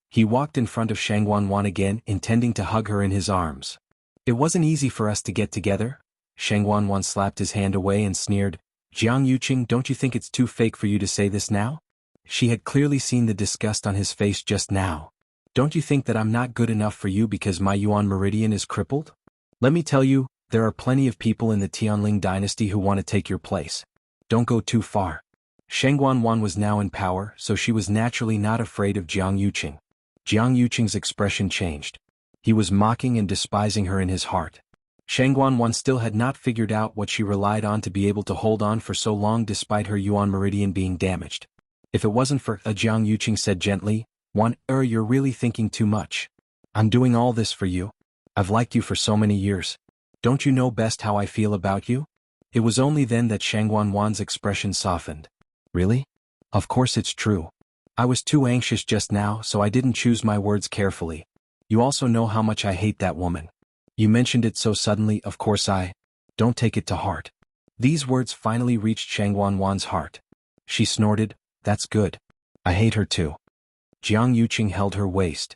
He walked in front of Xuanhuan again, intending to hug her in his arms. It wasn't easy for us to get together. Xuanhuan slapped his hand away and sneered. Jiang Yuqing, don't you think it's too fake for you to say this now? She had clearly seen the disgust on his face just now. Don't you think that I'm not good enough for you because my Yuan meridian is crippled? Let me tell you, there are plenty of people in the Tianling dynasty who want to take your place. Don't go too far. Xuanhuan was now in power, so she was naturally not afraid of Jiang Yuqing. Jiang Yuqing's expression changed. He was mocking and despising her in his heart. Xuanhuan still had not figured out what she relied on to be able to hold on for so long despite her Yuan meridian being damaged. If it wasn't for Jiang Yuqing said gently, you're really thinking too much. I'm doing all this for you. I've liked you for so many years. Don't you know best how I feel about you? It was only then that Xuanhuan's expression softened. Really? Of course it's true. I was too anxious just now, so I didn't choose my words carefully. You also know how much I hate that woman. You mentioned it so suddenly, of course I don't take it to heart. These words finally reached Xuanhuan's heart. She snorted, that's good. I hate her too. Jiang Yuqing held her waist.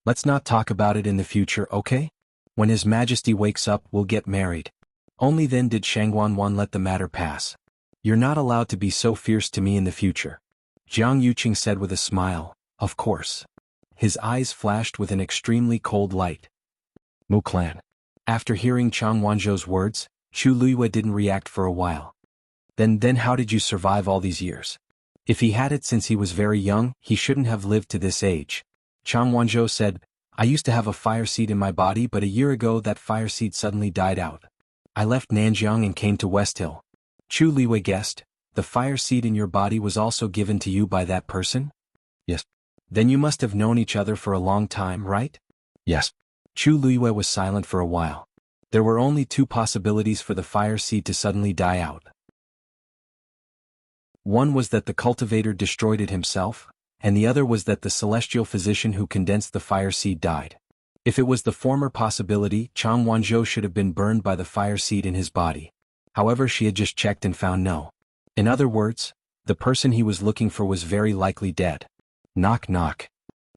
Let's not talk about it in the future, okay? When His Majesty wakes up, we'll get married. Only then did xuanhuan let the matter pass. You're not allowed to be so fierce to me in the future. Jiang Yuqing said with a smile, of course. His eyes flashed with an extremely cold light. Mu clan. After hearing Chang Wanzhou's words, Chu Luiyue didn't react for a while. Then how did you survive all these years? If he had it since he was very young, he shouldn't have lived to this age. Chang Wanzhou said, I used to have a fire seed in my body, but a year ago that fire seed suddenly died out. I left Nanjiang and came to West Hill. Chu Luiyue guessed, the fire seed in your body was also given to you by that person? Yes. Then you must have known each other for a long time, right? Yes. Chu Luiyue was silent for a while. There were only two possibilities for the fire seed to suddenly die out. One was that the cultivator destroyed it himself, and the other was that the celestial physician who condensed the fire seed died. If it was the former possibility, Chang Wanzhou should have been burned by the fire seed in his body. However, she had just checked and found no. In other words, the person he was looking for was very likely dead. Knock knock.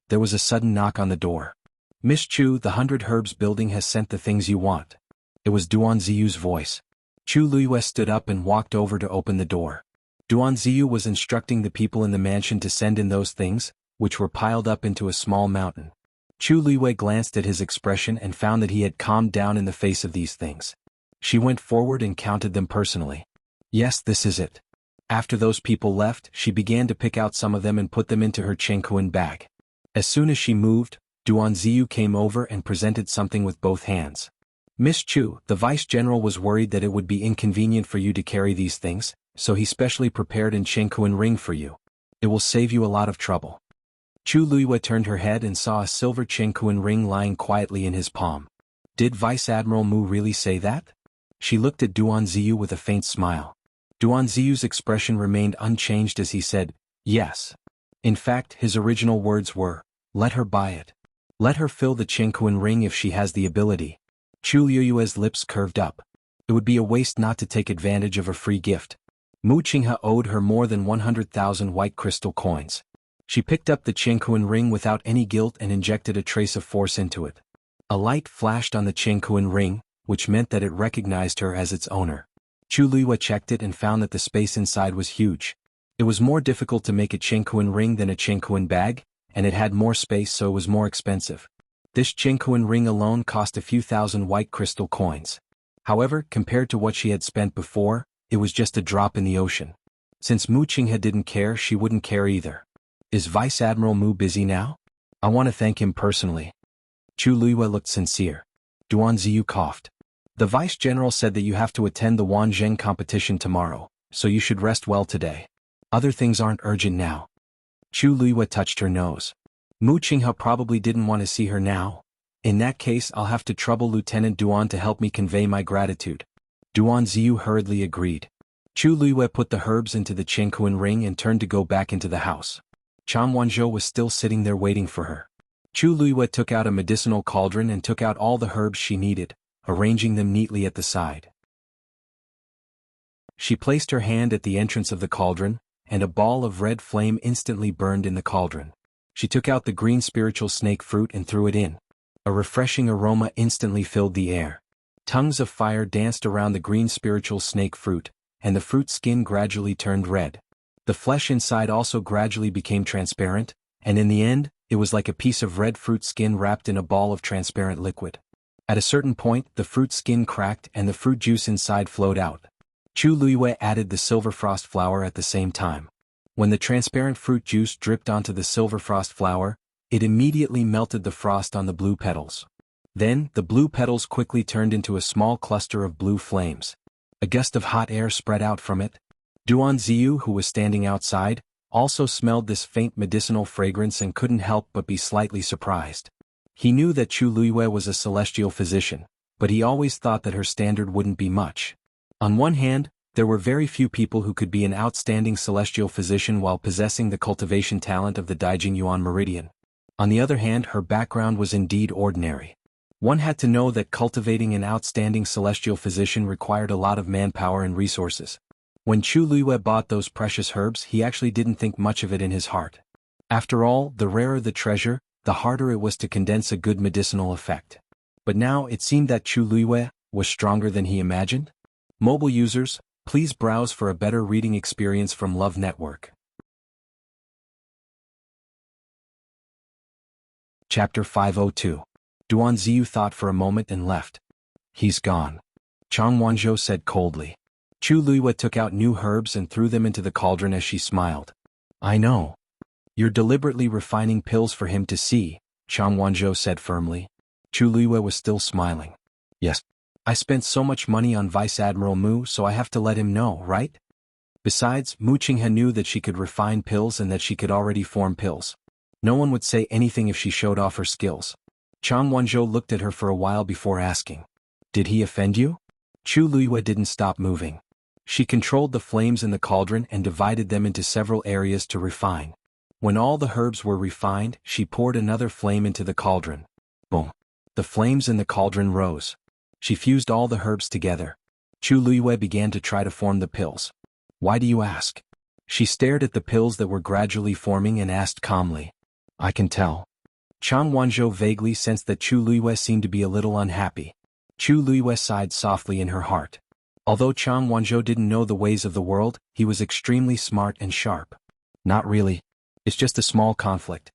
There was a sudden knock on the door. Miss Chu, the 100 Herbs building has sent the things you want. It was Duan Ziyu's voice. Chu Luiyue stood up and walked over to open the door. Duan Ziyu was instructing the people in the mansion to send in those things, which were piled up into a small mountain. Chu Luiyue glanced at his expression and found that he had calmed down in the face of these things. She went forward and counted them personally. Yes, this is it. After those people left, she began to pick out some of them and put them into her xianxia bag. As soon as she moved, Duan Ziyu came over and presented something with both hands. Miss Chu, the vice-general was worried that it would be inconvenient for you to carry these things, so he specially prepared an xianxia ring for you. It will save you a lot of trouble. Chu Luiyue turned her head and saw a silver xianxia ring lying quietly in his palm. Did Vice Admiral Mu really say that? She looked at Duan Ziyu with a faint smile. Duan Ziyu's expression remained unchanged as he said, yes. In fact, his original words were, let her buy it. Let her fill the xianxia ring if she has the ability. Chu Luiyue's lips curved up. It would be a waste not to take advantage of a free gift. Mu Qinghe owed her more than 100,000 white crystal coins. She picked up the xianxia ring without any guilt and injected a trace of force into it. A light flashed on the xianxia ring, which meant that it recognized her as its owner. Chu Luiyue checked it and found that the space inside was huge. It was more difficult to make a xianxia ring than a xianxia bag, and it had more space, so it was more expensive. This xianxia ring alone cost a few thousand white crystal coins. However, compared to what she had spent before, it was just a drop in the ocean. Since Mu Qinghe didn't care, she wouldn't care either. Is Vice Admiral Mu busy now? I want to thank him personally. Chu Luiyue looked sincere. Duan Ziyu coughed. The Vice-General said that you have to attend the Wanzheng competition tomorrow, so you should rest well today. Other things aren't urgent now. Chu Luiyue touched her nose. Mu Qinghe probably didn't want to see her now. In that case, I'll have to trouble Lieutenant Duan to help me convey my gratitude. Duan Ziyu hurriedly agreed. Chu Luiyue put the herbs into the xianxia ring and turned to go back into the house. Chang Wanzhou was still sitting there waiting for her. Chu Luiyue took out a medicinal cauldron and took out all the herbs she needed, arranging them neatly at the side. She placed her hand at the entrance of the cauldron, and a ball of red flame instantly burned in the cauldron. She took out the green spiritual snake fruit and threw it in. A refreshing aroma instantly filled the air. Tongues of fire danced around the green spiritual snake fruit, and the fruit skin gradually turned red. The flesh inside also gradually became transparent, and in the end, it was like a piece of red fruit skin wrapped in a ball of transparent liquid. At a certain point, the fruit skin cracked and the fruit juice inside flowed out. Chu Luiyue added the silver frost flower at the same time. When the transparent fruit juice dripped onto the silver frost flower, it immediately melted the frost on the blue petals. Then, the blue petals quickly turned into a small cluster of blue flames. A gust of hot air spread out from it. Duan Ziyu, who was standing outside, also smelled this faint medicinal fragrance and couldn't help but be slightly surprised. He knew that Chu Luiyue was a celestial physician, but he always thought that her standard wouldn't be much. On one hand, there were very few people who could be an outstanding celestial physician while possessing the cultivation talent of the Daijingyuan meridian. On the other hand, her background was indeed ordinary. One had to know that cultivating an outstanding celestial physician required a lot of manpower and resources. When Chu Luiyue bought those precious herbs, he actually didn't think much of it in his heart. After all, the rarer the treasure, the harder it was to condense a good medicinal effect. But now it seemed that Chu Luiyue was stronger than he imagined. Mobile users, please browse for a better reading experience from Love Network. Chapter 502. Duan Ziyu thought for a moment and left. He's gone, Xuanhuan said coldly. Chu Luiyue took out new herbs and threw them into the cauldron as she smiled. I know. You're deliberately refining pills for him to see, Xuanhuan said firmly. Chu Luiyue was still smiling. Yes. I spent so much money on Vice Admiral Mu, so I have to let him know, right? Besides, Mu Qinghe knew that she could refine pills and that she could already form pills. No one would say anything if she showed off her skills. Xuanhuan looked at her for a while before asking. Did he offend you? Chu Luiyue didn't stop moving. She controlled the flames in the cauldron and divided them into several areas to refine. When all the herbs were refined, she poured another flame into the cauldron. Boom. The flames in the cauldron rose. She fused all the herbs together. Chu Luiyue began to try to form the pills. Why do you ask? She stared at the pills that were gradually forming and asked calmly. I can tell. Xuanhuan vaguely sensed that Chu Luiyue seemed to be a little unhappy. Chu Luiyue sighed softly in her heart. Although Xuanhuan didn't know the ways of the world, he was extremely smart and sharp. Not really. It's just a small conflict.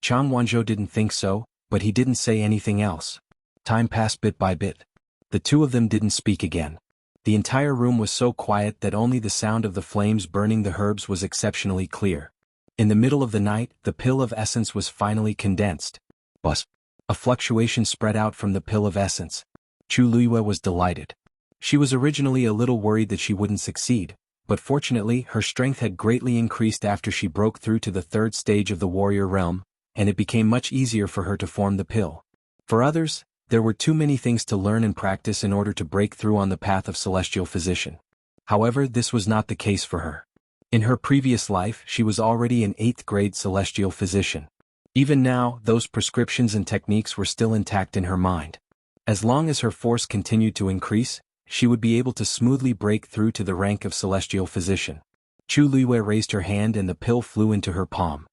Xuanhuan didn't think so, but he didn't say anything else. Time passed bit by bit. The two of them didn't speak again. The entire room was so quiet that only the sound of the flames burning the herbs was exceptionally clear. In the middle of the night, the pill of essence was finally condensed. Buzz. A fluctuation spread out from the pill of essence. Chu Luiyue was delighted. She was originally a little worried that she wouldn't succeed, but fortunately her strength had greatly increased after she broke through to the third stage of the warrior realm, and it became much easier for her to form the pill. For others, there were too many things to learn and practice in order to break through on the path of celestial physician. However, this was not the case for her. In her previous life, she was already an 8th grade celestial physician. Even now, those prescriptions and techniques were still intact in her mind. As long as her force continued to increase, she would be able to smoothly break through to the rank of celestial physician. Chu Luiyue raised her hand and the pill flew into her palm.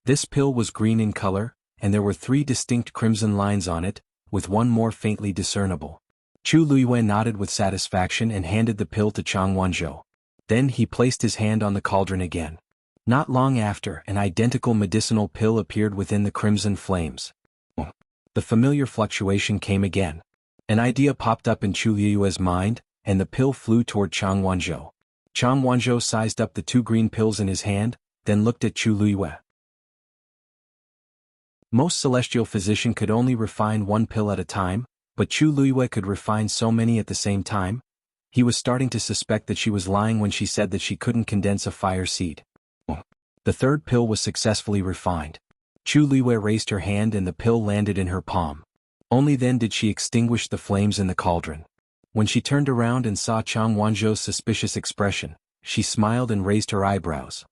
This pill was green in color, and there were 3 distinct crimson lines on it, with one more faintly discernible. Chu Luiyue nodded with satisfaction and handed the pill to Xuanhuan. Then he placed his hand on the cauldron again. Not long after, an identical medicinal pill appeared within the crimson flames. The familiar fluctuation came again. An idea popped up in Chu Luiyue's mind, and the pill flew toward Xuanhuan. Xuanhuan sized up the 2 green pills in his hand, then looked at Chu Luiyue. Most celestial physician could only refine 1 pill at a time, but Chu Luiyue could refine so many at the same time. He was starting to suspect that she was lying when she said that she couldn't condense a fire seed. The 3rd pill was successfully refined. Chu Luiyue raised her hand and the pill landed in her palm. Only then did she extinguish the flames in the cauldron. When she turned around and saw Xuanhuan's suspicious expression, she smiled and raised her eyebrows.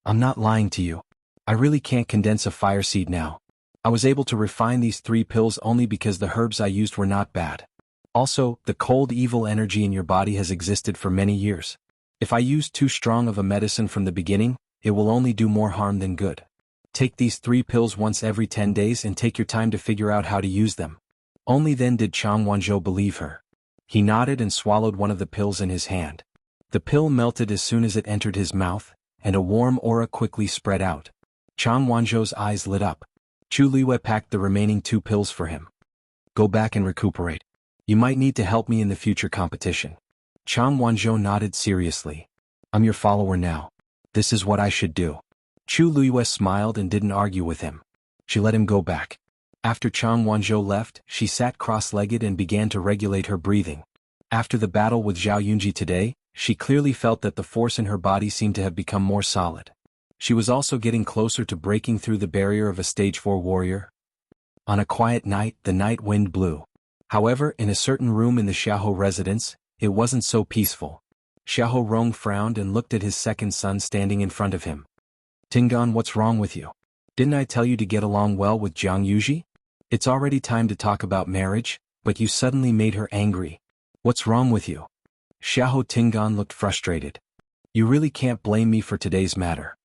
I'm not lying to you. I really can't condense a fire seed now. I was able to refine these 3 pills only because the herbs I used were not bad. Also, the cold evil energy in your body has existed for many years. If I use too strong of a medicine from the beginning, it will only do more harm than good. Take these 3 pills once every 10 days and take your time to figure out how to use them. Only then did Xuanhuan believe her. He nodded and swallowed one of the pills in his hand. The pill melted as soon as it entered his mouth, and a warm aura quickly spread out. Xuanhuan's eyes lit up. Chu Luiyue packed the remaining 2 pills for him. Go back and recuperate. You might need to help me in the future competition. Xuanhuan nodded seriously. I'm your follower now. This is what I should do. Chu Luiyue smiled and didn't argue with him. She let him go back. After Xuanhuan left, she sat cross-legged and began to regulate her breathing. After the battle with Zhao Yunji today, she clearly felt that the force in her body seemed to have become more solid. She was also getting closer to breaking through the barrier of a stage 4 warrior. On a quiet night, the night wind blew. However, in a certain room in the Xiahou residence, it wasn't so peaceful. Xiahou Rong frowned and looked at his second son standing in front of him. Tingan, what's wrong with you? Didn't I tell you to get along well with Jiang Yuji? It's already time to talk about marriage, but you suddenly made her angry. What's wrong with you? Xiahou Tingan looked frustrated. You really can't blame me for today's matter.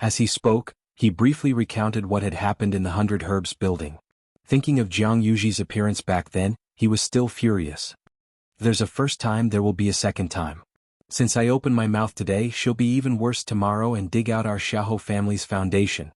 As he spoke, he briefly recounted what had happened in the 100 Herbs building. Thinking of Jiang Yuji's appearance back then, he was still furious. There's a first time, there will be a second time. Since I open my mouth today, she'll be even worse tomorrow and dig out our Xiahou family's foundation.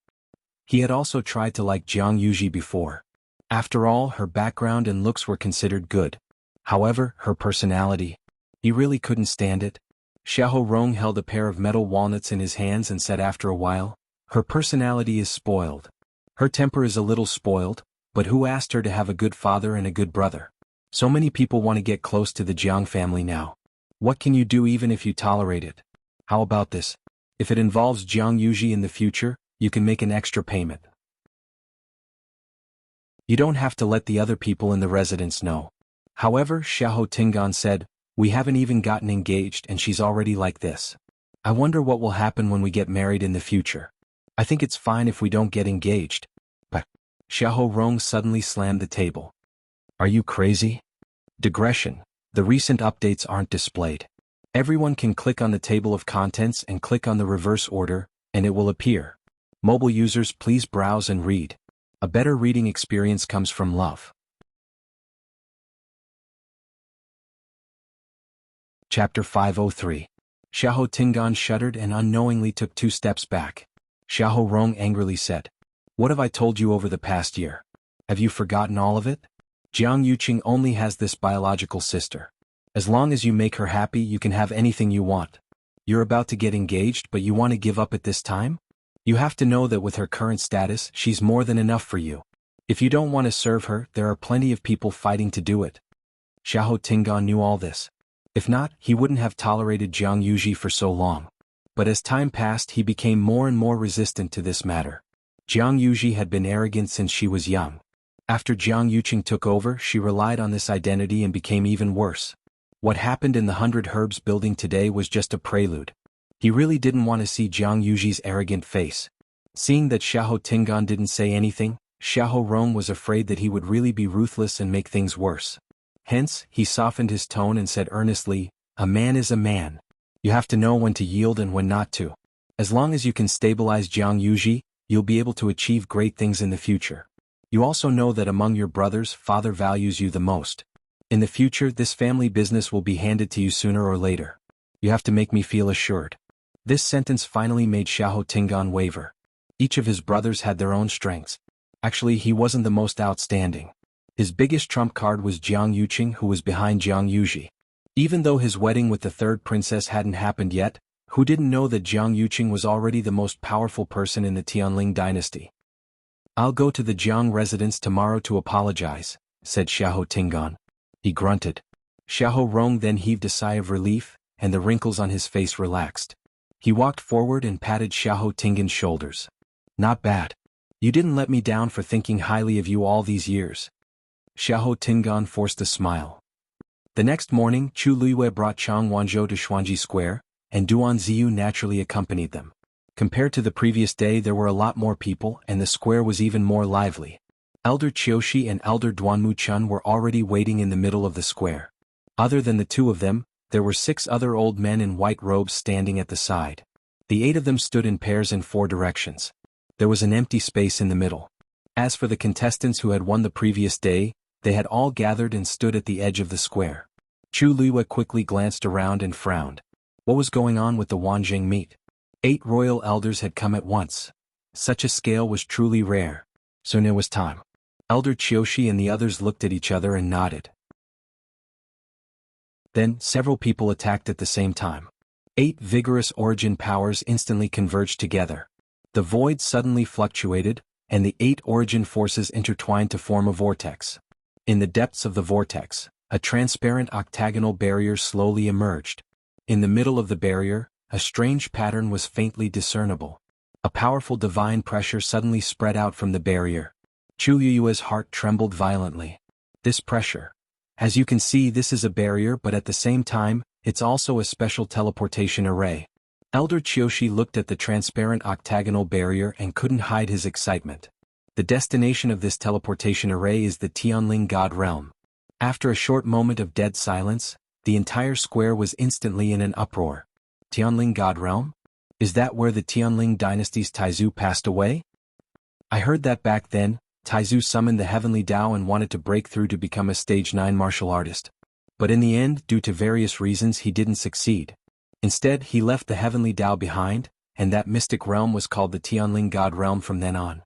He had also tried to like Jianghu before. After all, her background and looks were considered good. However, her personality, he really couldn't stand it. Xiahou Rong held a pair of metal walnuts in his hands and said after a while, "Her personality is spoiled. Her temper is a little spoiled, but who asked her to have a good father and a good brother? So many people want to get close to the Jiang family now. What can you do even if you tolerate it? How about this? If it involves Jianghu in the future, you can make an extra payment. You don't have to let the other people in the residence know." However, Xiahou Tingan said, "We haven't even gotten engaged and she's already like this. I wonder what will happen when we get married in the future. I think it's fine if we don't get engaged." But Xiahou Rong suddenly slammed the table. "Are you crazy? Digression. The recent updates aren't displayed. Everyone can click on the table of contents and click on the reverse order, and it will appear. Mobile users, please browse and read. A better reading experience comes from love." Chapter 503. Xiahou Tingan shuddered and unknowingly took 2 steps back. Xiahou Rong angrily said, "What have I told you over the past year? Have you forgotten all of it? Jiang Yuqing only has this biological sister. As long as you make her happy, you can have anything you want. You're about to get engaged, but you want to give up at this time? You have to know that with her current status, she's more than enough for you. If you don't want to serve her, there are plenty of people fighting to do it." Xiahou Tingan knew all this. If not, he wouldn't have tolerated Jiang Yuji for so long. But as time passed, he became more and more resistant to this matter. Jiang Yuji had been arrogant since she was young. After Jiang Yuqing took over, she relied on this identity and became even worse. What happened in the 100 Herbs building today was just a prelude. He really didn't want to see Jiang Yuji's arrogant face. Seeing that Xiahou Tingan didn't say anything, Xiahou Rong was afraid that he would really be ruthless and make things worse. Hence, he softened his tone and said earnestly, "A man is a man. You have to know when to yield and when not to. As long as you can stabilize Jiang Yuji, you'll be able to achieve great things in the future. You also know that among your brothers, father values you the most. In the future, this family business will be handed to you sooner or later. You have to make me feel assured." This sentence finally made Xiahou Tingan waver. Each of his brothers had their own strengths. Actually, he wasn't the most outstanding. His biggest trump card was Jiang Yuqing, who was behind Jiang Yuji. Even though his wedding with the 3rd princess hadn't happened yet, who didn't know that Jiang Yuqing was already the most powerful person in the Tianling dynasty? "I'll go to the Jiang residence tomorrow to apologize," said Xiahou Tingan. He grunted. Xiahou Rong then heaved a sigh of relief, and the wrinkles on his face relaxed. He walked forward and patted Xiahou Tingan's shoulders. "Not bad. You didn't let me down for thinking highly of you all these years." Xiahou Tingan forced a smile. The next morning, Chu Luiyue brought Chang Wanzhou to Xuanji Square, and Duan Ziyu naturally accompanied them. Compared to the previous day, there were a lot more people, and the square was even more lively. Elder Qiushi and Elder Duanmu Chun were already waiting in the middle of the square. Other than the 2 of them, there were 6 other old men in white robes standing at the side. The 8 of them stood in pairs in 4 directions. There was an empty space in the middle. As for the contestants who had won the previous day, they had all gathered and stood at the edge of the square. Chu Luiyue quickly glanced around and frowned. What was going on with the Wanjing meet? 8 royal elders had come at once. Such a scale was truly rare. So now it was time. Elder Qiushi and the others looked at each other and nodded. Then, several people attacked at the same time. 8 vigorous origin powers instantly converged together. The void suddenly fluctuated, and the 8 origin forces intertwined to form a vortex. In the depths of the vortex, a transparent octagonal barrier slowly emerged. In the middle of the barrier, a strange pattern was faintly discernible. A powerful divine pressure suddenly spread out from the barrier. Chu Liyue's heart trembled violently. This pressure. As you can see, this is a barrier, but at the same time, it's also a special teleportation array. Elder Qiushi looked at the transparent octagonal barrier and couldn't hide his excitement. The destination of this teleportation array is the Tianling God Realm. After a short moment of dead silence, the entire square was instantly in an uproar. Tianling God Realm? Is that where the Tianling dynasty's Taizu passed away? I heard that back then, Taizu summoned the heavenly Tao and wanted to break through to become a stage 9 martial artist. But in the end, due to various reasons, he didn't succeed. Instead, he left the heavenly Tao behind, and that mystic realm was called the Tianling God Realm from then on.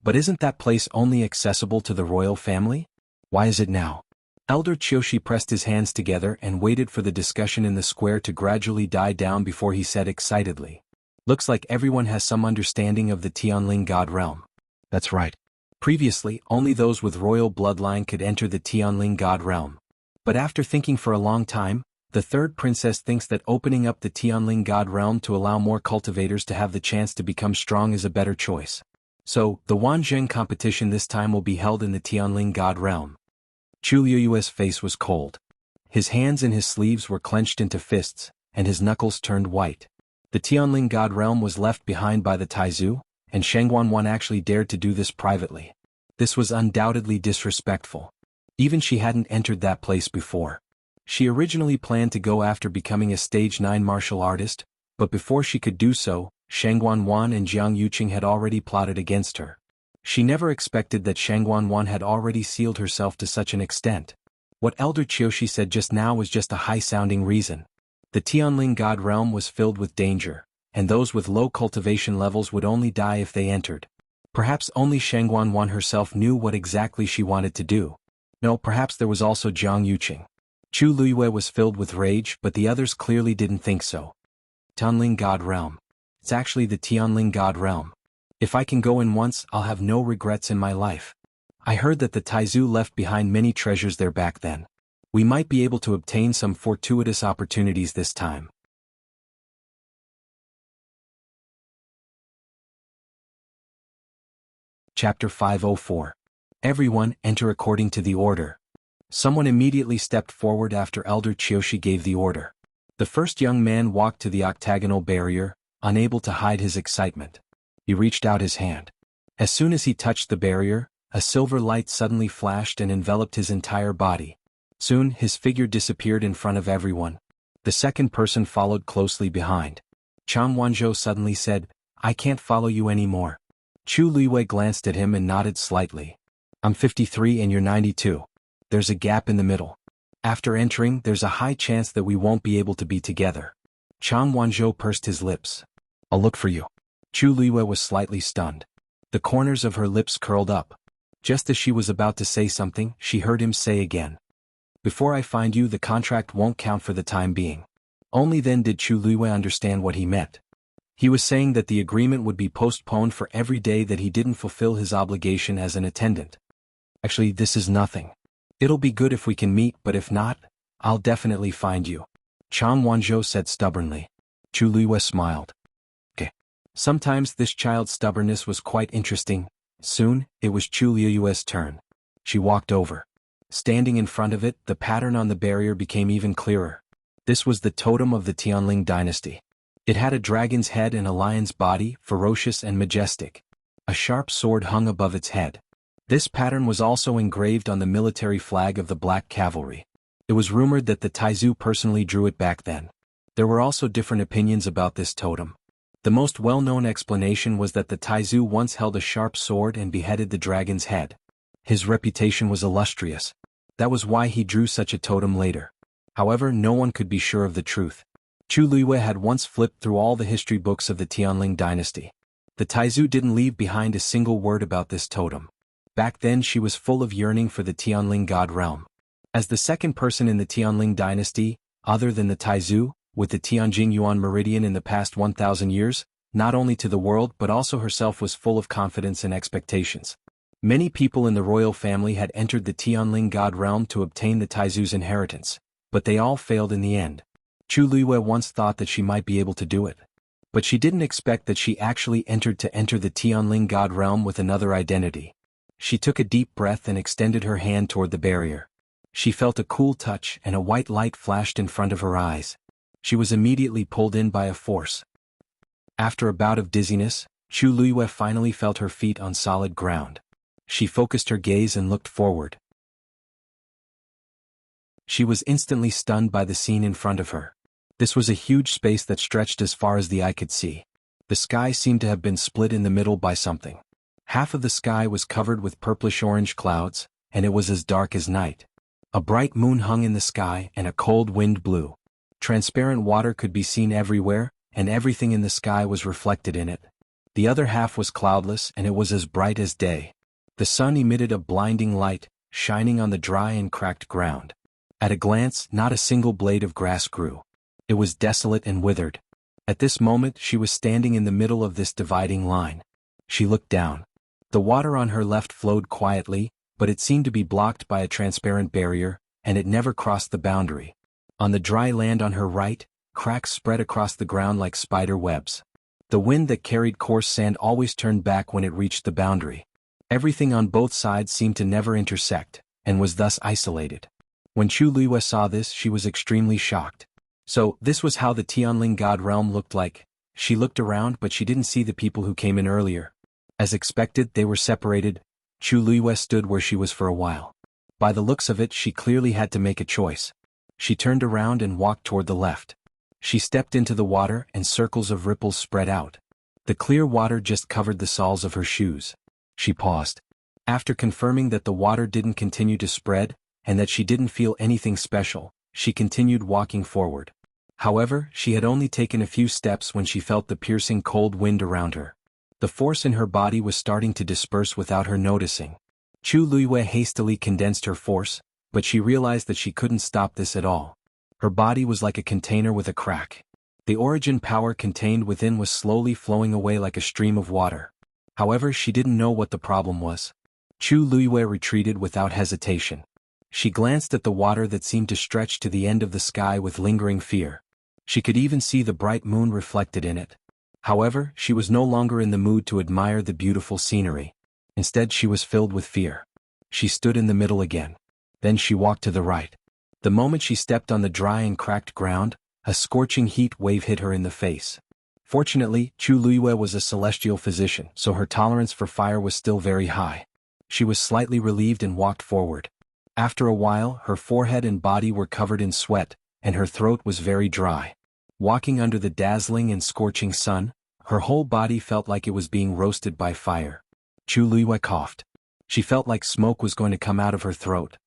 But isn't that place only accessible to the royal family? Why is it now? Elder Qiushi pressed his hands together and waited for the discussion in the square to gradually die down before he said excitedly. Looks like everyone has some understanding of the Tianling God Realm. That's right. Previously, only those with royal bloodline could enter the Tianling God Realm. But after thinking for a long time, the third princess thinks that opening up the Tianling God Realm to allow more cultivators to have the chance to become strong is a better choice. So, the Wanzheng competition this time will be held in the Tianling God Realm. Chu Liyue's face was cold. His hands and his sleeves were clenched into fists, and his knuckles turned white. The Tianling God Realm was left behind by the Taizu, and Xuanhuan actually dared to do this privately. This was undoubtedly disrespectful. Even she hadn't entered that place before. She originally planned to go after becoming a stage 9 martial artist, but before she could do so, Xuanhuan and Jiang Yuqing had already plotted against her. She never expected that Xuanhuan had already sealed herself to such an extent. What Elder Qiushi said just now was just a high-sounding reason. The Tianling God Realm was filled with danger, and those with low cultivation levels would only die if they entered. Perhaps only Xuanhuan herself knew what exactly she wanted to do. No, perhaps there was also Jiang Yuqing. Chu Liyue was filled with rage, but the others clearly didn't think so. Tianling God Realm. It's actually the Tianling God Realm. If I can go in once, I'll have no regrets in my life. I heard that the Taizu left behind many treasures there back then. We might be able to obtain some fortuitous opportunities this time. Chapter 504. Everyone, enter according to the order. Someone immediately stepped forward after Elder Qiushi gave the order. The first young man walked to the octagonal barrier, unable to hide his excitement. He reached out his hand. As soon as he touched the barrier, a silver light suddenly flashed and enveloped his entire body. Soon, his figure disappeared in front of everyone. The second person followed closely behind. Chang Wanzhou suddenly said, "I can't follow you anymore." Chu Liyue glanced at him and nodded slightly. "I'm 53 and you're 92. There's a gap in the middle. After entering, there's a high chance that we won't be able to be together." Chang Wanzhou pursed his lips. "I'll look for you." Chu Liyue was slightly stunned. The corners of her lips curled up. Just as she was about to say something, she heard him say again, "Before I find you, the contract won't count for the time being." Only then did Chu Liyue understand what he meant. He was saying that the agreement would be postponed for every day that he didn't fulfill his obligation as an attendant. "Actually, this is nothing. It'll be good if we can meet, but if not, I'll definitely find you," Chang Wanzhou said stubbornly. Chu Liyue smiled. "Okay." Sometimes this child's stubbornness was quite interesting. Soon, it was Chu Liyue's turn. She walked over. Standing in front of it, the pattern on the barrier became even clearer. This was the totem of the Tianling dynasty. It had a dragon's head and a lion's body, ferocious and majestic. A sharp sword hung above its head. This pattern was also engraved on the military flag of the Black Cavalry. It was rumored that the Taizu personally drew it back then. There were also different opinions about this totem. The most well-known explanation was that the Taizu once held a sharp sword and beheaded the dragon's head. His reputation was illustrious. That was why he drew such a totem later. However, no one could be sure of the truth. Chu Liyue had once flipped through all the history books of the Tianling dynasty. The Taizu didn't leave behind a single word about this totem. Back then she was full of yearning for the Tianling God Realm. As the second person in the Tianling dynasty, other than the Taizu, with the Tianjing Yuan meridian in the past 1,000 years, not only to the world but also herself was full of confidence and expectations. Many people in the royal family had entered the Tianling God Realm to obtain the Taizu's inheritance, but they all failed in the end. Chu Liyue once thought that she might be able to do it. But she didn't expect that she actually entered to enter the Tianling God Realm with another identity. She took a deep breath and extended her hand toward the barrier. She felt a cool touch and a white light flashed in front of her eyes. She was immediately pulled in by a force. After a bout of dizziness, Chu Liyue finally felt her feet on solid ground. She focused her gaze and looked forward. She was instantly stunned by the scene in front of her. This was a huge space that stretched as far as the eye could see. The sky seemed to have been split in the middle by something. Half of the sky was covered with purplish-orange clouds, and it was as dark as night. A bright moon hung in the sky and a cold wind blew. Transparent water could be seen everywhere, and everything in the sky was reflected in it. The other half was cloudless and it was as bright as day. The sun emitted a blinding light, shining on the dry and cracked ground. At a glance, not a single blade of grass grew. It was desolate and withered. At this moment she was standing in the middle of this dividing line. She looked down. The water on her left flowed quietly, but it seemed to be blocked by a transparent barrier, and it never crossed the boundary. On the dry land on her right, cracks spread across the ground like spider webs. The wind that carried coarse sand always turned back when it reached the boundary. Everything on both sides seemed to never intersect, and was thus isolated. When Chu Luiyue saw this, she was extremely shocked. So, this was how the Tianling God realm looked like. She looked around, but she didn't see the people who came in earlier. As expected, they were separated. Chu Luiyue stood where she was for a while. By the looks of it, she clearly had to make a choice. She turned around and walked toward the left. She stepped into the water and circles of ripples spread out. The clear water just covered the soles of her shoes. She paused. After confirming that the water didn't continue to spread, and that she didn't feel anything special, she continued walking forward. However, she had only taken a few steps when she felt the piercing cold wind around her. The force in her body was starting to disperse without her noticing. Chu Luiyue hastily condensed her force, but she realized that she couldn't stop this at all. Her body was like a container with a crack. The origin power contained within was slowly flowing away like a stream of water. However, she didn't know what the problem was. Chu Luiyue retreated without hesitation. She glanced at the water that seemed to stretch to the end of the sky with lingering fear. She could even see the bright moon reflected in it. However, she was no longer in the mood to admire the beautiful scenery. Instead, she was filled with fear. She stood in the middle again. Then she walked to the right. The moment she stepped on the dry and cracked ground, a scorching heat wave hit her in the face. Fortunately, Chu Luiyue was a celestial physician, so her tolerance for fire was still very high. She was slightly relieved and walked forward. After a while, her forehead and body were covered in sweat, and her throat was very dry. Walking under the dazzling and scorching sun, her whole body felt like it was being roasted by fire. Chu Luiyue coughed. She felt like smoke was going to come out of her throat.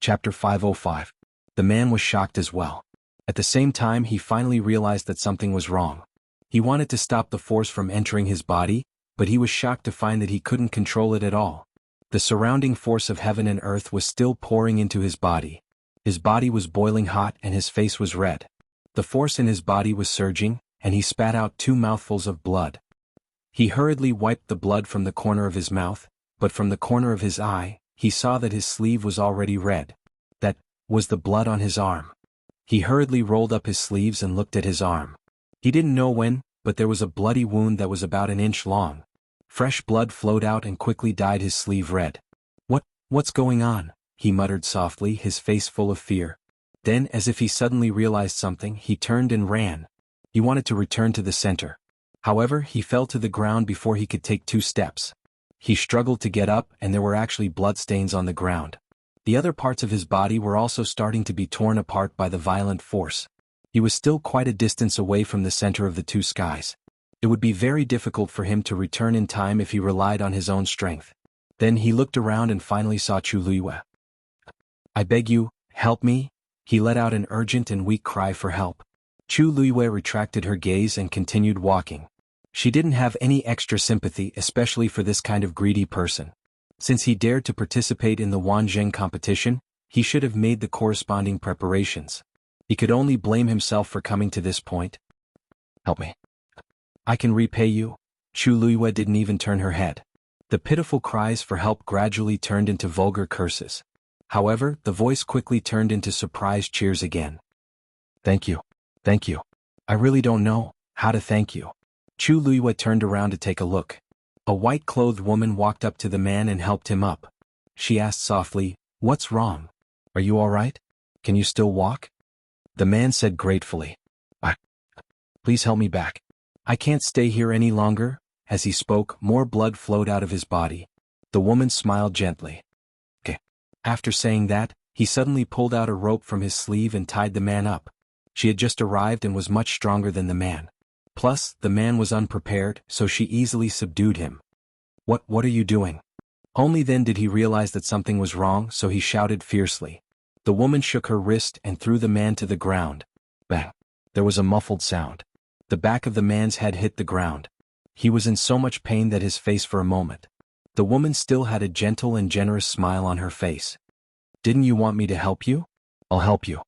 Chapter 505. The man was shocked as well. At the same time, he finally realized that something was wrong. He wanted to stop the force from entering his body, but he was shocked to find that he couldn't control it at all. The surrounding force of heaven and earth was still pouring into his body. His body was boiling hot and his face was red. The force in his body was surging, and he spat out 2 mouthfuls of blood. He hurriedly wiped the blood from the corner of his mouth, but from the corner of his eye, he saw that his sleeve was already red. That was the blood on his arm. He hurriedly rolled up his sleeves and looked at his arm. He didn't know when, but there was a bloody wound that was about an inch long. Fresh blood flowed out and quickly dyed his sleeve red. What's going on?" he muttered softly, his face full of fear. Then, as if he suddenly realized something, he turned and ran. He wanted to return to the center. However, he fell to the ground before he could take 2 steps. He struggled to get up, and there were actually bloodstains on the ground. The other parts of his body were also starting to be torn apart by the violent force. He was still quite a distance away from the center of the 2 skies. It would be very difficult for him to return in time if he relied on his own strength. Then he looked around and finally saw Chu Luiyue. "I beg you, help me," he let out an urgent and weak cry for help. Chu Luiyue retracted her gaze and continued walking. She didn't have any extra sympathy, especially for this kind of greedy person. Since he dared to participate in the Wanzheng competition, he should have made the corresponding preparations. He could only blame himself for coming to this point. "Help me. I can repay you." Chu Luiyue didn't even turn her head. The pitiful cries for help gradually turned into vulgar curses. However, the voice quickly turned into surprised cheers again. Thank you. Thank you. I really don't know how to thank you." Chu Luiyue turned around to take a look. A white-clothed woman walked up to the man and helped him up. She asked softly, "What's wrong? Are you all right? Can you still walk?" The man said gratefully, Please help me back. I can't stay here any longer." As he spoke, more blood flowed out of his body. The woman smiled gently. "Okay." After saying that, he suddenly pulled out a rope from his sleeve and tied the man up. She had just arrived and was much stronger than the man. Plus, the man was unprepared, so she easily subdued him. What are you doing?" Only then did he realize that something was wrong, so he shouted fiercely. The woman shook her wrist and threw the man to the ground. Bang! There was a muffled sound. The back of the man's head hit the ground. He was in so much pain that his face for a moment. The woman still had a gentle and generous smile on her face. "Didn't you want me to help you? I'll help you."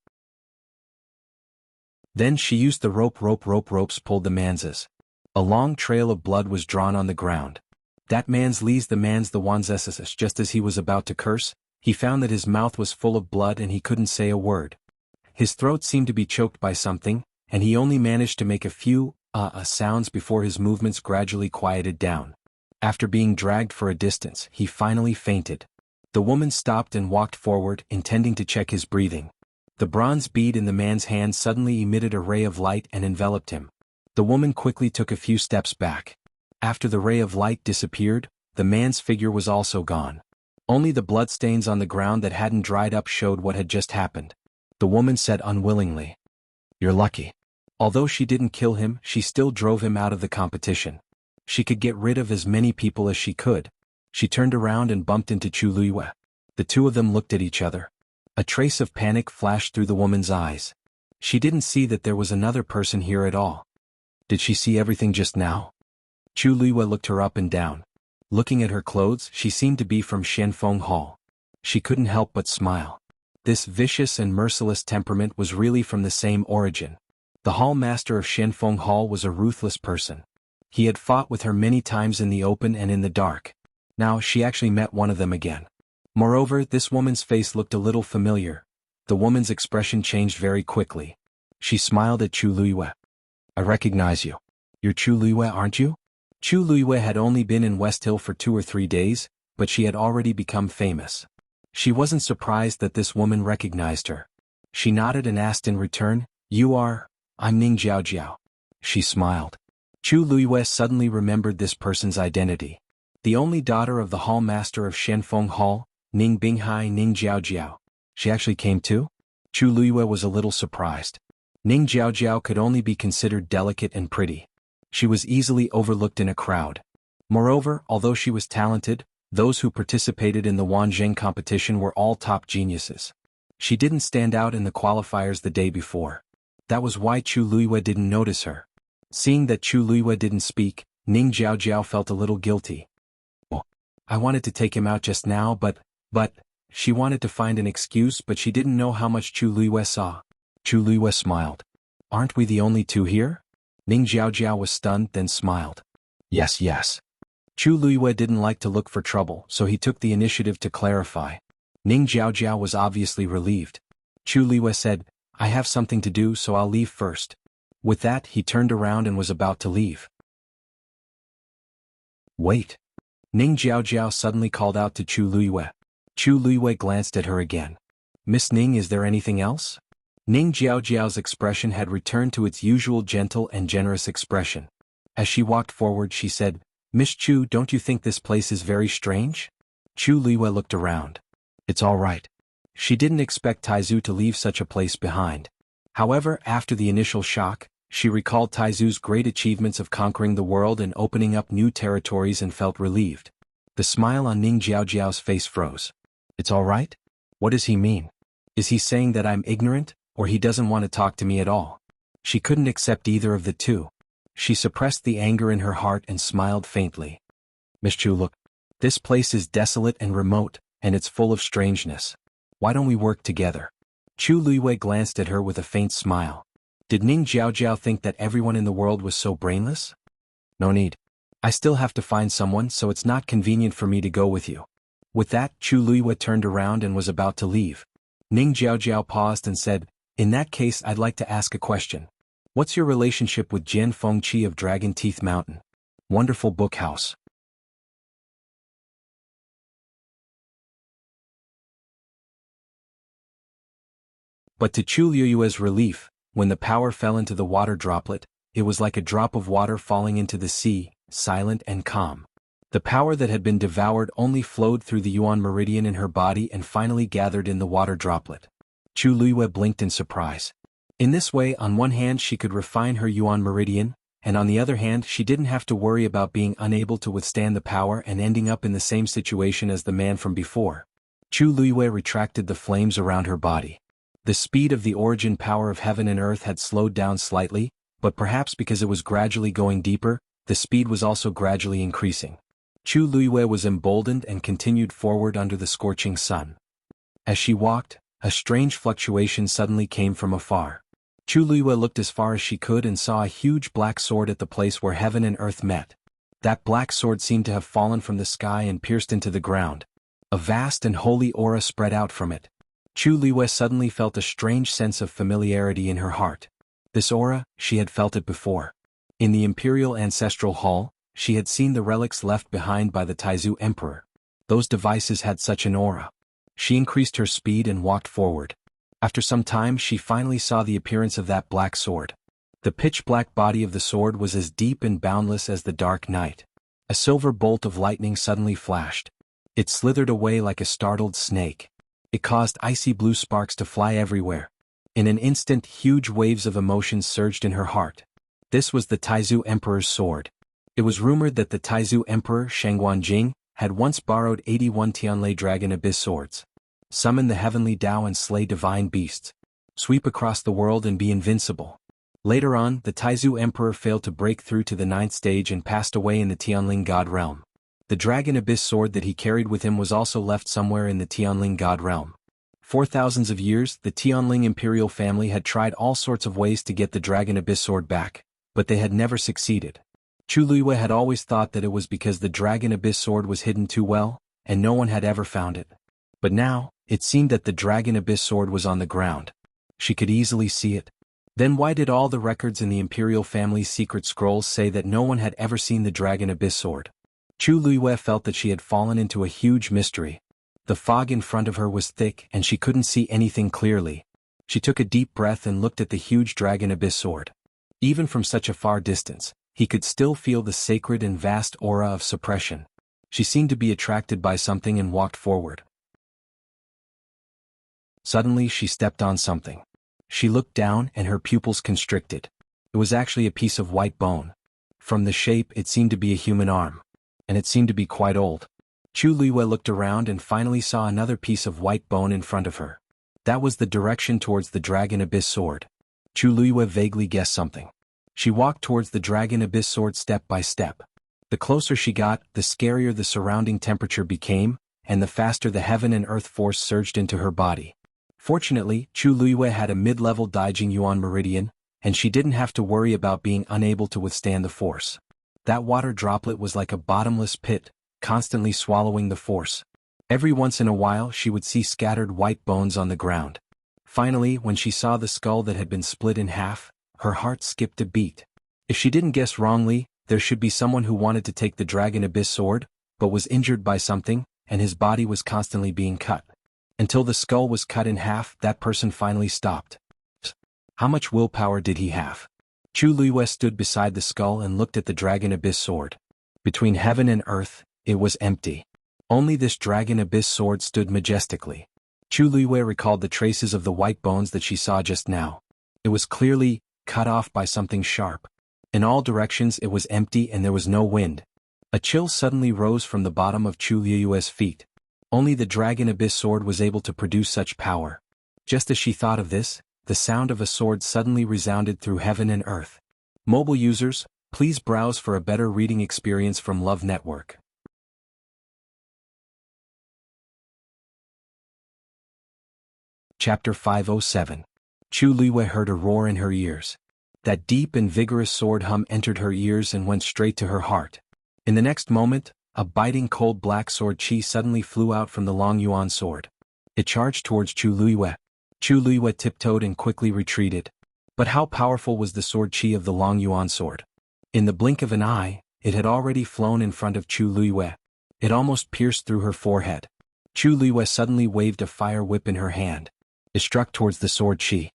Then she used the ropes pulled the man's. A long trail of blood was drawn on the ground. The man's the one's just as he was about to curse, he found that his mouth was full of blood and he couldn't say a word. His throat seemed to be choked by something, and he only managed to make a few sounds before his movements gradually quieted down. After being dragged for a distance, he finally fainted. The woman stopped and walked forward, intending to check his breathing. The bronze bead in the man's hand suddenly emitted a ray of light and enveloped him. The woman quickly took a few steps back. After the ray of light disappeared, the man's figure was also gone. Only the bloodstains on the ground that hadn't dried up showed what had just happened. The woman said unwillingly, "You're lucky." Although she didn't kill him, she still drove him out of the competition. She could get rid of as many people as she could. She turned around and bumped into Chu Luiyue. The two of them looked at each other. A trace of panic flashed through the woman's eyes. She didn't see that there was another person here at all. Did she see everything just now? Chu Luiyue looked her up and down. Looking at her clothes, she seemed to be from Xianfeng Hall. She couldn't help but smile. This vicious and merciless temperament was really from the same origin. The hall master of Xianfeng Hall was a ruthless person. He had fought with her many times in the open and in the dark. Now she actually met one of them again. Moreover, this woman's face looked a little familiar. The woman's expression changed very quickly. She smiled at Chu Luiyue. "I recognize you. You're Chu Luiyue, aren't you?" Chu Luiyue had only been in West Hill for 2 or 3 days, but she had already become famous. She wasn't surprised that this woman recognized her. She nodded and asked in return, "You are?" "I'm Ning Jiao." She smiled. Chu Luiyue suddenly remembered this person's identity. The only daughter of the hall master of Xianfeng Hall, Ning Binghai Ning Jiao. She actually came too? Chu Luiyue was a little surprised. Ning Jiao could only be considered delicate and pretty. She was easily overlooked in a crowd. Moreover, although she was talented, those who participated in the Wanzheng competition were all top geniuses. She didn't stand out in the qualifiers the day before. That was why Chu Luiyue didn't notice her. Seeing that Chu Luiyue didn't speak, Ning Jiao felt a little guilty. "Oh, I wanted to take him out just now, but, she wanted to find an excuse, but she didn't know how much Chu Luiyue saw." Chu Luiyue smiled. "Aren't we the only two here?" Ning Jiao was stunned, then smiled. Yes. Chu Luiyue didn't like to look for trouble, so he took the initiative to clarify. Ning Jiao was obviously relieved. Chu Luiyue said, "I have something to do, so I'll leave first." With that, he turned around and was about to leave. "Wait." Ning Jiao suddenly called out to Chu Luiyue. Chu Luiyue glanced at her again. "Miss Ning, is there anything else?" Ning Jiao's expression had returned to its usual gentle and generous expression. As she walked forward, she said, "Miss Chu, don't you think this place is very strange?" Chu Luiyue looked around. "It's all right." She didn't expect Taizu to leave such a place behind. However, after the initial shock, she recalled Taizu's great achievements of conquering the world and opening up new territories and felt relieved. The smile on Ning Jiao's face froze. "It's all right? What does he mean? Is he saying that I'm ignorant, or he doesn't want to talk to me at all?" She couldn't accept either of the two. She suppressed the anger in her heart and smiled faintly. "Miss Chu, look. This place is desolate and remote, and it's full of strangeness. Why don't we work together?" Chu Luiyue glanced at her with a faint smile. Did Ning Jiao think that everyone in the world was so brainless? "No need. I still have to find someone, so it's not convenient for me to go with you." With that, Chu Luiyue turned around and was about to leave. Ning Jiao paused and said, "In that case, I'd like to ask a question. What's your relationship with Jian Fengqi of Dragon Teeth Mountain? Wonderful book house." But to Chu Luiyue's relief, when the power fell into the water droplet, it was like a drop of water falling into the sea, silent and calm. The power that had been devoured only flowed through the Yuan meridian in her body and finally gathered in the water droplet. Chu Luiyue blinked in surprise. In this way, on one hand she could refine her yuan meridian, and on the other hand she didn't have to worry about being unable to withstand the power and ending up in the same situation as the man from before. Chu Luiyue retracted the flames around her body. The speed of the origin power of heaven and earth had slowed down slightly, but perhaps because it was gradually going deeper, the speed was also gradually increasing. Chu Luiyue was emboldened and continued forward under the scorching sun. As she walked, a strange fluctuation suddenly came from afar. Chu Luiyue looked as far as she could and saw a huge black sword at the place where heaven and earth met. That black sword seemed to have fallen from the sky and pierced into the ground. A vast and holy aura spread out from it. Chu Luiyue suddenly felt a strange sense of familiarity in her heart. This aura, she had felt it before. In the Imperial Ancestral Hall, she had seen the relics left behind by the Taizu Emperor. Those devices had such an aura. She increased her speed and walked forward. After some time she finally saw the appearance of that black sword. The pitch-black body of the sword was as deep and boundless as the dark night. A silver bolt of lightning suddenly flashed. It slithered away like a startled snake. It caused icy blue sparks to fly everywhere. In an instant huge waves of emotion surged in her heart. This was the Taizu Emperor's sword. It was rumored that the Taizu Emperor Shangguan Jing had once borrowed 81 Tianlei Dragon Abyss swords. Summon the heavenly Tao and slay divine beasts. Sweep across the world and be invincible. Later on, the Taizu Emperor failed to break through to the 9th stage and passed away in the Tianling God realm. The Dragon Abyss sword that he carried with him was also left somewhere in the Tianling God realm. For thousands of years, the Tianling imperial family had tried all sorts of ways to get the Dragon Abyss sword back, but they had never succeeded. Chu Luiyue had always thought that it was because the Dragon Abyss sword was hidden too well, and no one had ever found it. But now, it seemed that the Dragon Abyss sword was on the ground. She could easily see it. Then why did all the records in the imperial family's secret scrolls say that no one had ever seen the Dragon Abyss sword? Chu Luiyue felt that she had fallen into a huge mystery. The fog in front of her was thick and she couldn't see anything clearly. She took a deep breath and looked at the huge Dragon Abyss sword. Even from such a far distance, he could still feel the sacred and vast aura of suppression. She seemed to be attracted by something and walked forward. Suddenly she stepped on something. She looked down and her pupils constricted. It was actually a piece of white bone. From the shape it seemed to be a human arm. And it seemed to be quite old. Chu Luiyue looked around and finally saw another piece of white bone in front of her. That was the direction towards the Dragon Abyss sword. Chu Luiyue vaguely guessed something. She walked towards the Dragon Abyss sword step by step. The closer she got, the scarier the surrounding temperature became, and the faster the heaven and earth force surged into her body. Fortunately, Chu Luiyue had a mid-level Daijing Yuan meridian, and she didn't have to worry about being unable to withstand the force. That water droplet was like a bottomless pit, constantly swallowing the force. Every once in a while she would see scattered white bones on the ground. Finally, when she saw the skull that had been split in half, her heart skipped a beat. If she didn't guess wrongly, there should be someone who wanted to take the Dragon Abyss sword, but was injured by something, and his body was constantly being cut. Until the skull was cut in half, that person finally stopped. How much willpower did he have? Chu Luiyue stood beside the skull and looked at the Dragon Abyss sword. Between heaven and earth, it was empty. Only this Dragon Abyss sword stood majestically. Chu Luiyue recalled the traces of the white bones that she saw just now. It was clearly cut off by something sharp. In all directions it was empty and there was no wind. A chill suddenly rose from the bottom of Chu Luiyue's feet. Only the Dragon Abyss sword was able to produce such power. Just as she thought of this, the sound of a sword suddenly resounded through heaven and earth. Mobile users, please browse for a better reading experience from Love Network. Chapter 507. Chu Luiyue heard a roar in her ears. That deep and vigorous sword hum entered her ears and went straight to her heart. In the next moment, a biting cold black sword chi suddenly flew out from the long yuan sword. It charged towards Chu Luiyue. Chu Luiyue tiptoed and quickly retreated. But how powerful was the sword chi of the long yuan sword? In the blink of an eye, it had already flown in front of Chu Luiyue. It almost pierced through her forehead. Chu Luiyue suddenly waved a fire whip in her hand. It struck towards the sword chi.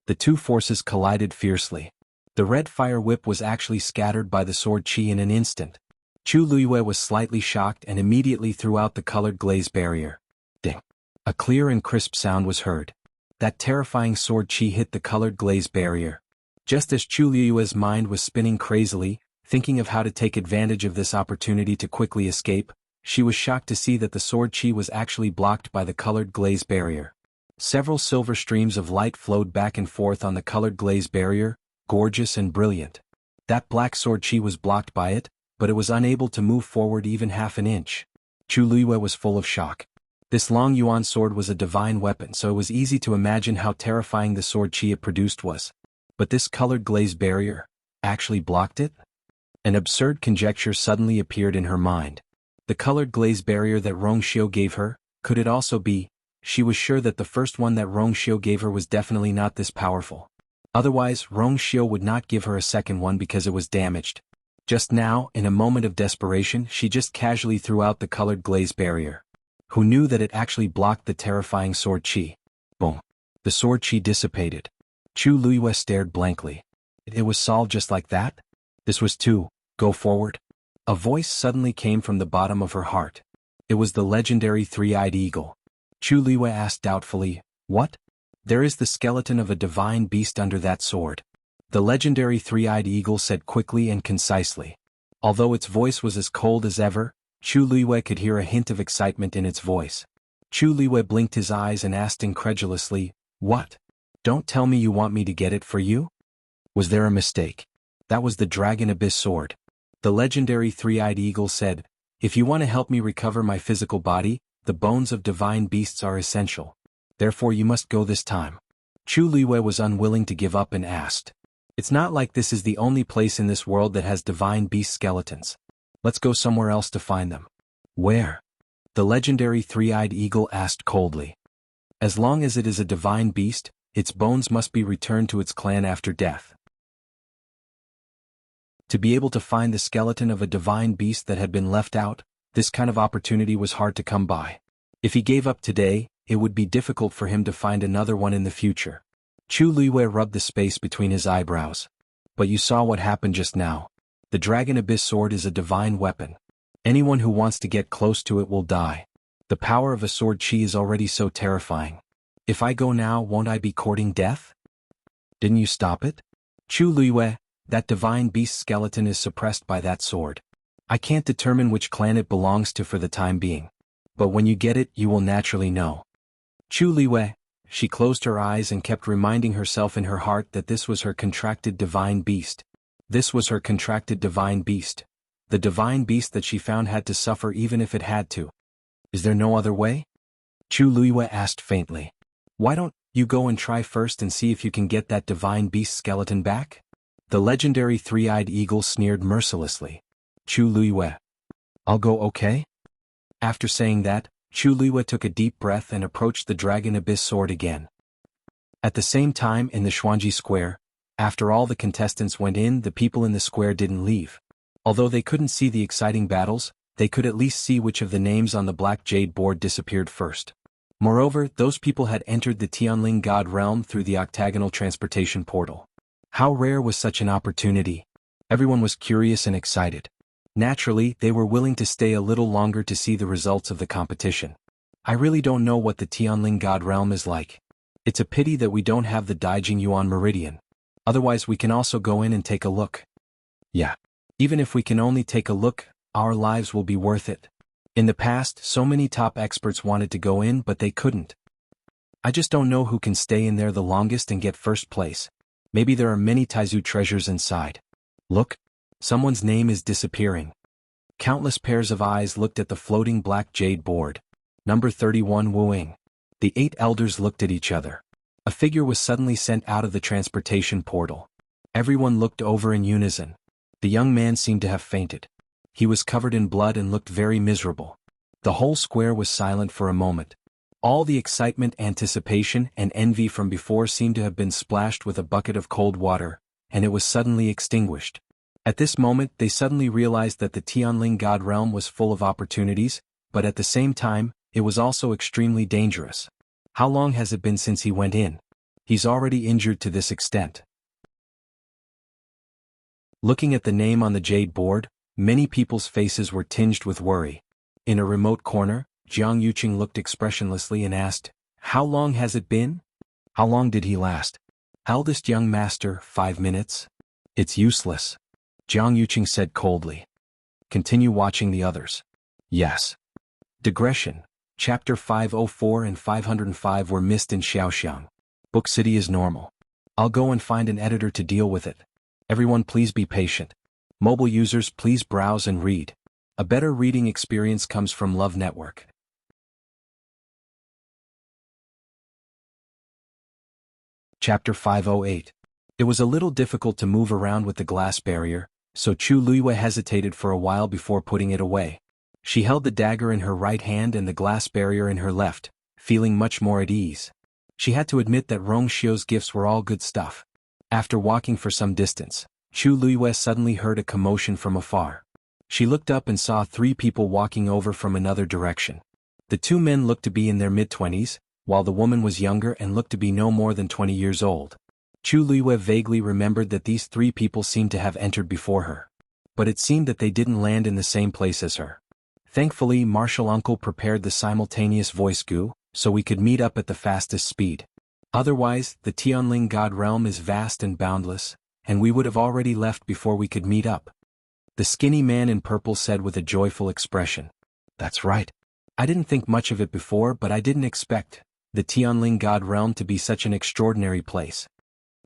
The two forces collided fiercely. The red fire whip was actually scattered by the sword chi in an instant. Chu Luiyue was slightly shocked and immediately threw out the colored glaze barrier. Ding! A clear and crisp sound was heard. that terrifying sword chi hit the colored glaze barrier. Just as Chu Liyue's mind was spinning crazily, thinking of how to take advantage of this opportunity to quickly escape, she was shocked to see that the sword chi was actually blocked by the colored glaze barrier. Several silver streams of light flowed back and forth on the colored glaze barrier, gorgeous and brilliant. That black sword chi was blocked by it, but it was unable to move forward even half an inch. Chu Liyue was full of shock. This long yuan sword was a divine weapon, so it was easy to imagine how terrifying the sword chi it produced was. But this colored glaze barrier actually blocked it? An absurd conjecture suddenly appeared in her mind. The colored glaze barrier that Rongxiu gave her, could it also be? She was sure that the first one that Rongxiu gave her was definitely not this powerful. Otherwise, Rongxiu would not give her a second one because it was damaged. Just now, in a moment of desperation, she just casually threw out the colored glaze barrier. Who knew that it actually blocked the terrifying sword chi? Boom. The sword chi dissipated. Chu Liyue stared blankly. It was solved just like that? This was to go forward? A voice suddenly came from the bottom of her heart. It was the legendary three-eyed eagle. Chu Liyue asked doubtfully, "What?" "There is the skeleton of a divine beast under that sword." The legendary three-eyed eagle said quickly and concisely. Although its voice was as cold as ever, Chu Liyue could hear a hint of excitement in its voice. Chu Liyue blinked his eyes and asked incredulously, "What? Don't tell me you want me to get it for you?" Was there a mistake? That was the Dragon Abyss sword. The legendary three-eyed eagle said, "If you want to help me recover my physical body, the bones of divine beasts are essential. Therefore you must go this time." Chu Liyue was unwilling to give up and asked, "It's not like this is the only place in this world that has divine beast skeletons. Let's go somewhere else to find them." "Where?" the legendary three-eyed eagle asked coldly. "As long as it is a divine beast, its bones must be returned to its clan after death." To be able to find the skeleton of a divine beast that had been left out, this kind of opportunity was hard to come by. If he gave up today, it would be difficult for him to find another one in the future. Chu Liyue rubbed the space between his eyebrows. "But you saw what happened just now. The Dragon Abyss sword is a divine weapon. Anyone who wants to get close to it will die. The power of a sword chi is already so terrifying. If I go now, won't I be courting death?" "Didn't you stop it?" "Chu Liyue, that divine beast skeleton is suppressed by that sword. I can't determine which clan it belongs to for the time being. But when you get it, you will naturally know." Chu Liyue, she closed her eyes and kept reminding herself in her heart that this was her contracted divine beast. This was her contracted divine beast. The divine beast that she found had to suffer even if it had to. "Is there no other way?" Chu Liyue asked faintly. "Why don't you go and try first and see if you can get that divine beast skeleton back?" The legendary three-eyed eagle sneered mercilessly. "Chu Liyue. I'll go, okay?" After saying that, Chu Liyue took a deep breath and approached the Dragon Abyss sword again. At the same time in the Xuanji Square, after all the contestants went in, the people in the square didn't leave. Although they couldn't see the exciting battles, they could at least see which of the names on the black jade board disappeared first. Moreover, those people had entered the Tianling God realm through the octagonal transportation portal. How rare was such an opportunity? Everyone was curious and excited. Naturally, they were willing to stay a little longer to see the results of the competition. "I really don't know what the Tianling God realm is like. It's a pity that we don't have the Daijing Yuan Meridian. Otherwise we can also go in and take a look." "Yeah. Even if we can only take a look, our lives will be worth it. In the past, so many top experts wanted to go in but they couldn't. I just don't know who can stay in there the longest and get first place. Maybe there are many Taizu treasures inside. Look, someone's name is disappearing." Countless pairs of eyes looked at the floating black jade board. Number 31 Wuing. The 8 elders looked at each other. A figure was suddenly sent out of the transportation portal. Everyone looked over in unison. The young man seemed to have fainted. He was covered in blood and looked very miserable. The whole square was silent for a moment. All the excitement, anticipation, and envy from before seemed to have been splashed with a bucket of cold water, and it was suddenly extinguished. At this moment they suddenly realized that the Tianling God realm was full of opportunities, but at the same time, it was also extremely dangerous. How long has it been since he went in? He's already injured to this extent. Looking at the name on the jade board, many people's faces were tinged with worry. In a remote corner, Jiang Yuqing looked expressionlessly and asked, "How long has it been?" How long did he last? Eldest young master, 5 minutes? It's useless. Jiang Yuqing said coldly. Continue watching the others. Yes. Digression. Chapter 504 and 505 were missed in Xiaoxiang. Book City is normal. I'll go and find an editor to deal with it. Everyone please be patient. Mobile users please browse and read. A better reading experience comes from Love Network. Chapter 508. It was a little difficult to move around with the glass barrier, so Chu Luiyue hesitated for a while before putting it away. She held the dagger in her right hand and the glass barrier in her left, feeling much more at ease. She had to admit that Rong Xiu's gifts were all good stuff. After walking for some distance, Chu Luiyue suddenly heard a commotion from afar. She looked up and saw 3 people walking over from another direction. The 2 men looked to be in their mid-20s, while the woman was younger and looked to be no more than 20 years old. Chu Luiyue vaguely remembered that these 3 people seemed to have entered before her. But it seemed that they didn't land in the same place as her. Thankfully, Martial Uncle prepared the simultaneous voice goo, so we could meet up at the fastest speed. Otherwise, the Tianling God realm is vast and boundless, and we would have already left before we could meet up. The skinny man in purple said with a joyful expression. That's right. I didn't think much of it before, but I didn't expect the Tianling God realm to be such an extraordinary place.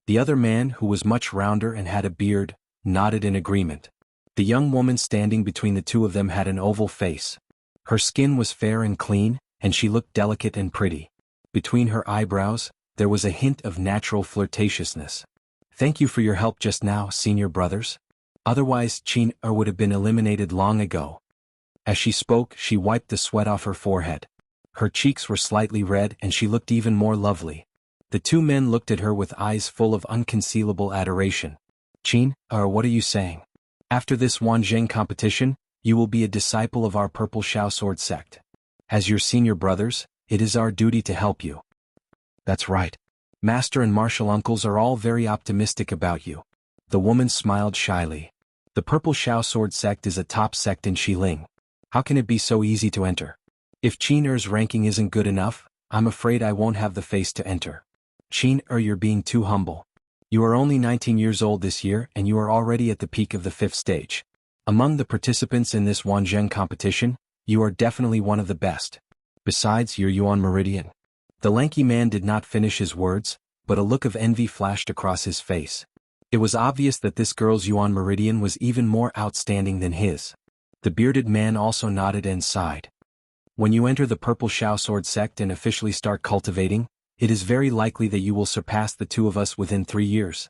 The other man, who was much rounder and had a beard, nodded in agreement. The young woman standing between the 2 of them had an oval face. Her skin was fair and clean, and she looked delicate and pretty. Between her eyebrows, there was a hint of natural flirtatiousness. Thank you for your help just now, senior brothers. Otherwise, Qin would have been eliminated long ago. As she spoke, she wiped the sweat off her forehead. Her cheeks were slightly red and she looked even more lovely. The 2 men looked at her with eyes full of unconcealable adoration. Qin, what are you saying? After this Wanzheng competition, you will be a disciple of our Purple Shao Sword sect. As your senior brothers, it is our duty to help you. That's right. Master and martial uncles are all very optimistic about you. The woman smiled shyly. The Purple Shao Sword sect is a top sect in Xiling. How can it be so easy to enter? If Qin ranking isn't good enough, I'm afraid I won't have the face to enter. Qin, you're being too humble. You are only 19 years old this year and you are already at the peak of the 5th stage. Among the participants in this Wanzheng competition, you are definitely one of the best. Besides, you're Yuan Meridian. The lanky man did not finish his words, but a look of envy flashed across his face. It was obvious that this girl's Yuan Meridian was even more outstanding than his. The bearded man also nodded and sighed. When you enter the Purple Shao Sword sect and officially start cultivating, it is very likely that you will surpass the 2 of us within 3 years.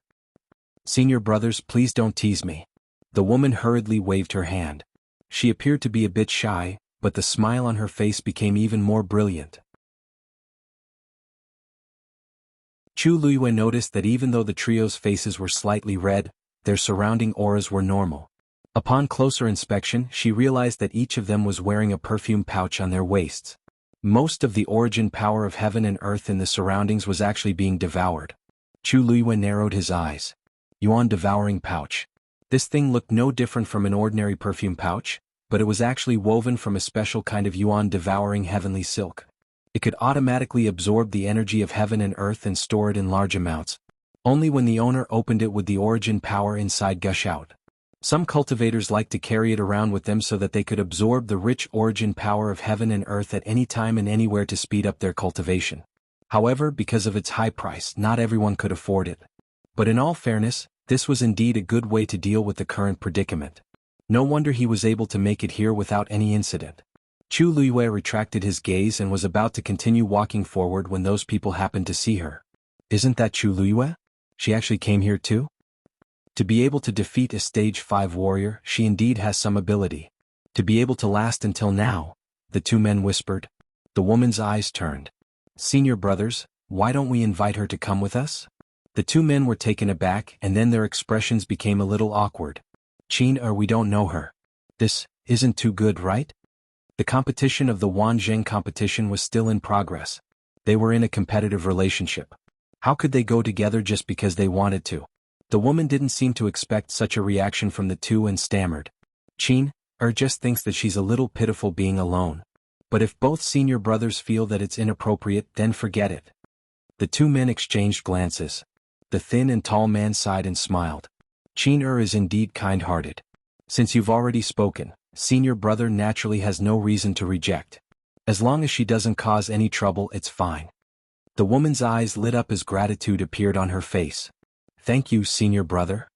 Senior brothers, please don't tease me. The woman hurriedly waved her hand. She appeared to be a bit shy, but the smile on her face became even more brilliant. Chu Luiyue noticed that even though the trio's faces were slightly red, their surrounding auras were normal. Upon closer inspection, she realized that each of them was wearing a perfume pouch on their waists. Most of the origin power of heaven and earth in the surroundings was actually being devoured. Chu Luiyue narrowed his eyes. Yuan devouring pouch. This thing looked no different from an ordinary perfume pouch, but it was actually woven from a special kind of Yuan devouring heavenly silk. It could automatically absorb the energy of heaven and earth and store it in large amounts. Only when the owner opened it would the origin power inside gush out. Some cultivators liked to carry it around with them so that they could absorb the rich origin power of heaven and earth at any time and anywhere to speed up their cultivation. However, because of its high price, not everyone could afford it. But in all fairness, this was indeed a good way to deal with the current predicament. No wonder he was able to make it here without any incident. Chu Luiyue retracted his gaze and was about to continue walking forward when those people happened to see her. Isn't that Chu Luiyue? She actually came here too? To be able to defeat a stage 5 warrior, she indeed has some ability. To be able to last until now, the 2 men whispered. The woman's eyes turned. Senior brothers, why don't we invite her to come with us? The 2 men were taken aback and then their expressions became a little awkward. Qin, we don't know her. This isn't too good, right? The competition of the Wanzheng competition was still in progress. They were in a competitive relationship. How could they go together just because they wanted to? The woman didn't seem to expect such a reaction from the 2 and stammered. Qin, just thinks that she's a little pitiful being alone. But if both senior brothers feel that it's inappropriate, then forget it. The two men exchanged glances. The thin and tall man sighed and smiled. Qin is indeed kind-hearted. Since you've already spoken, senior brother naturally has no reason to reject. As long as she doesn't cause any trouble, it's fine. The woman's eyes lit up as gratitude appeared on her face. Thank you, senior brother.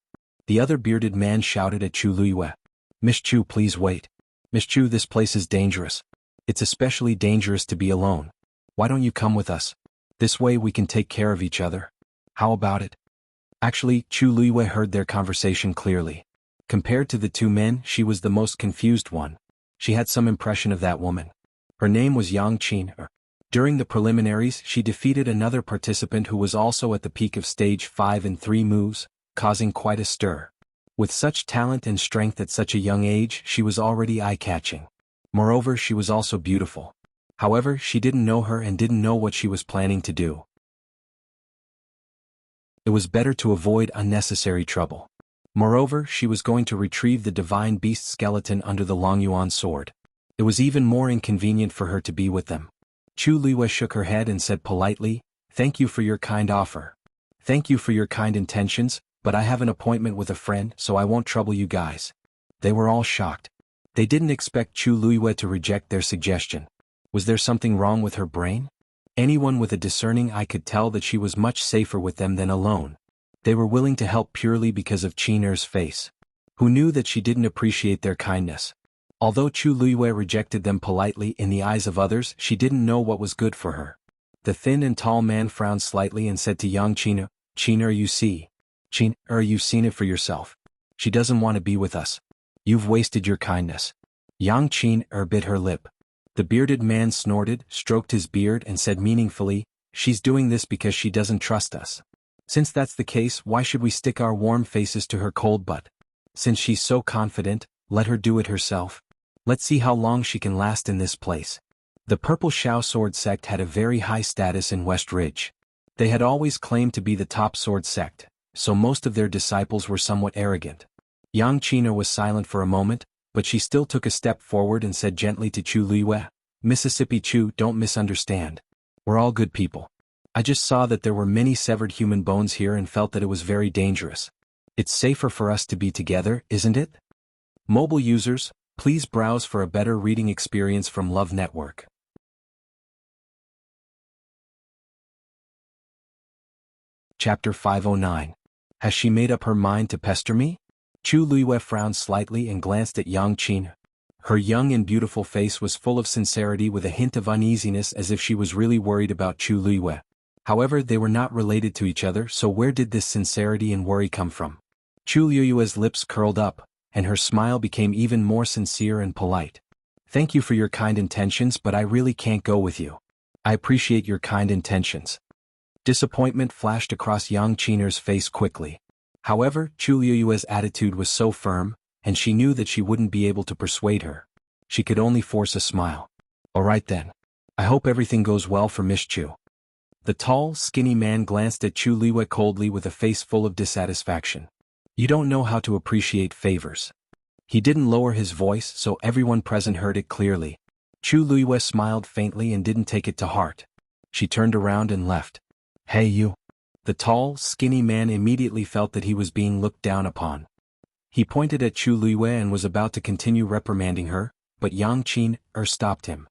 The other bearded man shouted at Chu Luiyue. Miss Chu, please wait. Miss Chu, this place is dangerous. It's especially dangerous to be alone. Why don't you come with us? This way we can take care of each other. How about it? Actually, Chu Luiyue heard their conversation clearly. Compared to the two men, she was the most confused one. She had some impression of that woman. Her name was Yang Qin. During the preliminaries, she defeated another participant who was also at the peak of stage 5 in 3 moves, causing quite a stir. With such talent and strength at such a young age, she was already eye-catching. Moreover, she was also beautiful. However, she didn't know her and didn't know what she was planning to do. It was better to avoid unnecessary trouble. Moreover, she was going to retrieve the divine beast skeleton under the Longyuan sword. It was even more inconvenient for her to be with them. Chu Luiyue shook her head and said politely, "Thank you for your kind offer. Thank you for your kind intentions, but I have an appointment with a friend, so I won't trouble you guys." They were all shocked. They didn't expect Chu Luiyue to reject their suggestion. Was there something wrong with her brain? Anyone with a discerning eye could tell that she was much safer with them than alone. They were willing to help purely because of Qin face. Who knew that she didn't appreciate their kindness? Although Chu Luiyue rejected them politely in the eyes of others, she didn't know what was good for her. The thin and tall man frowned slightly and said to Yang Qin, "Qin, you see. Qin, you've seen it for yourself. She doesn't want to be with us. You've wasted your kindness." Yang Qin bit her lip. The bearded man snorted, stroked his beard and said meaningfully, "She's doing this because she doesn't trust us. Since that's the case, why should we stick our warm faces to her cold butt? Since she's so confident, let her do it herself. Let's see how long she can last in this place." The Purple Xiao Sword sect had a very high status in West Ridge. They had always claimed to be the top sword sect, so most of their disciples were somewhat arrogant. Yang Qin was silent for a moment, but she still took a step forward and said gently to Chu Luiyue, "Mississippi Chu, don't misunderstand. We're all good people. I just saw that there were many severed human bones here and felt that it was very dangerous. It's safer for us to be together, isn't it?" Mobile users, please browse for a better reading experience from Love Network. Chapter 509. Has she made up her mind to pester me? Chu Luiyue frowned slightly and glanced at Yang Qin. Her young and beautiful face was full of sincerity with a hint of uneasiness as if she was really worried about Chu Luiyue. However, they were not related to each other, so where did this sincerity and worry come from? Chu Luiyue's lips curled up, and her smile became even more sincere and polite. "Thank you for your kind intentions, but I really can't go with you." "I appreciate your kind intentions." Disappointment flashed across Yang Qin's face quickly. However, Chu Luiyue's attitude was so firm, and she knew that she wouldn't be able to persuade her. She could only force a smile. "All right then. I hope everything goes well for Miss Chu." The tall, skinny man glanced at Chu Luiyue coldly with a face full of dissatisfaction. "You don't know how to appreciate favors." He didn't lower his voice, so everyone present heard it clearly. Chu Luiyue smiled faintly and didn't take it to heart. She turned around and left. "Hey you." The tall, skinny man immediately felt that he was being looked down upon. He pointed at Chu Luiyue and was about to continue reprimanding her, but Yang Qin stopped him.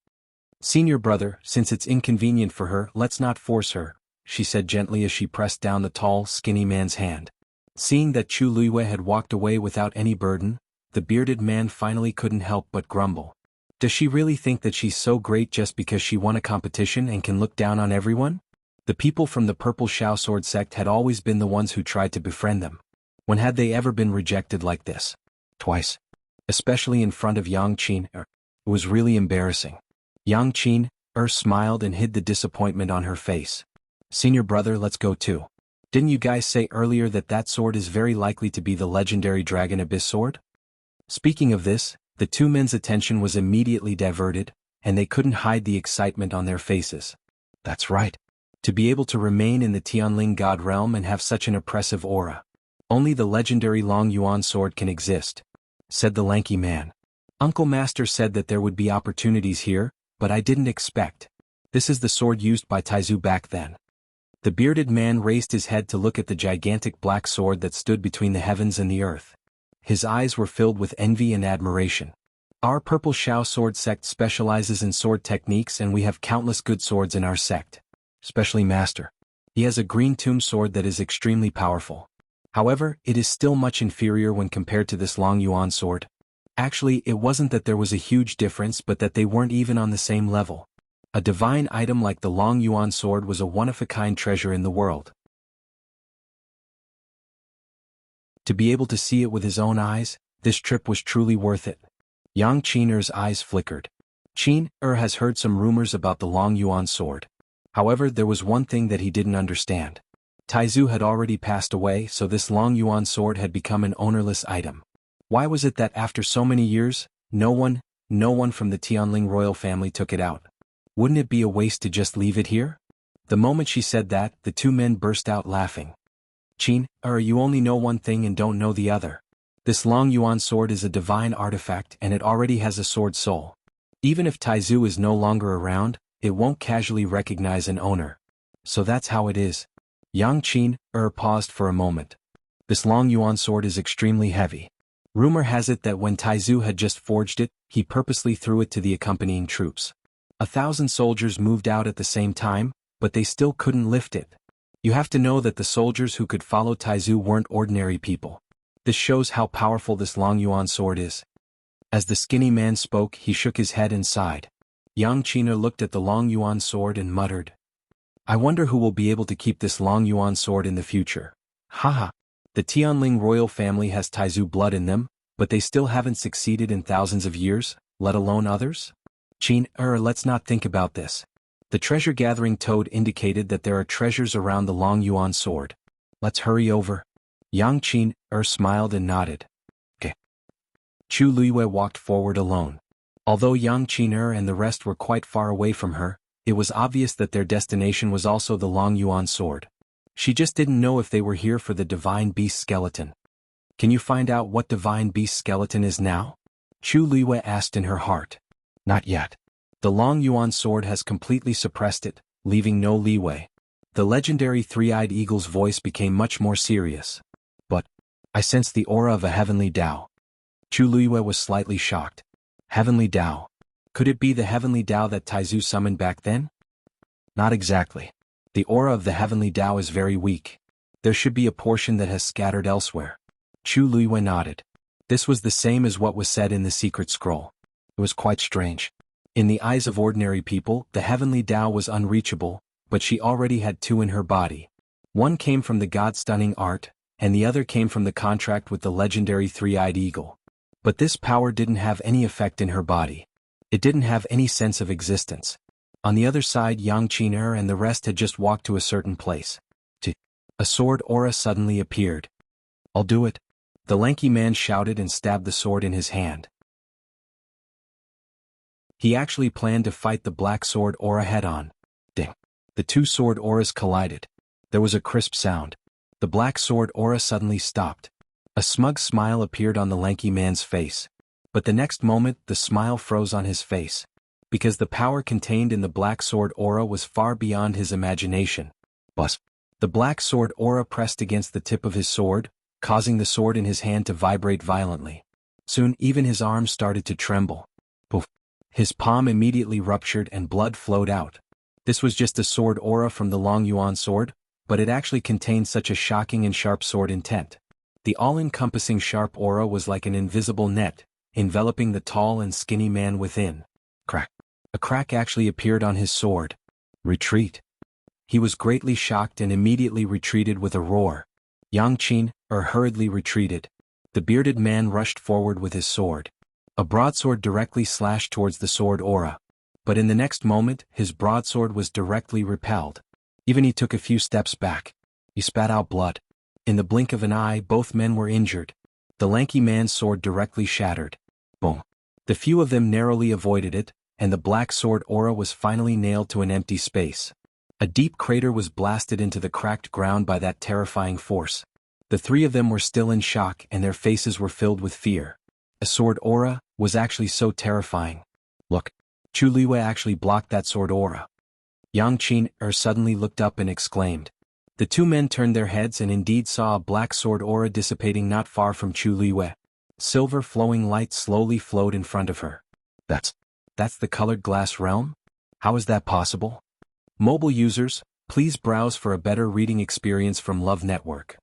"Senior brother, since it's inconvenient for her, let's not force her," she said gently as she pressed down the tall, skinny man's hand. Seeing that Chu Luiyue had walked away without any burden, the bearded man finally couldn't help but grumble. Does she really think that she's so great just because she won a competition and can look down on everyone? The people from the Purple Xiao Sword sect had always been the ones who tried to befriend them. When had they ever been rejected like this? Twice. Especially in front of Yang Qin. It was really embarrassing. Yang Qin smiled and hid the disappointment on her face. "Senior brother, let's go too. Didn't you guys say earlier that that sword is very likely to be the legendary Dragon Abyss sword?" Speaking of this, the two men's attention was immediately diverted, and they couldn't hide the excitement on their faces. That's right. To be able to remain in the Tianling God realm and have such an oppressive aura. Only the legendary Long Yuan sword can exist, said the lanky man. Uncle Master said that there would be opportunities here, but I didn't expect. This is the sword used by Taizu back then. The bearded man raised his head to look at the gigantic black sword that stood between the heavens and the earth. His eyes were filled with envy and admiration. Our Purple Shao sword sect specializes in sword techniques, and we have countless good swords in our sect. Especially Master. He has a green tomb sword that is extremely powerful. However, it is still much inferior when compared to this Long Yuan sword. Actually, it wasn't that there was a huge difference, but that they weren't even on the same level. A divine item like the Long Yuan sword was a one-of-a-kind treasure in the world. To be able to see it with his own eyes, this trip was truly worth it. Yang Qiner's eyes flickered. Qin has heard some rumors about the Long Yuan sword. However, there was one thing that he didn't understand. Taizu had already passed away, so this Long Yuan sword had become an ownerless item. Why was it that after so many years, no one from the Tianling royal family took it out? Wouldn't it be a waste to just leave it here? The moment she said that, the two men burst out laughing. Qin, you only know one thing and don't know the other. This Long Yuan sword is a divine artifact and it already has a sword soul. Even if Taizu is no longer around, it won't casually recognize an owner. So that's how it is. Yang Qin paused for a moment. This Long Yuan sword is extremely heavy. Rumor has it that when Taizu had just forged it, he purposely threw it to the accompanying troops. 1,000 soldiers moved out at the same time, but they still couldn't lift it. You have to know that the soldiers who could follow Taizu weren't ordinary people. This shows how powerful this Long Yuan sword is. As the skinny man spoke, he shook his head and sighed. Yang Qiner looked at the Long Yuan sword and muttered, I wonder who will be able to keep this Long Yuan sword in the future. Haha. The Tianling royal family has Taizu blood in them, but they still haven't succeeded in thousands of years, let alone others? Qin, let's not think about this. The treasure-gathering toad indicated that there are treasures around the Long Yuan sword. Let's hurry over. Yang Qin smiled and nodded. Okay. Chu Luiyue walked forward alone. Although Yang Qin and the rest were quite far away from her, it was obvious that their destination was also the Long Yuan sword. She just didn't know if they were here for the divine beast skeleton. Can you find out what divine beast skeleton is now? Chu Luiyue asked in her heart. Not yet. The Long Yuan sword has completely suppressed it, leaving no leeway. The legendary three-eyed eagle's voice became much more serious. But I sense the aura of a heavenly Tao. Chu Luiyue was slightly shocked. Heavenly Tao. Could it be the heavenly Tao that Taizu summoned back then? Not exactly. The aura of the heavenly Tao is very weak. There should be a portion that has scattered elsewhere. Chu Luiyue nodded. This was the same as what was said in the secret scroll. It was quite strange. In the eyes of ordinary people, the heavenly Tao was unreachable, but she already had two in her body. One came from the god-stunning art, and the other came from the contract with the legendary three-eyed eagle. But this power didn't have any effect in her body. It didn't have any sense of existence. On the other side, Yang Qiner and the rest had just walked to a certain place. A sword aura suddenly appeared. I'll do it. The lanky man shouted and stabbed the sword in his hand. He actually planned to fight the black sword aura head-on. Ding. The two sword auras collided. There was a crisp sound. The black sword aura suddenly stopped. A smug smile appeared on the lanky man's face. But the next moment, the smile froze on his face. Because the power contained in the black sword aura was far beyond his imagination. Buzz. The black sword aura pressed against the tip of his sword, causing the sword in his hand to vibrate violently. Soon even his arms started to tremble. Poof. His palm immediately ruptured and blood flowed out. This was just a sword aura from the Long Yuan sword, but it actually contained such a shocking and sharp sword intent. The all-encompassing sharp aura was like an invisible net, enveloping the tall and skinny man within. Crack. A crack actually appeared on his sword. Retreat. He was greatly shocked and immediately retreated with a roar. Yang Qin hurriedly retreated. The bearded man rushed forward with his sword. A broadsword directly slashed towards the sword aura. But in the next moment, his broadsword was directly repelled. Even he took a few steps back. He spat out blood. In the blink of an eye, both men were injured. The lanky man's sword directly shattered. Boom. The few of them narrowly avoided it, and the black sword aura was finally nailed to an empty space. A deep crater was blasted into the cracked ground by that terrifying force. The three of them were still in shock and their faces were filled with fear. A sword aura was actually so terrifying. Look, Chu Luiyue actually blocked that sword aura. Yang Qin suddenly looked up and exclaimed, The two men turned their heads and indeed saw a black sword aura dissipating not far from Chu Luiyue. Silver flowing light slowly flowed in front of her. That's the colored glass realm? How is that possible? Mobile users, please browse for a better reading experience from Love Network.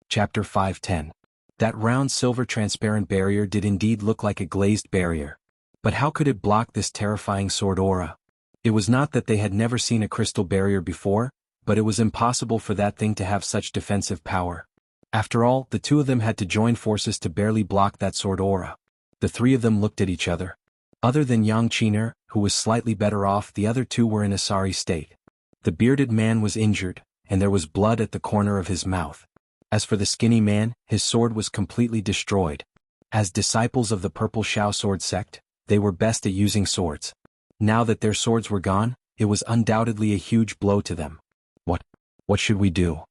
Chapter 510. That round silver transparent barrier did indeed look like a glazed barrier. But how could it block this terrifying sword aura? It was not that they had never seen a crystal barrier before, but it was impossible for that thing to have such defensive power. After all, the two of them had to join forces to barely block that sword aura. The three of them looked at each other. Other than Yang Qiner, who was slightly better off, the other two were in a sorry state. The bearded man was injured, and there was blood at the corner of his mouth. As for the skinny man, his sword was completely destroyed. As disciples of the Purple Xiao sword sect, they were best at using swords. Now that their swords were gone, it was undoubtedly a huge blow to them. What should we do?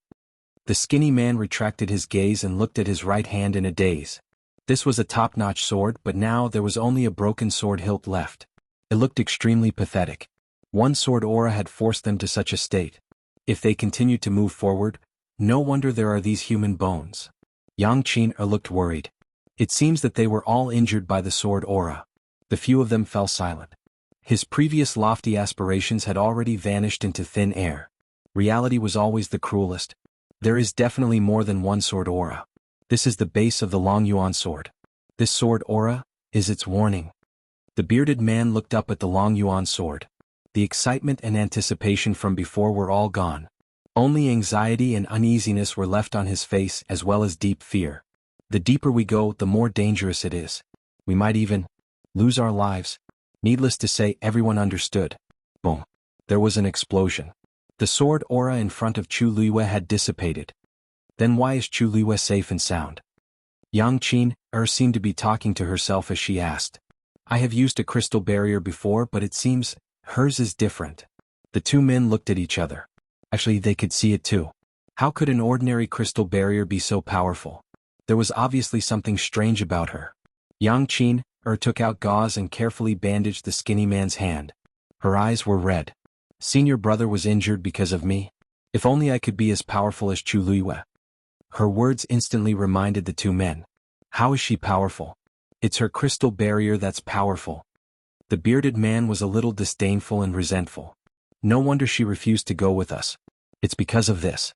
The skinny man retracted his gaze and looked at his right hand in a daze. This was a top-notch sword, but now there was only a broken sword hilt left. It looked extremely pathetic. One sword aura had forced them to such a state. If they continued to move forward, no wonder there are these human bones. Yang Qiner looked worried. It seems that they were all injured by the sword aura. The few of them fell silent. His previous lofty aspirations had already vanished into thin air. Reality was always the cruelest. There is definitely more than one sword aura. This is the base of the Long Yuan sword. This sword aura is its warning. The bearded man looked up at the Long Yuan sword. The excitement and anticipation from before were all gone. Only anxiety and uneasiness were left on his face, as well as deep fear. The deeper we go, the more dangerous it is. We might even lose our lives. Needless to say, everyone understood. Boom. There was an explosion. The sword aura in front of Chu Luiyue had dissipated. Then why is Chu Luiyue safe and sound? Yang Qiner seemed to be talking to herself as she asked. I have used a crystal barrier before, but it seems hers is different. The two men looked at each other. Actually, they could see it too. How could an ordinary crystal barrier be so powerful? There was obviously something strange about her. Yang Qiner took out gauze and carefully bandaged the skinny man's hand. Her eyes were red. Senior brother was injured because of me. If only I could be as powerful as Chu Luiyue. Her words instantly reminded the two men. How is she powerful? It's her crystal barrier that's powerful. The bearded man was a little disdainful and resentful. No wonder she refused to go with us. It's because of this.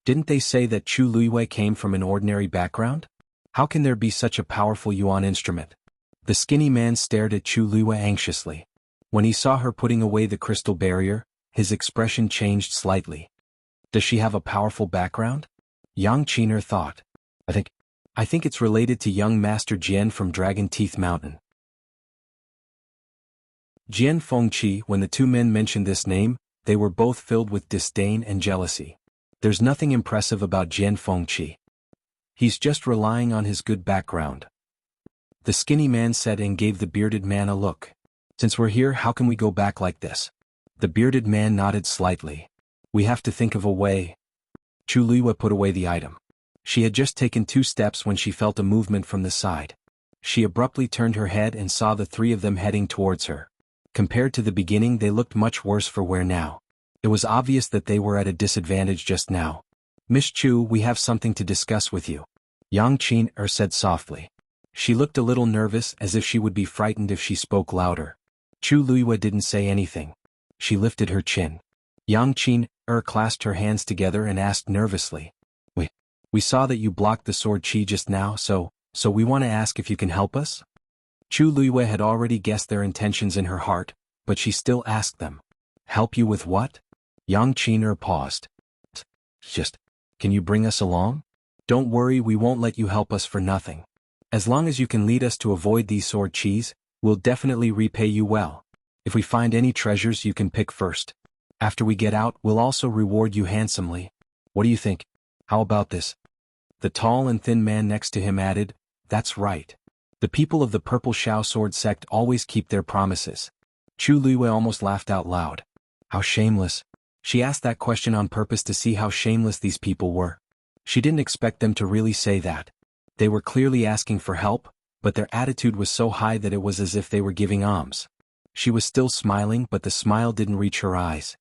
Didn't they say that Chu Luiyue came from an ordinary background? How can there be such a powerful yuan instrument? The skinny man stared at Chu Luiyue anxiously. When he saw her putting away the crystal barrier, his expression changed slightly. Does she have a powerful background? Yang Qiner thought. I think it's related to young Master Jian from Dragon Teeth Mountain. Jian Fengqi. When the two men mentioned this name, they were both filled with disdain and jealousy. There's nothing impressive about Jian Fengqi. He's just relying on his good background. The skinny man said and gave the bearded man a look. Since we're here, how can we go back like this? The bearded man nodded slightly. We have to think of a way. Chu Luiyue put away the item. She had just taken 2 steps when she felt a movement from the side. She abruptly turned her head and saw the 3 of them heading towards her. Compared to the beginning, they looked much worse for wear now. It was obvious that they were at a disadvantage just now. Miss Chu, we have something to discuss with you. Yang Qiner said softly. She looked a little nervous, as if she would be frightened if she spoke louder. Chu Luiyue didn't say anything. She lifted her chin. Yang Qiner clasped her hands together and asked nervously. We saw that you blocked the sword chi just now, so we want to ask if you can help us? Chu Luiyue had already guessed their intentions in her heart, but she still asked them. Help you with what? Yang Qiner paused. Can you bring us along? Don't worry, we won't let you help us for nothing. As long as you can lead us to avoid these sword chis, we'll definitely repay you well. If we find any treasures, you can pick first. After we get out, we'll also reward you handsomely. What do you think? How about this? The tall and thin man next to him added, That's right. The people of the Purple Xiao sword sect always keep their promises. Chu Luiyue almost laughed out loud. How shameless. She asked that question on purpose to see how shameless these people were. She didn't expect them to really say that. They were clearly asking for help, but their attitude was so high that it was as if they were giving alms. She was still smiling, but the smile didn't reach her eyes.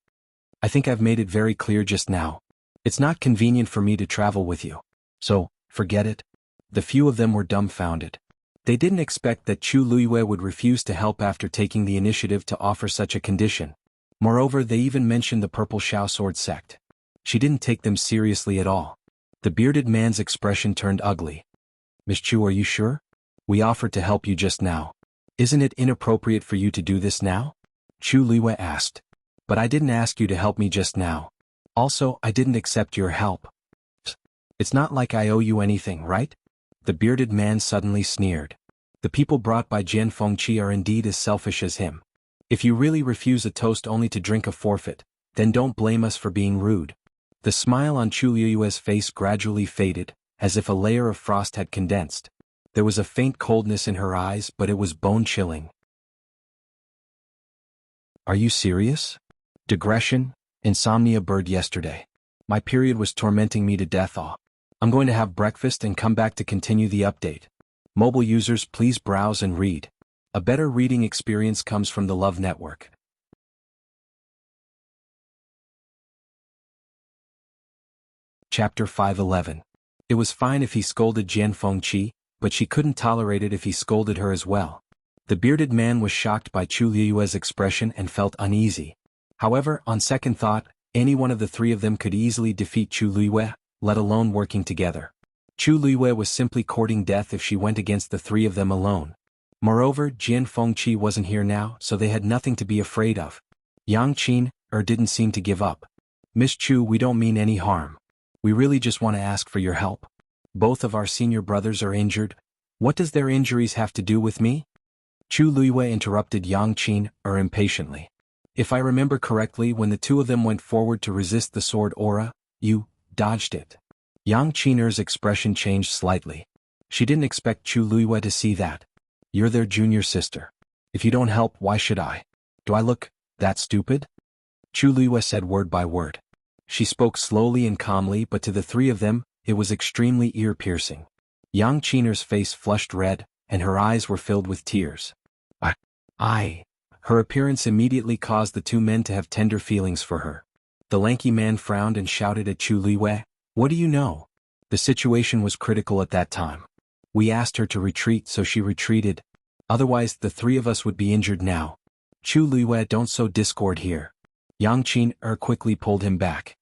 I think I've made it very clear just now. It's not convenient for me to travel with you. So, forget it. The few of them were dumbfounded. They didn't expect that Chu Luiyue would refuse to help after taking the initiative to offer such a condition. Moreover, they even mentioned the Purple Shao Sword sect. She didn't take them seriously at all. The bearded man's expression turned ugly. Miss Chu, are you sure? We offered to help you just now. Isn't it inappropriate for you to do this now? Chu Luiyue asked. But I didn't ask you to help me just now. Also, I didn't accept your help. It's not like I owe you anything, right? The bearded man suddenly sneered. The people brought by Jian Fengqi are indeed as selfish as him. If you really refuse a toast only to drink a forfeit, then don't blame us for being rude. The smile on Chu Luiyue's face gradually faded, as if a layer of frost had condensed. There was a faint coldness in her eyes, but it was bone-chilling. Are you serious? Digression, insomnia bird yesterday. My period was tormenting me to death. I'm going to have breakfast and come back to continue the update. Mobile users, please browse and read. A better reading experience comes from the Love Network. Chapter 511. It was fine if he scolded Jian Fengqi, but she couldn't tolerate it if he scolded her as well. The bearded man was shocked by Chu Luiyue's expression and felt uneasy. However, on second thought, any one of the three of them could easily defeat Chu Luiyue, let alone working together. Chu Luiyue was simply courting death if she went against the three of them alone. Moreover, Jian Fengqi wasn't here now, so they had nothing to be afraid of. Yang Qin didn't seem to give up. Miss Chu, we don't mean any harm. We really just want to ask for your help. Both of our senior brothers are injured. What does their injuries have to do with me? Chu Luiyue interrupted Yang Qin impatiently. If I remember correctly, when the two of them went forward to resist the sword aura, you dodged it. Yang Qin's expression changed slightly. She didn't expect Chu Luiyue to see that. You're their junior sister. If you don't help, why should I? Do I look that stupid? Chu Luiyue said word by word. She spoke slowly and calmly, but to the three of them, it was extremely ear-piercing. Yang Qin's face flushed red, and her eyes were filled with tears. Her appearance immediately caused the two men to have tender feelings for her. The lanky man frowned and shouted at Chu Luiyue, "What do you know?" The situation was critical at that time. We asked her to retreat, so she retreated. Otherwise, the three of us would be injured now. Chu Luiyue, don't sow discord here. Yang Qin quickly pulled him back.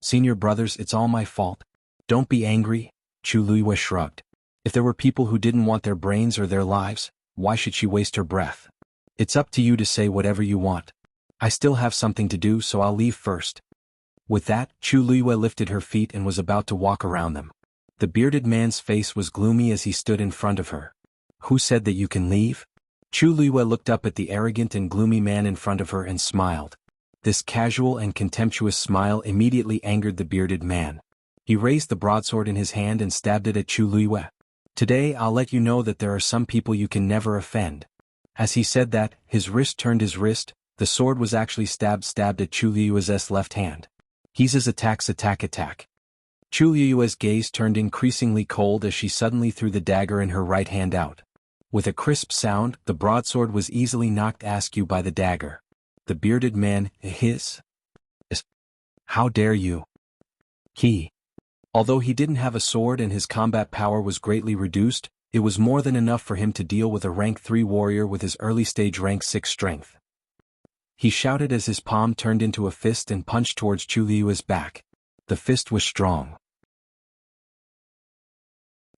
Senior brothers, it's all my fault. Don't be angry, Chu Luiyue shrugged. If there were people who didn't want their brains or their lives, why should she waste her breath? It's up to you to say whatever you want. I still have something to do, so I'll leave first. With that, Chu Luiyue lifted her feet and was about to walk around them. The bearded man's face was gloomy as he stood in front of her. Who said that you can leave? Chu Luiyue looked up at the arrogant and gloomy man in front of her and smiled. This casual and contemptuous smile immediately angered the bearded man. He raised the broadsword in his hand and stabbed it at Chu Luiyue. Today I'll let you know that there are some people you can never offend. As he said that, his wrist turned his wrist, the sword was actually stabbed at Chu Luiyue's left hand. He's his attack. Chu Luiyue's gaze turned increasingly cold as she suddenly threw the dagger in her right hand out. With a crisp sound, the broadsword was easily knocked askew by the dagger. The bearded man, How dare you? Although he didn't have a sword and his combat power was greatly reduced, it was more than enough for him to deal with a rank 3 warrior with his early-stage rank 6 strength. He shouted as his palm turned into a fist and punched towards Chu Luiyue's back. The fist was strong.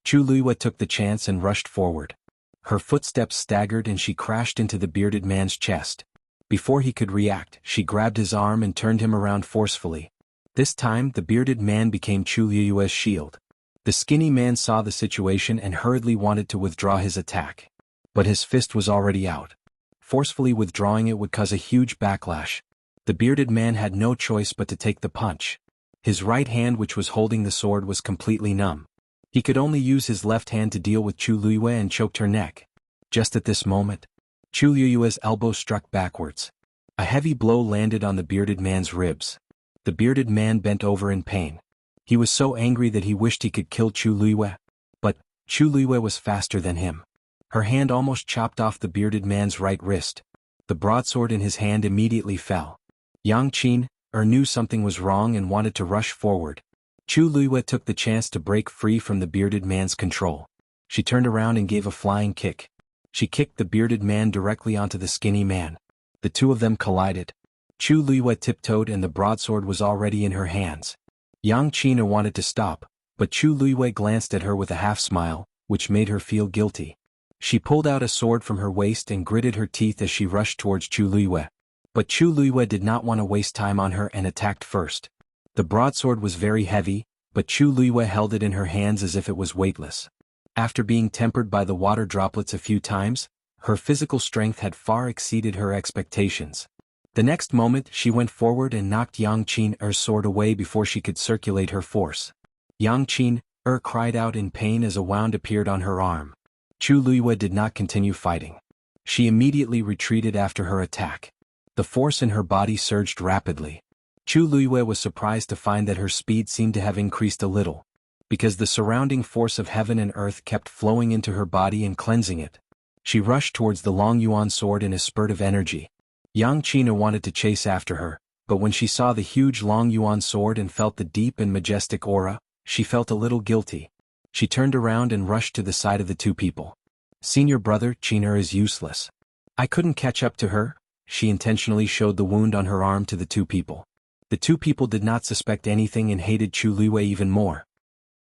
Chu Luiyue took the chance and rushed forward. Her footsteps staggered and she crashed into the bearded man's chest. Before he could react, she grabbed his arm and turned him around forcefully. This time, the bearded man became Chu Luiyue's shield. The skinny man saw the situation and hurriedly wanted to withdraw his attack. But his fist was already out. Forcefully withdrawing it would cause a huge backlash. The bearded man had no choice but to take the punch. His right hand, which was holding the sword, was completely numb. He could only use his left hand to deal with Chu Luiyue and choked her neck. Just at this moment, Chu Luiyue's elbow struck backwards. A heavy blow landed on the bearded man's ribs. The bearded man bent over in pain. He was so angry that he wished he could kill Chu Luiyue. But Chu Luiyue was faster than him. Her hand almost chopped off the bearded man's right wrist. The broadsword in his hand immediately fell. Yang Qin knew something was wrong and wanted to rush forward. Chu Luiyue took the chance to break free from the bearded man's control. She turned around and gave a flying kick. She kicked the bearded man directly onto the skinny man. The two of them collided. Chu Luiyue tiptoed and the broadsword was already in her hands. Yang Qin wanted to stop, but Chu Luiyue glanced at her with a half-smile, which made her feel guilty. She pulled out a sword from her waist and gritted her teeth as she rushed towards Chu Luiyue. But Chu Luiyue did not want to waste time on her and attacked first. The broadsword was very heavy, but Chu Luiyue held it in her hands as if it was weightless. After being tempered by the water droplets a few times, her physical strength had far exceeded her expectations. The next moment she went forward and knocked Yang Qin's sword away before she could circulate her force. Yang Qin cried out in pain as a wound appeared on her arm. Chu Luiyue did not continue fighting. She immediately retreated after her attack. The force in her body surged rapidly. Chu Luiyue was surprised to find that her speed seemed to have increased a little, because the surrounding force of heaven and earth kept flowing into her body and cleansing it. She rushed towards the Long Yuan sword in a spurt of energy. Yang Qin wanted to chase after her, but when she saw the huge Long Yuan sword and felt the deep and majestic aura, she felt a little guilty. She turned around and rushed to the side of the two people. Senior brother Qin is useless. I couldn't catch up to her. She intentionally showed the wound on her arm to the two people. The two people did not suspect anything and hated Chu Luiyue even more.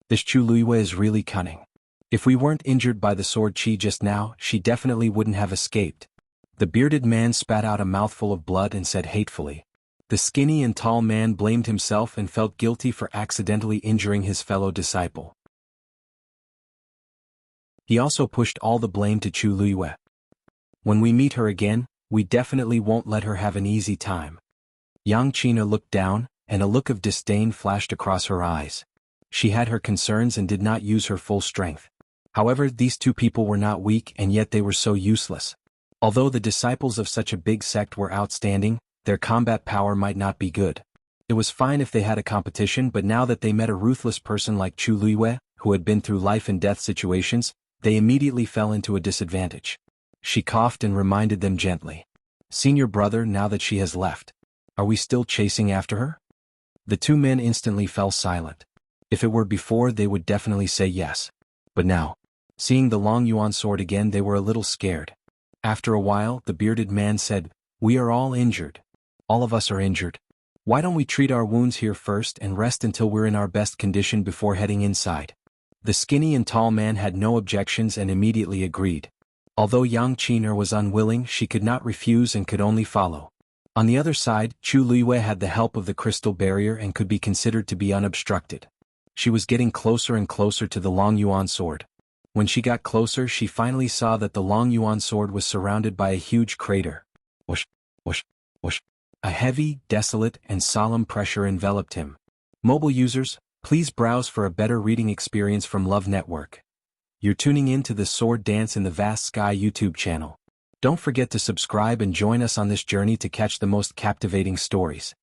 This Chu Luiyue is really cunning. If we weren't injured by the sword chi just now, she definitely wouldn't have escaped. The bearded man spat out a mouthful of blood and said hatefully. The skinny and tall man blamed himself and felt guilty for accidentally injuring his fellow disciple. He also pushed all the blame to Chu Luiyue. When we meet her again, we definitely won't let her have an easy time. Yang Qin looked down, and a look of disdain flashed across her eyes. She had her concerns and did not use her full strength. However, these two people were not weak and yet they were so useless. Although the disciples of such a big sect were outstanding, their combat power might not be good. It was fine if they had a competition, but now that they met a ruthless person like Chu Luiyue, who had been through life and death situations, they immediately fell into a disadvantage. She coughed and reminded them gently. Senior brother, now that she has left, are we still chasing after her? The two men instantly fell silent. If it were before, they would definitely say yes. But now, seeing the Long Yuan sword again, they were a little scared. After a while, the bearded man said, "We are all injured. All of us are injured. Why don't we treat our wounds here first and rest until we're in our best condition before heading inside?" The skinny and tall man had no objections and immediately agreed. Although Yang Qin was unwilling, she could not refuse and could only follow. On the other side, Chu Luiyue had the help of the crystal barrier and could be considered to be unobstructed. She was getting closer and closer to the Long Yuan sword. When she got closer, she finally saw that the Long Yuan sword was surrounded by a huge crater. Whoosh, whoosh, whoosh. A heavy, desolate, and solemn pressure enveloped him. Mobile users, please browse for a better reading experience from Love Network. You're tuning in to the Sword Dance in the Vast Sky YouTube channel. Don't forget to subscribe and join us on this journey to catch the most captivating stories.